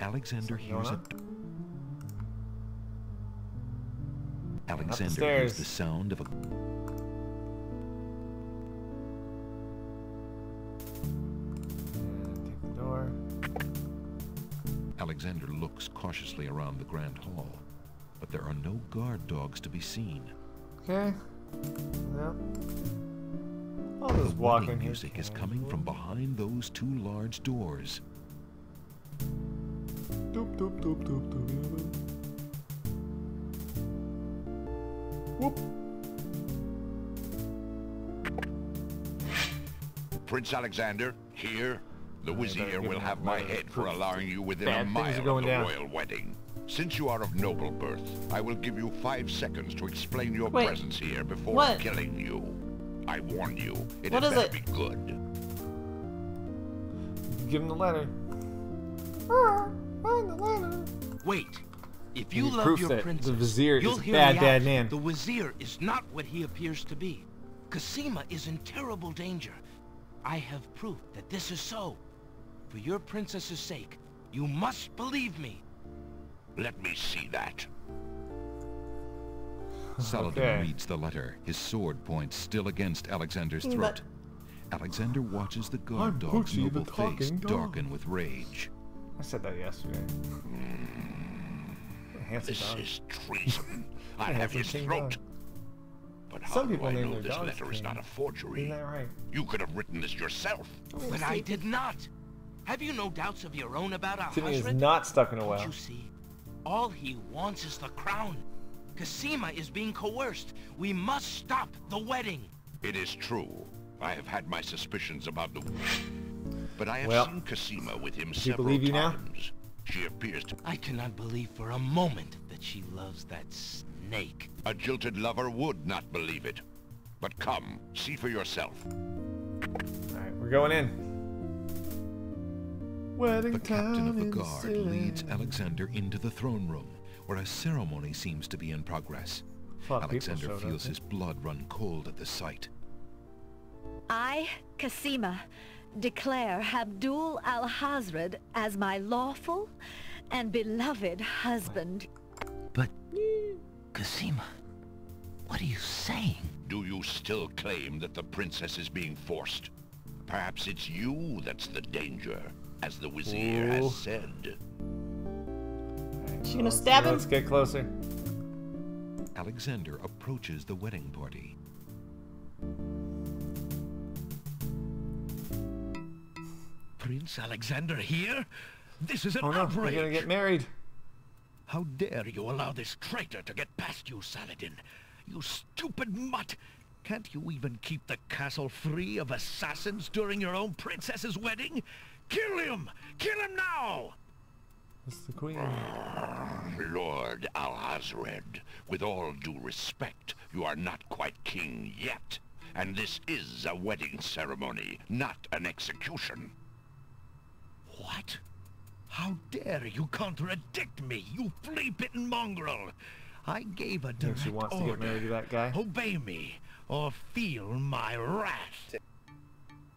Alexander Something going hears a... on? Alexander hears stairs. the sound of a... And take the door. Alexander looks cautiously around the grand hall, but there are no guard dogs to be seen. Okay. Well. I'll The just walk wedding in here. music is coming from behind those two large doors. Doop, doop, doop, doop, doop, doop. Whoop. Prince Alexander, here. The Wazir will have my head for allowing you within Bad a things mile are of going the down. royal wedding. Since you are of noble birth, I will give you 5 seconds to explain your Wait. presence here before What? killing you. I warn you, it What had is better it? be good. Give him the letter. Wait. If you love Proof your that princess, the vizier you'll is a hear bad me dad out. man. The Wazir is not what he appears to be. Cassima is in terrible danger. I have proof that this is so. For your princess's sake, you must believe me. Let me see that. Saladin reads the letter, his sword point still against Alexander's throat. Alexander watches the guard dog's noble face darken with rage. I said that yesterday. This is treason. I have his throat. But how Some do people I name know their this dogs letter is King. not a forgery? Isn't that right? You could have written this yourself. But I did not. Have you no doubts of your own about our Timmy is husband? not stuck in a well. Don't you see? All he wants is the crown. Cassima is being coerced. We must stop the wedding. It is true. I have had my suspicions about the... But I have Well, seen Cassima with him does he several believe you now? times. She appears to... I cannot believe for a moment that she loves that snake. A jilted lover would not believe it. But come, see for yourself. Alright, we're going in. Wedding The captain of the time in guard city. leads Alexander into the throne room, where a ceremony seems to be in progress. A lot of people Alexander showed up, feels eh? his blood run cold at the sight. I, Cassima, declare Abdul al-Hazred as my lawful and beloved husband. But, Cassima, what are you saying? Do you still claim that the princess is being forced? Perhaps it's you that's the danger, as the Wazir Ooh. has said. She gonna stab him? Let's get closer. Alexander approaches the wedding party. Prince Alexander here? This is an Oh no, outrage! we're gonna get married. How dare you allow this traitor to get past you, Saladin? You stupid mutt! Can't you even keep the castle free of assassins during your own princess's wedding? Kill him! Kill him now! It's the queen. Lord Al-Hazred, with all due respect, you are not quite king yet. And this is a wedding ceremony, not an execution. What? How dare you contradict me, you flea-bitten mongrel! I gave a Think direct she wants to order. get married to that guy. Obey me, or feel my wrath.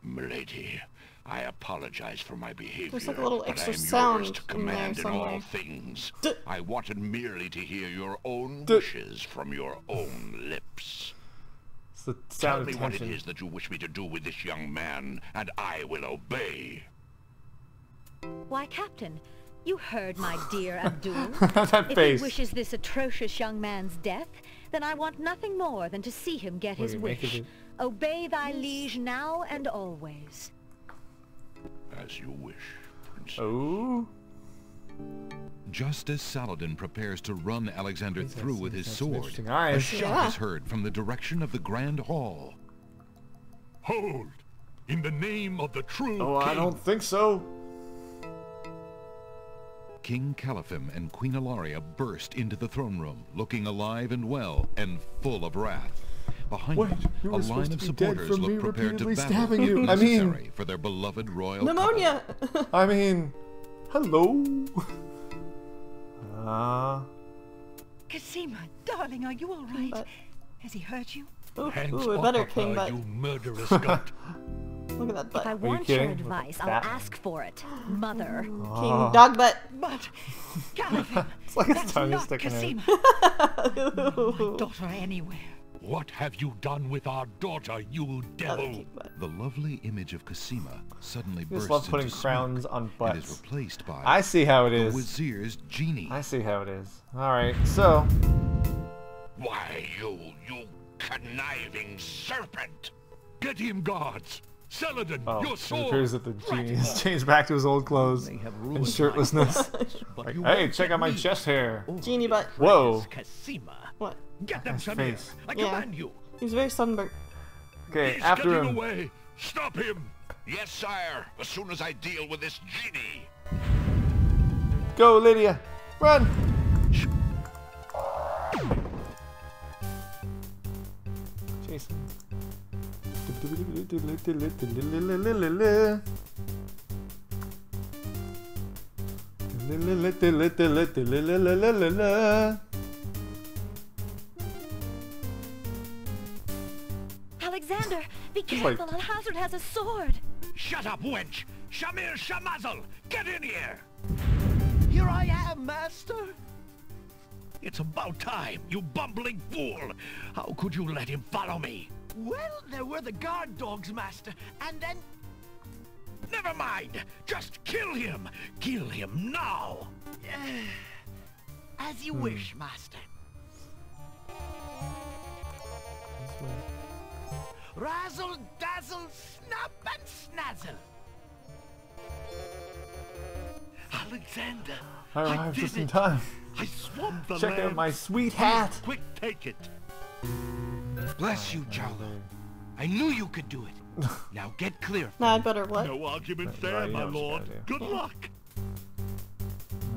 Milady, I apologize for my behavior. There's like a little but extra I am sound yours to in there command in somewhere. all things. I wanted merely to hear your own Duh. wishes from your own lips. It's the Tell sound me of what it tension. is that you wish me to do with this young man, and I will obey. Why, Captain, you heard my dear Abdul. That If face. he wishes this atrocious young man's death, then I want nothing more than to see him get What his do you make of wish. it? Obey thy liege now and always. As you wish, Princess. Oh. Just as Saladin prepares to run Alexander through with his sword, interesting a eyes. shout Yeah. is heard from the direction of the Grand Hall. Hold! In the name of the true Oh, king. I don't think so. King Caliphim and Queen Ilaria burst into the throne room, looking alive and well, and full of wrath. Behind Wait, them, you a were line supposed of to be dead supporters from me look prepared to repeatedly battle stabbing if you. I mean- necessary for their beloved royal Pneumonia! I mean, hello. Cassima, darling, are you all right? But- Has he hurt you? Ooh, Hands ooh, off better of king her, butt. you murderous cunt. Look at that butt. If I you want your kidding? advice, With I'll that? ask for it, Mother. King dog butt. But, Caliphim, It's like his that's tongue is not sticking out. Cassima. My daughter anywhere. What have you done with our daughter, you devil? King butt. The lovely image of Cassima suddenly You just bursts love into putting smoke crowns on and butts. is replaced by I see how it the is. Wazir's genie. I see how it is. Alright, so. Why, you conniving serpent! Get him, guards! Saladin, Oh, your it sword! appears that the genie has changed back to his old clothes They have and ruined my shirtlessness. But Like, you hey, won't check get out my me. chest hair. Genie butt. Whoa. Cassima. What? Get them Nice some air. face. I Yeah. command you. He was very sunburnt. Okay, He's after getting him. away! Stop him! Yes, sire, as soon as I deal with this genie. Go, Lydia. Run. Jason. Alexander, be careful. Al-Hazard has a sword. Shut up, wench! Shamir Shamazel! Get in here! Here I am, Master! It's about time, you bumbling fool! How could you let him follow me? Well, there were the guard dogs, Master, and then... Never mind! Just kill him! Kill him now! As you wish, Master. Razzle, dazzle, snap and snazzle. Alexander! I arrived just in time. I swamped the Check out lamp. my sweet hat. Quick, take it. Bless you, Jalo. I knew you could do it. Now get clear. Nah, I'd better what? No argument Right, there, you my know what you lord. gotta do. Good luck.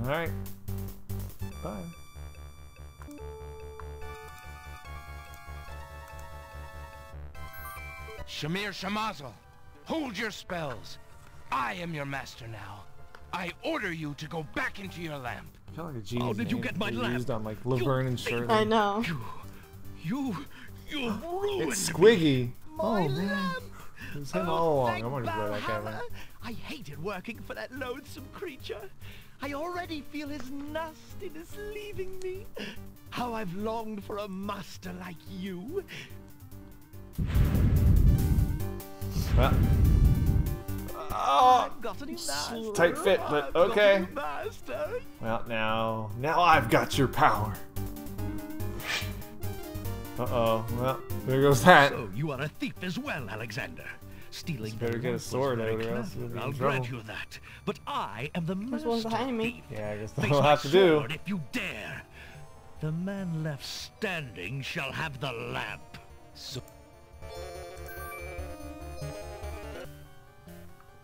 Alright. Bye. Shamir Shamazel, hold your spells. I am your master now. I order you to go back into your lamp. I feel like a G's How did you name get my they lamp? used on like Laverne and Shirley. I know. You ruined It's me. Squiggy. My Oh man. lamp! It was him all along. thank I wanted to go that guy. Man. Valhalla. I hated working for that loathsome creature. I already feel his nastiness leaving me. How I've longed for a master like you. Well. Oh, I've got a new master. tight fit, but I've got a okay. new master. Well, now I've got your power. Uh-oh. Well, there goes that. So you are a thief as well, Alexander. Stealing Better the get a lamp was sword very out or else clever. you'll be in I'll trouble. grant you that. But I am the There's master one behind me. thief. Yeah, I guess Face we'll my have to do. sword if you dare. The man left standing shall have the lamp. So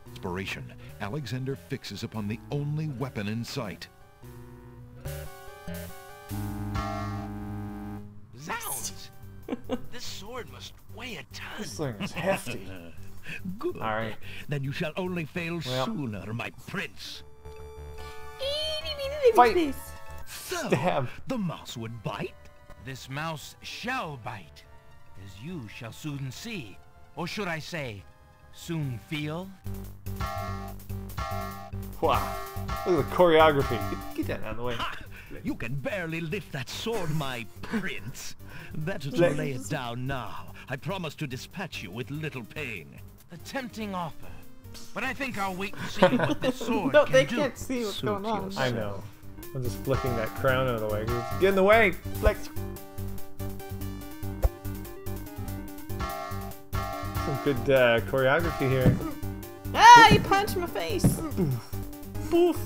Inspiration, Alexander fixes upon the only weapon in sight. Zounds! This sword must weigh a ton. This thing is hefty. Good. All right. Then you shall only fail Well. sooner, my prince. Fight. So, Stab. the mouse would bite? This mouse shall bite, as you shall soon see. Or should I say, soon feel? Wow. Look at the choreography. Get that out of the way. Ha! You can barely lift that sword, my prince. Better to Let- lay it down now. I promise to dispatch you with little pain. A tempting offer. But I think I'll wait and see what this sword No, can they do. can't see what's going on. I know. I'm just flicking that crown out of the way. Get in the way. Flick. Some good choreography here. Ah, you punched my face. Boof.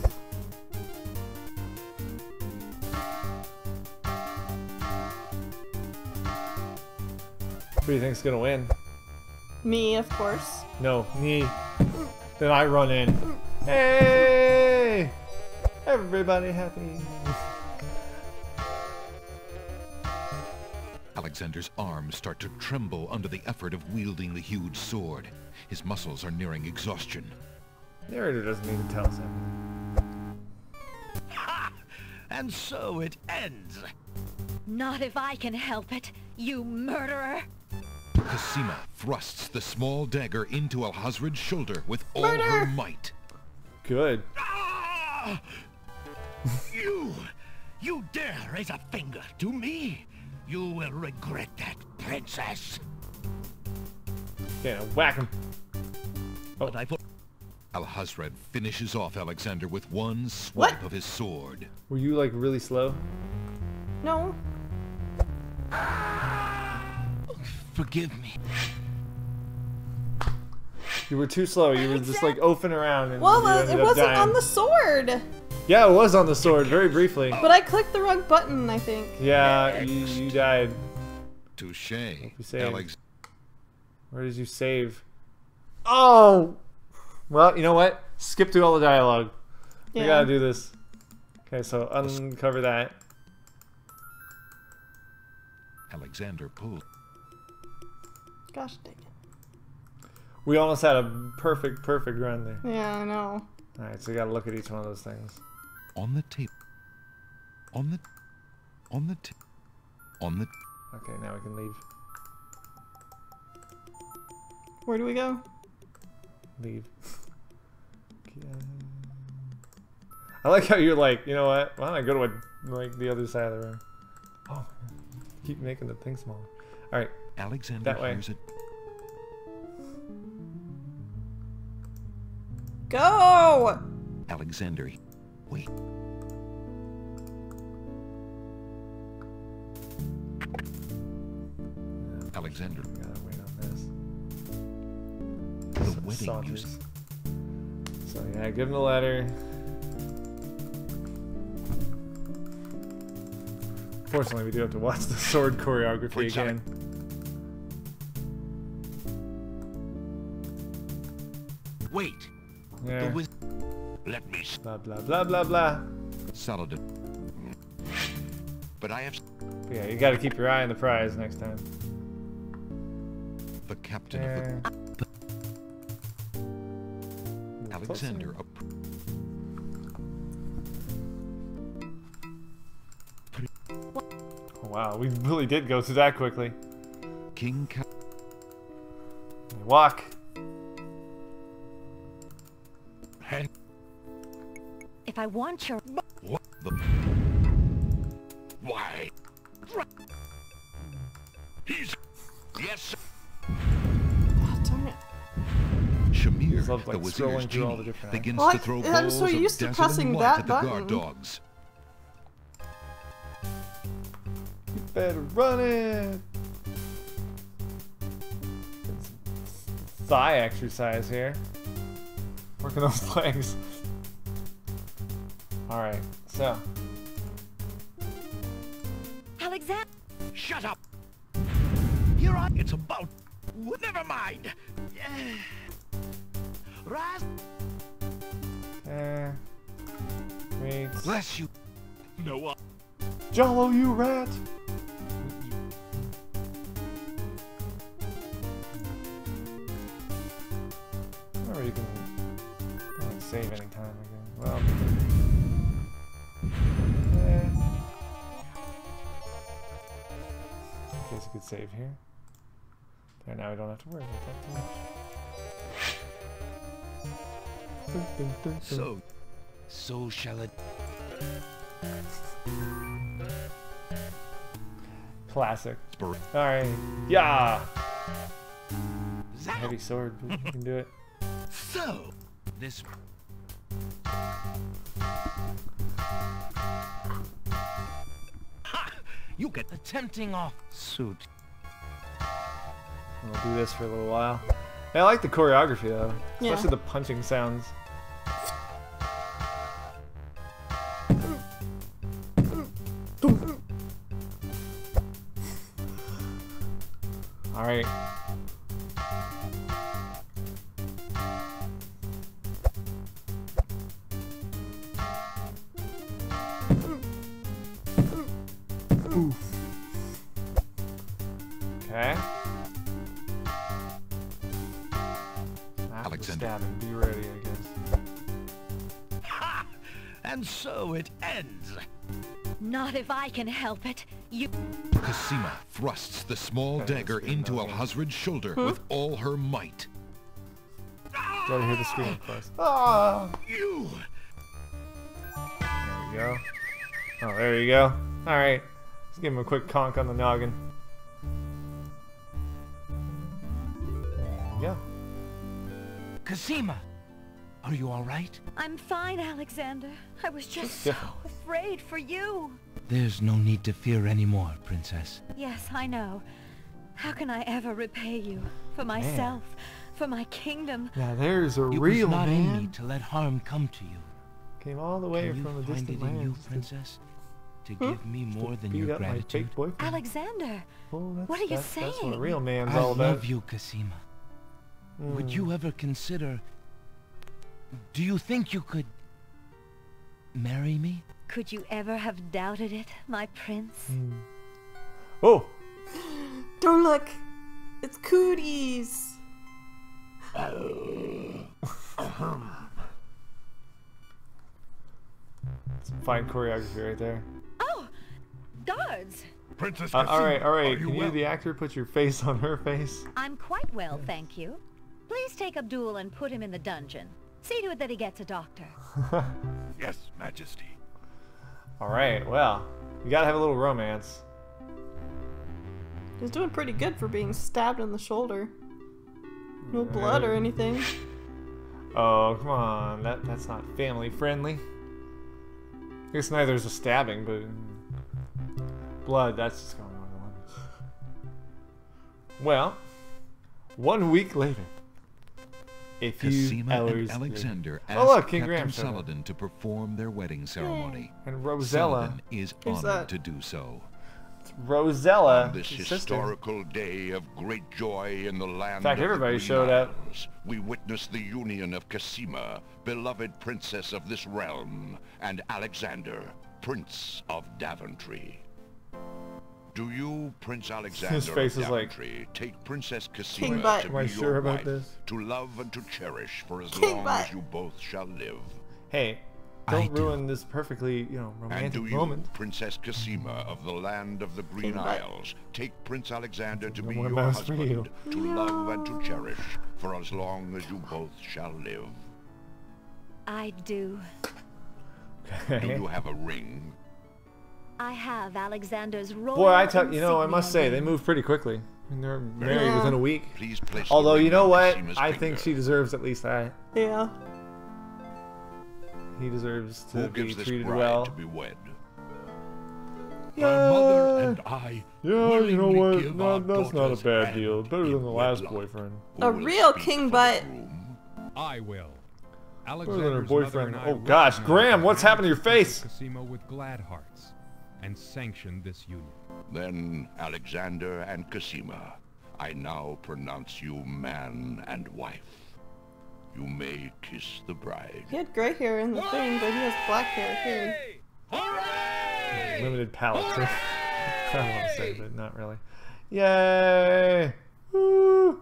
Who do you think's gonna win? Me, of course. No, me. Then I run in. Hey! Everybody happy. Alexander's arms start to tremble under the effort of wielding the huge sword. His muscles are nearing exhaustion. Narrator doesn't need to tell us everything. Ha! And so it ends. Not if I can help it, you murderer! Cosima thrusts the small dagger into Alhazred's shoulder with all her might. Good. Ah! You dare raise a finger to me? You will regret that, princess. Okay, now whack him. Oh. But I thought Alhazred finishes off Alexander with one swipe of his sword. Were you like really slow? No. Forgive me. You were too slow. You were just like oafing around and Well, you ended it up wasn't dying. on the sword. Yeah, it was on the sword, very briefly. But I clicked the wrong button, I think. Yeah, you died. Touche. You saved. Alex. Where did you save? Oh! Well, you know what? Skip through all the dialogue. We Yeah. gotta do this. Okay, so uncover that. Alexander pulled. Gosh dang it. We almost had a perfect run there. Yeah, I know. Alright, so you gotta look at each one of those things. On the tape. On the... Okay, now we can leave. Where do we go? Leave. Okay. I like how you're like, you know what? Why don't I go to like the other side of the room? Oh, keep making the thing smaller. All right, Alexander that way. hears it. Go! Alexander, wait. Alexander. We gotta wait on this. The wedding Saunders. music. So yeah, give him the letter. Fortunately, we do have to watch the sword choreography again. Wait. Yeah. Let me. Blah blah blah blah blah. Saladin. But I have. But yeah, you gotta keep your eye on the prize next time. The captain of the. Alexander. Oh, wow, we really did go through that quickly. King. Walk. If I want your... What the... Why? He's... Yes, God darn it. Shamir, Love, like, the scrolling wazir's through all the genie, different begins Well, to throw I'm balls so of used to dazzling pressing light that at the guard button. dogs. You better run it. Thigh exercise here. Working those legs. Alright, so. Alexander! Shut up! Here I... It's about... Never mind! Raz... Wait. Bless you! No, Jollo, you rat! Or you can save anytime again. Well, in case you could save here. There, now we don't have to worry about that too much. So shall it... Classic. Alright. Yeah! Heavy sword, but you can do it. So, this... Ha! You get the tempting off suit. We'll do this for a little while. Hey, I like the choreography though, especially Yeah. the punching sounds. All right. Okay. Alexander. Stabbing. Be ready, I guess. Ha! And so it ends. Not if I can help it. You... Cosima thrusts the small dagger into Alhazred's shoulder with all her might. Gotta hear the scream, of course. Ah! You! There we go. Oh, there you go. Alright. Let's give him a quick conk on the noggin. There we go. Cosima! Are you alright? I'm fine, Alexander. I was just so different. afraid for you. There's no need to fear anymore, Princess. Yes, I know. How can I ever repay you? For myself, for my kingdom. Yeah, there's a It real was not in me man. to let harm come to you. Came all the way Can you from a find distant it in you, land. Princess, to give me more than Beat your up my gratitude? fake boyfriend. Alexander, Well, that's, what are you that's what a saying? real man's I all about. love you, Cosima. Would you ever consider... Do you think you could... marry me? Could you ever have doubted it, my prince? Oh! Don't look! It's cooties! Some fine choreography right there. Oh, guards. Princess all right. are you Can you, well? the actor, put your face on her face? I'm quite well, thank you. Please take Abdul and put him in the dungeon. See to it that he gets a doctor. Yes, Majesty. All right. Well, you gotta have a little romance. He's doing pretty good for being stabbed in the shoulder. No blood or anything. Oh, come on. That's not family friendly. I guess neither is a stabbing, but blood, that's just going on the limits. Well, 1 week later. A few Cosima hours and Alexander later. Oh, look, asked King Captain Graham showed up. Saladin to perform their wedding ceremony. And Rosella. Saladin is Who's honored that? to do so. It's Rosella. On this his sister. historical day of great joy in the land In fact, of everybody the Green showed up. Isles, we witness the union of Cosima, beloved princess of this realm, and Alexander, Prince of Daventry. Do you, Prince Alexander His face of is like, Daventry, take Princess King Cosima Butt. to Am I be sure your about wife, this? to love and to cherish for as King long Butt. as you both shall live? hey, don't ruin this perfectly, And romantic do you, moment. Princess Cosima of the land of the Green King Butt. Isles, take Prince Alexander to be one your mouse for husband, you. to love and to cherish for as long as you both shall live? I do. Do Okay. you have a ring? I have Alexander's royal Boy, I must say, they insignia move pretty quickly. I mean, they're married Yeah. within a week. Please place the Although, ring you know on what? Cosima's I think finger. she deserves at least that. Yeah. He deserves to Who be gives this treated bride well. to be wed? My mother and I Yeah, you know willingly what? give No, our that's not a daughter's bad hand deal. Better than in the last wedlock. boyfriend. Who A will real speak king for the butt. groom? I will. Better than her Alexander's mother boyfriend. and I Oh gosh, recognize Graham, the what's happened to your marriage of face? Cosima with glad hearts, and sanction this union. Then, Alexander and Cosima, I now pronounce you man and wife. You may kiss the bride. He had gray hair in the thing, but he has black hair here. Limited palate. I don't want to say, but not really. Yay! Woo!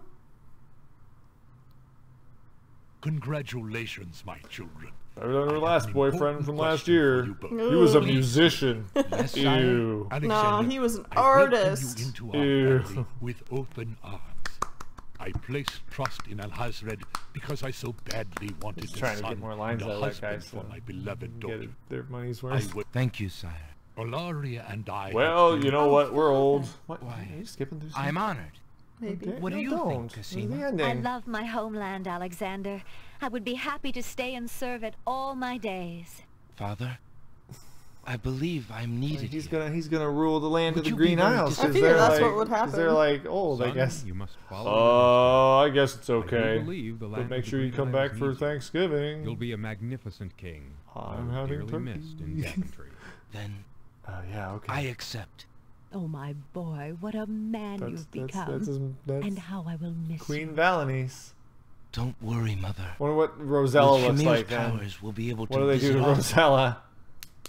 Congratulations, my children. Better than her I have last an boyfriend important from last question year. for you both. He was a Please. musician. Yes, sire. Ew. Alexander, he was an I welcome artist. you into Ew. our family with open arms. I place trust in Alhazred because I so badly wanted Just a trying to son get more lines and a out of that guy, husband so for my beloved get daughter. it, their money's I worth. would. Thank you, sire. Olaria and I. Well, have you know what? We're old. What? Why, Are you skipping through I'm stuff? honored. Maybe. Okay, What do no, you don't. think, This is the Cosima? I ending. love my homeland, Alexander. I would be happy to stay and serve it all my days. Father, I believe I'm needed He's here. gonna rule the land Would of the you be Green willing to Isles. serve- I figured that's what would Because they're happen. like old, I Son, guess. you must follow Oh, I guess it's your destiny. I do okay. believe the But land make of the sure you Green come back Isles for needs you. Thanksgiving. You'll be a magnificent king. I'm though having dearly turkey. missed in Daventry. Then Oh yeah, okay. I accept. Oh, my boy, what a man you've become. That's And how I will miss Queen you. Valenice. Don't worry, Mother. Wonder what Rosella With looks Shamir's like then. powers, we'll be able to What do they do visit to all- Rosella?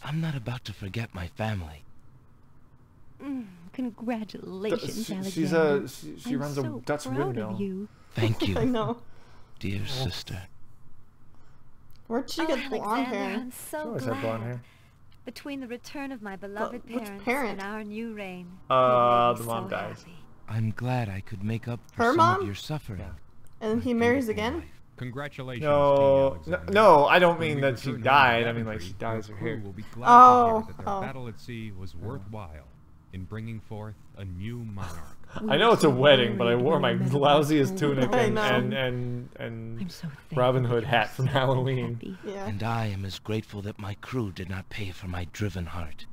I'm not about to forget my family. Congratulations, She Alexander. she I'm runs so a Dutch proud windmill. of you. Thank you, I know. dear sister. Where'd she Oh, get blonde Alexander, hair? I'm so She always glad. had blonde hair. Between the return of my beloved which parents parent? and our new reign, The you made me mom so dies. happy. I'm glad I could make up for Her some mom? of your suffering. And he marries again? Congratulations, No, King no, Alexander. no, I don't When mean we that she return home to died. I mean like Daventry, she dyes your her crew hair. will be glad Oh, to hear that their oh. battle at sea was worthwhile in bringing forth a new monarch. I know it's a wedding, but I wore my Remember lousiest my tunic I and know. I'm so thankful Robin that Hood you're hat from so Halloween. happy. Yeah. And I am as grateful that my crew did not pay for my driven heart.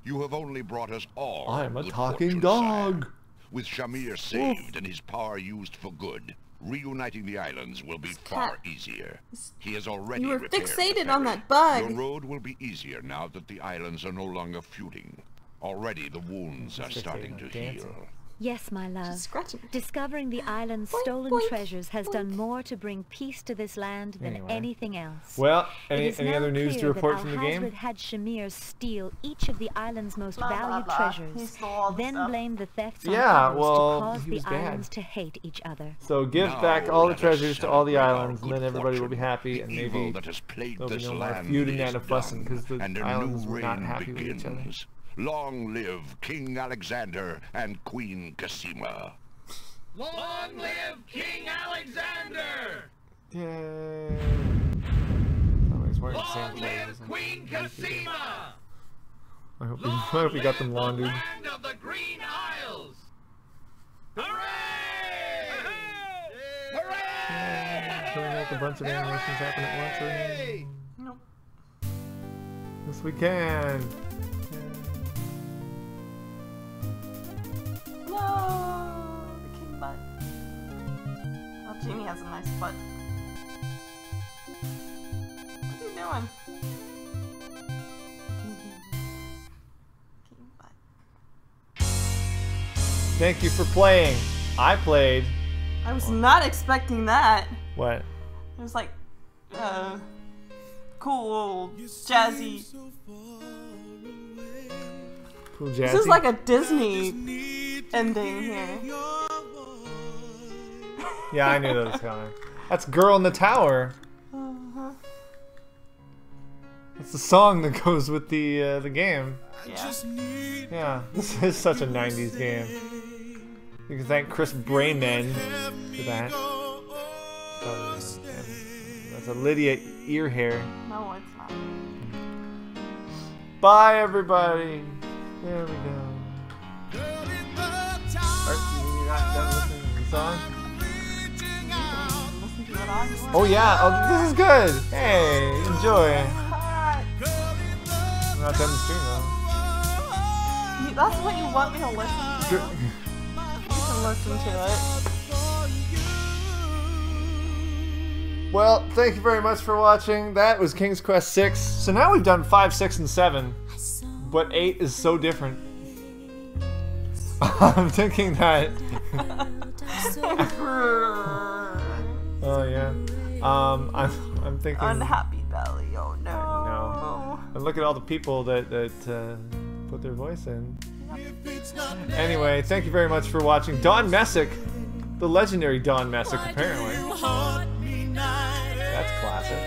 You have only brought us all I'm a good talking fortune, dog. sire. With Shamir saved and his power used for good, reuniting the islands will be far easier. He has already You were repaired the fixated on ferry. that bug. Your road will be easier now that the islands are no longer feuding. Already the wounds are Fixated starting on to dancing. heal. Yes, my love. She's scratching. Discovering the island's stolen boink, treasures has done more to bring peace to this land than anything else. Well, It is any now other news to clear report that from the game? Al-Hazred had Shamir steal each of the island's most Blah, blah, valued blah. treasures, He stole all the then stuff. blame the thefts on Yeah, others well, to cause he the was bad. islands to hate each other. So give Now back all the let us treasures to all the celebrate our islands, and good then everybody will be fortune. happy, The and evil maybe that has plagued there'll be this no more land feuding is and fussing done, because the and a islands new were not reign happy with each other. begins. Long live King Alexander and Queen Cassima. Long live King Alexander! Yay! Somebody's wearing the same Long live clothes. Queen Cassima! I hope we got them The laundered. land of the Green Isles! Hooray! Hooray! Can we make a bunch of animations happen at once? Or... Nope. Yes, we can. No, the king butt. Oh, Genie has a nice butt. What are you doing? King butt. Thank you for playing. I played. I was not expecting that. What? It was like, cool, jazzy. Cool jazzy. This is like a Disney ending here. Yeah, I knew that was coming. That's "Girl in the Tower." Uh-huh. It's the song that goes with the game. Yeah. Yeah, this is such a '90s game. You can thank Chris Brainman for that. So, yeah. That's a Lydia ear hair. No, it's not. Bye, everybody. There we go. Are you not done listening to the song? Listen to what I want. Oh yeah. Oh, this is good. Hey, enjoy. I'm not done the stream though. That's what you want me to listen to? You can listen to it. Well, thank you very much for watching. That was King's Quest 6. So now we've done 5, 6, and 7. But 8 is so different. I'm thinking that... oh, yeah. I'm thinking... Unhappy Belly, oh no. No. And look at all the people that put their voice in. Anyway, thank you very much for watching. Don Messick. The legendary Don Messick, apparently. That's classic.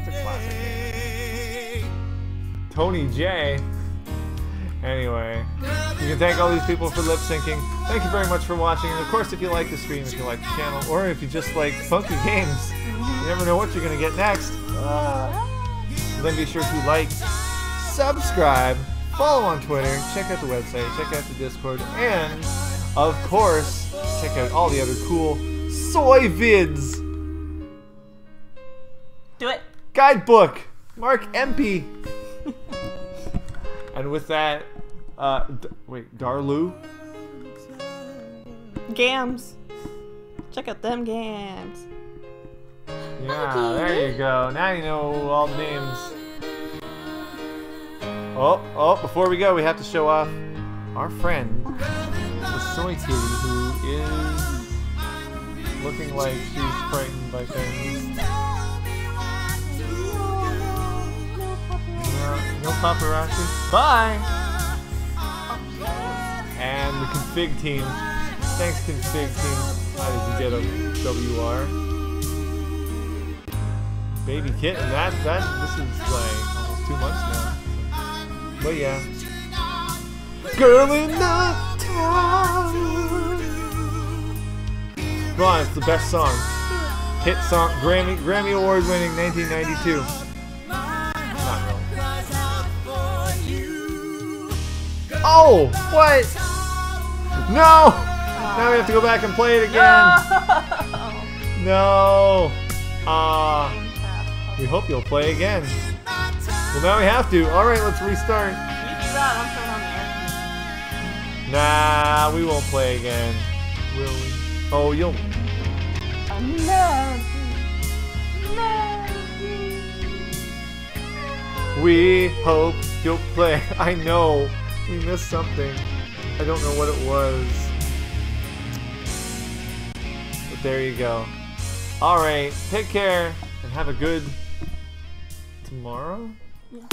That's a classic game. Tony J. Anyway, you can thank all these people for lip syncing. Thank you very much for watching. And of course, if you like the stream, if you like the channel, or if you just like funky games, you never know what you're going to get next. Then be sure to like, subscribe, follow on Twitter, check out the website, check out the Discord, and of course, check out all the other cool soy vids. Do it. Guidebook, Mark MP. And with that, wait, Darlu? Gams. Check out them gams. Yeah, there you go. Now you know all the names. Oh, before we go, we have to show off our friend, the Soy Kitty, who is looking like she's frightened by things. No paparazzi. Bye! And the config team. Thanks, config team. How did you get a WR? Baby kitten. This is like almost 2 months now. But yeah. Girl in the tower. Come on, it's the best song. Hit song, Grammy Award winning 1992. Oh, what? No! Now we have to go back and play it again. No. We hope you'll play again. Well, now we have to. All right, let's restart. You do that, I'm turning on the air. Nah, we won't play again. Will we? Oh, you'll... We hope you'll play. I know. We missed something. I don't know what it was. there you go. Alright, take care and have a good tomorrow? Yeah.